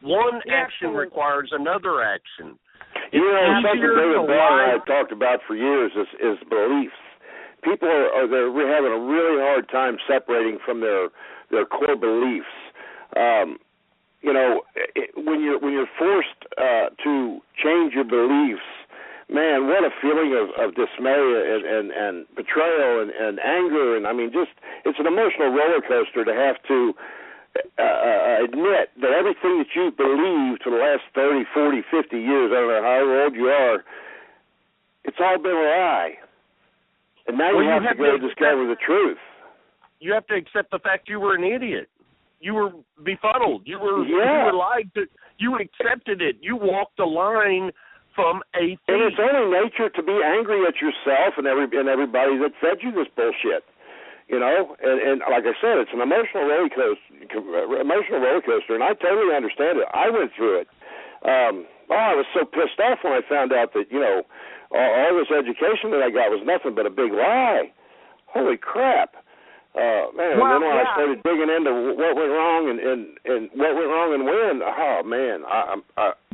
One action requires another action. You know, something David Bell and I have talked about for years is beliefs. People we're having a really hard time separating from their core beliefs. You know, when you're forced to change your beliefs, man, what a feeling of dismay and betrayal and anger, and I mean, just it's an emotional roller coaster to have to admit that everything that you've believed for the last 30, 40, 50 years, I don't know how old you are, it's all been a lie. And now you have to go discover the truth. You have to accept the fact you were an idiot. You were befuddled. You were lied to. You accepted it. You walked the line from a thief. And it's only nature to be angry at yourself and everybody that fed you this bullshit. You know, and like I said, it's an emotional roller coaster, and I totally understand it. I went through it. I was so pissed off when I found out that, you know, all this education that I got was nothing but a big lie. Holy crap. Man, well, and then when I started digging into what went wrong and what went wrong and when, oh man,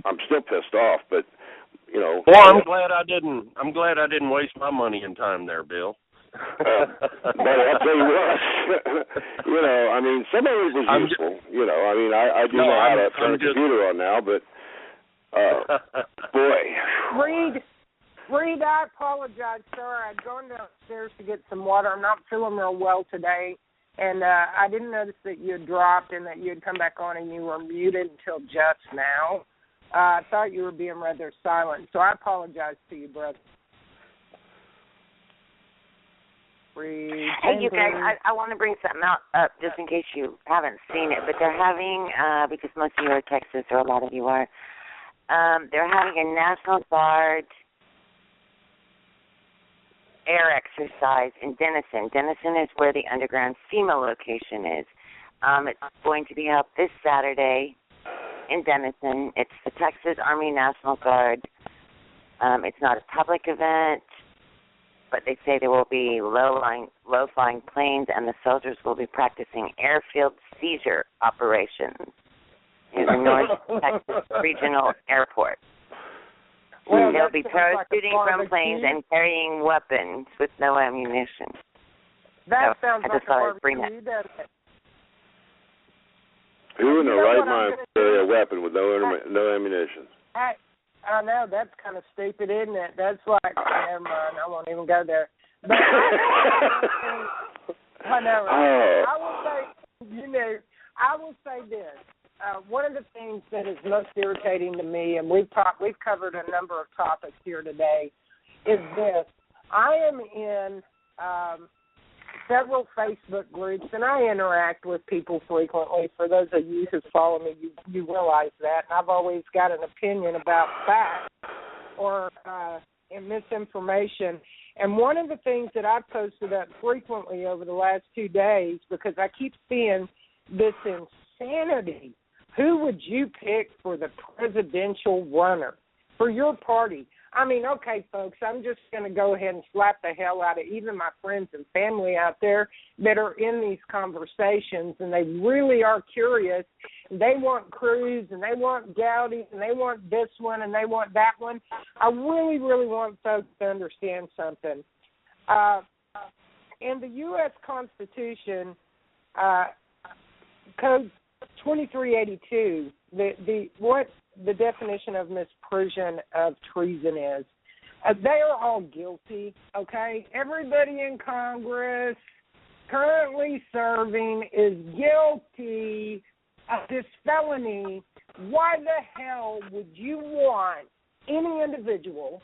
I'm still pissed off, but you know. Well, I'm glad I didn't waste my money and time there, Bill. But I'll tell you what, you know, I mean, some of it was useful. You know, I mean, I do know how to turn a computer on now, but boy. Reed, I apologize, sir. I'd gone downstairs to get some water. I'm not feeling real well today, and I didn't notice that you had dropped and that you had come back on and you were muted until just now. I thought you were being rather silent, so I apologize to you, brother. Reed, hey, you guys, I want to bring something up just in case you haven't seen it, but they're having, because most of you are in Texas, or a lot of you are, they're having a National Guard air exercise in Denison. Denison is where the underground FEMA location is. It's going to be held this Saturday in Denison. It's the Texas Army National Guard. It's not a public event, but they say there will be low-flying planes, and the soldiers will be practicing airfield seizure operations in the North Texas Regional Airport. Well, they'll be parachuting from planes and carrying weapons with no ammunition. That sounds like a barbecue, doesn't it? Who in the right mind would carry a weapon with no ammunition? I know, that's kind of stupid, isn't it? That's like, never mind, I won't even go there. But I know, right? I will say this. One of the things that is most irritating to me, and we've covered a number of topics here today, is this. I am in several Facebook groups, and I interact with people frequently. For those of you who follow me, you realize that. And I've always got an opinion about facts or misinformation. And one of the things that I've posted up frequently over the last 2 days, because I keep seeing this insanity. Who would you pick for the presidential runner for your party? I mean, okay, folks, I'm just going to go ahead and slap the hell out of even my friends and family out there that are in these conversations, and they really are curious. They want Cruz, and they want Gowdy, and they want this one, and they want that one. I really, really want folks to understand something. In the U.S. Constitution, Code 2382, what the definition of misprision of treason is. They are all guilty, okay? Everybody in Congress currently serving is guilty of this felony. Why the hell would you want any individual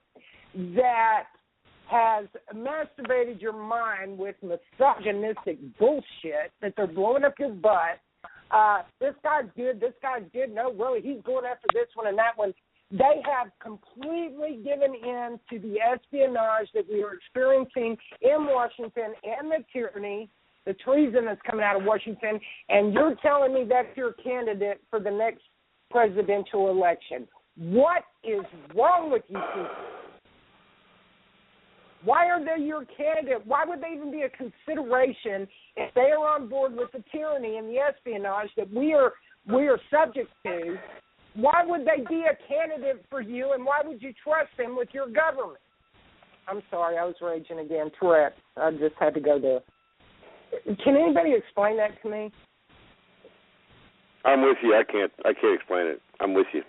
that has masturbated your mind with misogynistic bullshit that they're blowing up your butt this guy's good, no, really, he's going after this one and that one. They have completely given in to the espionage that we are experiencing in Washington and the tyranny, the treason that's coming out of Washington, and you're telling me that's your candidate for the next presidential election. What is wrong with you people? Why are they your candidate? Why would they even be a consideration if they are on board with the tyranny and the espionage that we are subject to? Why would they be a candidate for you, and why would you trust them with your government? I'm sorry, I was raging again. Tourette's. I just had to go there. Can anybody explain that to me? I'm with you. I can't explain it. I'm with you.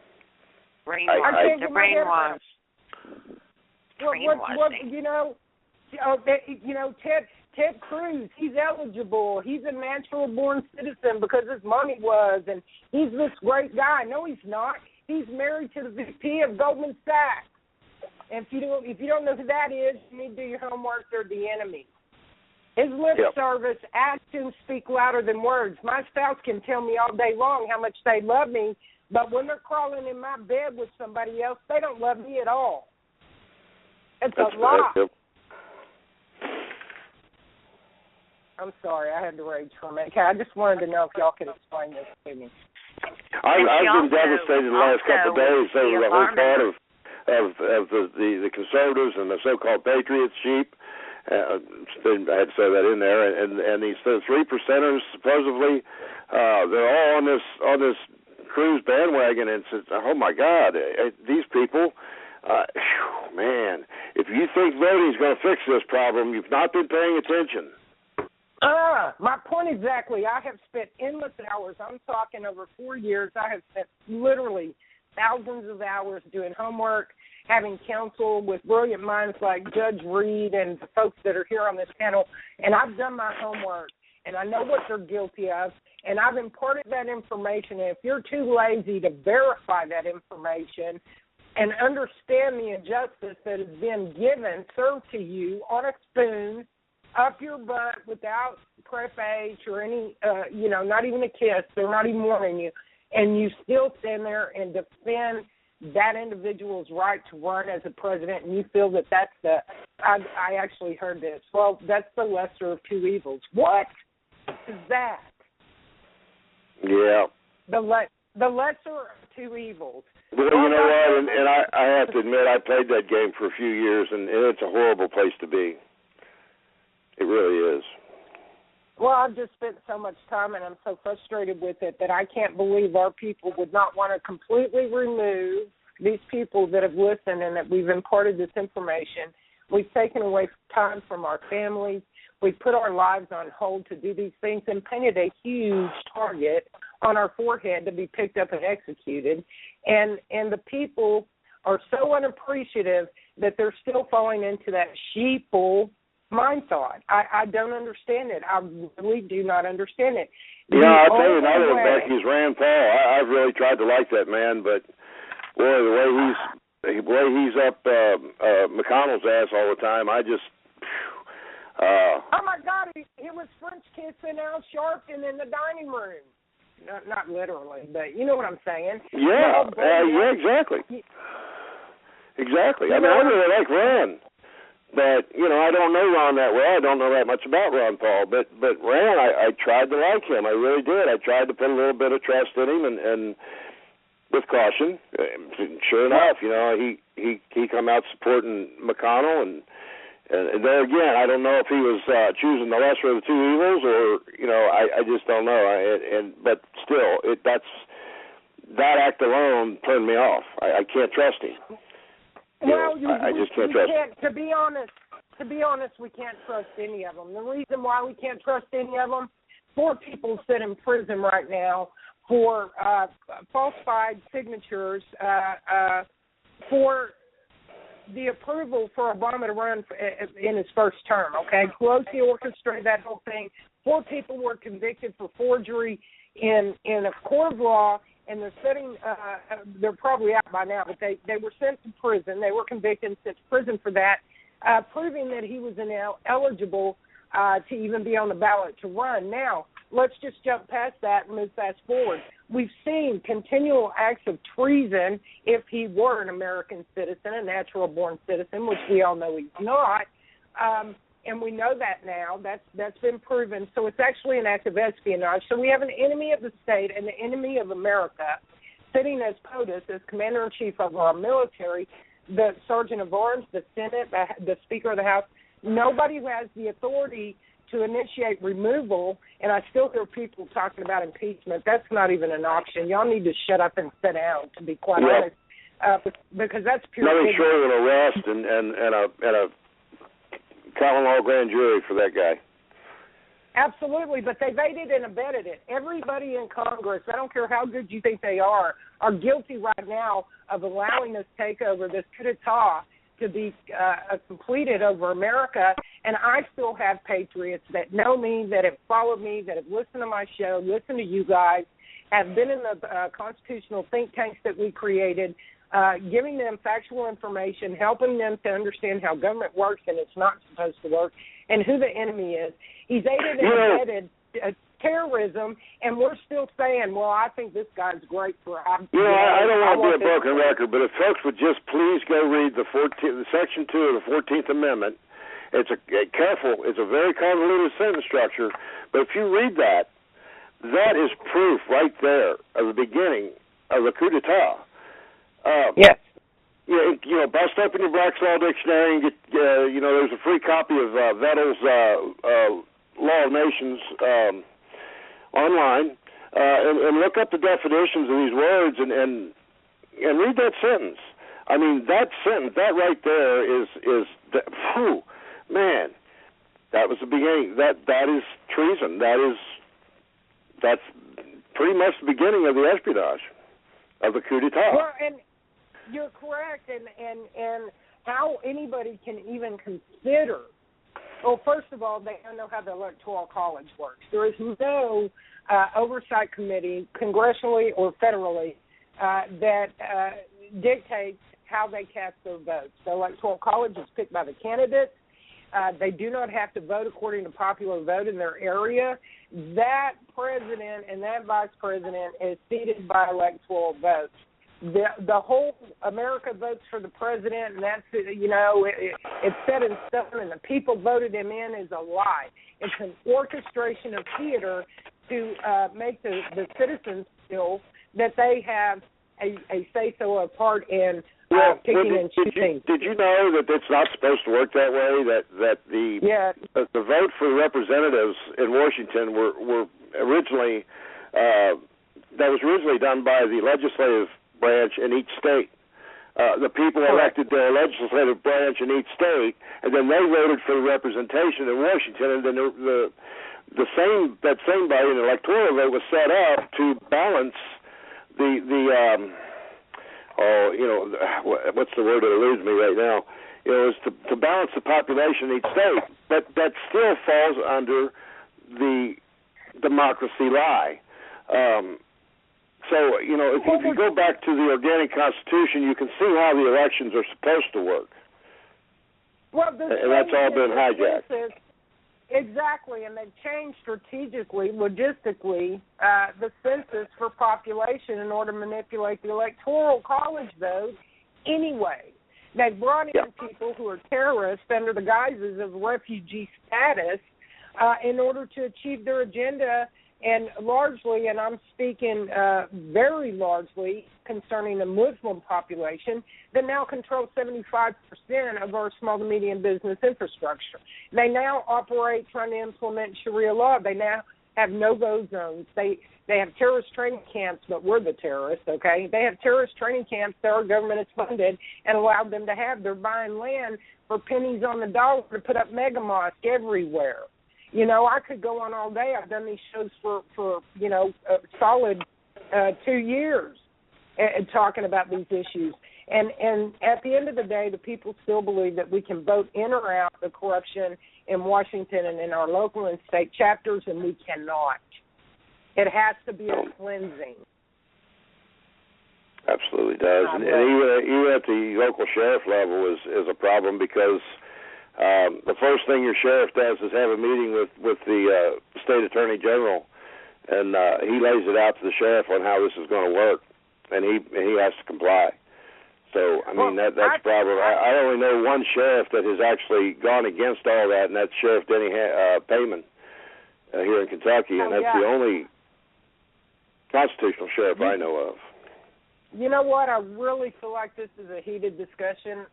Brainwash. The brainwash. Ted Cruz, he's eligible. He's a natural born citizen because his money was, and he's this great guy. No, he's not. He's married to the VP of Goldman Sachs. And if you don't know who that is, you need to do your homework. They're the enemy. His lip service, actions speak louder than words. My spouse can tell me all day long how much they love me, but when they're crawling in my bed with somebody else, they don't love me at all. It's a lie. I'm sorry, I had to rage for a minute. I just wanted to know if y'all could explain this to me. I've been devastated the last couple of days over the whole thought of the conservatives and the so-called patriot sheep. I had to say that in there, and these 3%ers supposedly they're all on this Cruz bandwagon, and says, oh my God, these people. Man, if you think voting is going to fix this problem, you've not been paying attention. My point exactly. I have spent endless hours. I'm talking over 4 years. I have spent literally thousands of hours doing homework, having counsel with brilliant minds like Judge Reed and the folks that are here on this panel, and I've done my homework, and I know what they're guilty of, and I've imparted that information. And if you're too lazy to verify that information and understand the injustice that has been served to you on a spoon, up your butt without preface or any, not even a kiss. They're not even warning you. And you still stand there and defend that individual's right to run as a president, and you feel that that's I actually heard this. Well, that's the lesser of two evils. What is that? Yeah. The lesser of two evils. Well, you know what, and I have to admit, I played that game for a few years, and it's a horrible place to be. It really is. Well, I've just spent so much time, and I'm so frustrated with it that I can't believe our people would not want to completely remove these people that have listened and that we've imparted this information. We've taken away time from our families. We've put our lives on hold to do these things and painted a huge target on our forehead to be picked up and executed. And the people are so unappreciative that they're still falling into that sheeple mind thought. I don't understand it. I really do not understand it. I'll tell you another one, Becky's Rand Paul. I've really tried to like that man, but boy, the way he's up McConnell's ass all the time, I just. Oh my God, he was French kissing Al Sharpton in the dining room. Not literally, but you know what I'm saying. Yeah, exactly. Exactly. I mean, I really like Ron. But, I don't know Ron that well. I don't know that much about Ron Paul. But Ron, I tried to like him. I really did. I tried to put a little bit of trust in him and with caution. Sure enough, he come out supporting McConnell. And there again, I don't know if he was choosing the lesser of the two evils or, I just don't know. But still, that act alone turned me off. I can't trust him. Well, I just can't trust him. To be honest, we can't trust any of them. The reason why we can't trust any of them, 4 people sit in prison right now for falsified signatures for the approval for Obama to run in his first term. Okay, Pelosi orchestrated that whole thing. 4 people were convicted for forgery in a court of law. And they're they're probably out by now, but they were sent to prison. They were convicted and sent to prison for that, proving that he was ineligible to even be on the ballot to run. Now, let's just jump past that and move fast forward. We've seen continual acts of treason if he were an American citizen, a natural-born citizen, which we all know he's not. And we know that now. That's been proven. So it's actually an act of espionage. So we have an enemy of the state and the enemy of America sitting as POTUS, as Commander-in-Chief of our military, the Sergeant of Arms, the Senate, the Speaker of the House. Nobody who has the authority to initiate removal, and I still hear people talking about impeachment. That's not even an option. Y'all need to shut up and sit down, to be quite honest, because that's pure. Nothing short of an arrest and a common law grand jury for that guy. Absolutely, but they've aided and abetted it. Everybody in Congress, I don't care how good you think they are guilty right now of allowing this takeover, this coup d'etat, to be completed over America. And I still have patriots that know me, that have followed me, that have listened to my show, listened to you guys, have been in the constitutional think tanks that we created, giving them factual information, helping them to understand how government works and it's not supposed to work, and who the enemy is. He's aided and abetted terrorism, and we're still saying, well, I think this guy's great for... I don't want to be a broken record, but if folks would just please go read Section 2 of the 14th Amendment. It's a very convoluted sentence structure, but if you read that, that is proof right there of the beginning of the coup d'etat. Yes. Bust open your Black's Law Dictionary and get, there's a free copy of Vettle's Law of Nations online, and look up the definitions of these words and read that sentence. I mean, that sentence, that right there is man, that was the beginning. That is treason. That's pretty much the beginning of the espionage, of the coup d'etat. Well, and you're correct, and how anybody can even consider. Well, first of all, they don't know how the Electoral College works. There is no oversight committee, congressionally or federally, that dictates how they cast their votes. The Electoral College is picked by the candidates. They do not have to vote according to popular vote in their area. That president and that vice president is seated by electoral votes. The whole America votes for the president, and that's it's set in stone, and the people voted him in is a lie. It's an orchestration of theater to make the citizens feel that they have a say-so of part in picking and choosing. Did you know that it's not supposed to work that way? That the vote for representatives in Washington were originally that was originally done by the legislative branch in each state. The people elected their legislative branch in each state, and then they voted for the representation in Washington, and then that same body, an electoral vote, was set up to balance what's the word that eludes me right now? Is to balance the population in each state. But that still falls under the democracy lie. So, if you go back to the organic constitution, you can see how the elections are supposed to work. Well, and that's all been hijacked. Exactly, and they've changed strategically, logistically, the census for population in order to manipulate the Electoral College vote anyway. They've brought in people who are terrorists under the guises of refugee status in order to achieve their agenda, and largely, and I'm speaking very largely concerning the Muslim population that now controls 75% of our small to medium business infrastructure. They now operate trying to implement Sharia law. They now have no-go zones. They have terrorist training camps, but we're the terrorists, okay? They have terrorist training camps that our government has funded and allowed them to have. They're buying land for pennies on the dollar to put up mega mosques everywhere. I could go on all day. I've done these shows for a solid 2 years talking about these issues. And at the end of the day, the people still believe that we can vote in or out the corruption in Washington and in our local and state chapters, and we cannot. It has to be a cleansing. Absolutely does. And even at the local sheriff level is a problem because the first thing your sheriff does is have a meeting with the state attorney general and he lays it out to the sheriff on how this is going to work, and he has to comply. So, I mean, that's probably, I only know one sheriff that has actually gone against all that, and that's Sheriff Denny Payman here in Kentucky, and that's the only constitutional sheriff I know of. You know what? I really feel like this is a heated discussion,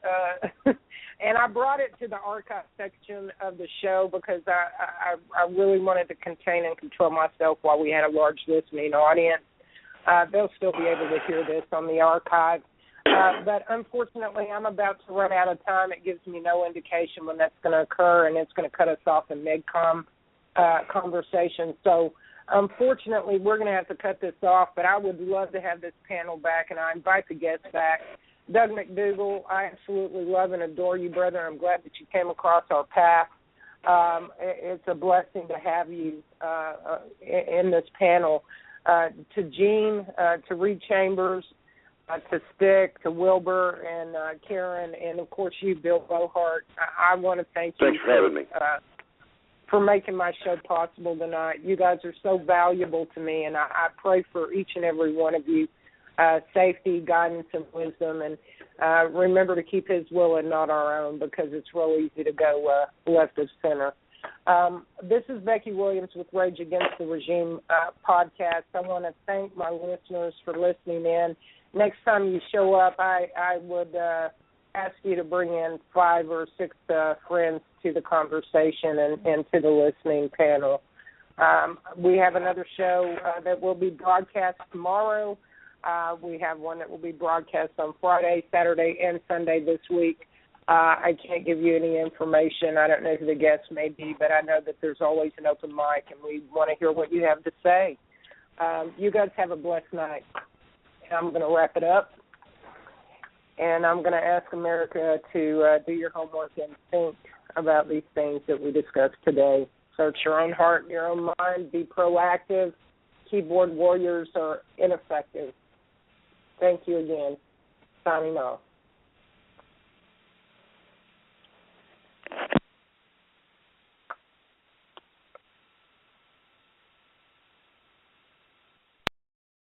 and I brought it to the archive section of the show because I really wanted to contain and control myself while we had a large listening audience. They'll still be able to hear this on the archive. But unfortunately, I'm about to run out of time. It gives me no indication when that's going to occur, and it's going to cut us off in mid-com conversation. So, unfortunately, we're going to have to cut this off, but I would love to have this panel back, and I invite the guests back. Doug McDougall, I absolutely love and adore you, brother. I'm glad that you came across our path. It's a blessing to have you in this panel. To Gene, to Reed Chambers, to Stick, to Wilbur, and Karen, and, of course, you, Bill Bogart. I want to thank you. Thanks for having me. For making my show possible tonight. You guys are so valuable to me, and I pray for each and every one of you safety, guidance, and wisdom, and remember to keep his will and not our own, because it's real easy to go left of center. This is Becky Williams with Rage Against the Regime podcast. I want to thank my listeners for listening in. Next time you show up, I would ask you to bring in 5 or 6 friends to the conversation and to the listening panel. We have another show that will be broadcast tomorrow. We have one that will be broadcast on Friday, Saturday, and Sunday this week. I can't give you any information. I don't know who the guests may be, but I know that there's always an open mic, and we want to hear what you have to say. You guys have a blessed night. I'm going to wrap it up, and I'm going to ask America to do your homework and think about these things that we discussed today. Search your own heart and your own mind. Be proactive. Keyboard warriors are ineffective. Thank you again. Signing off.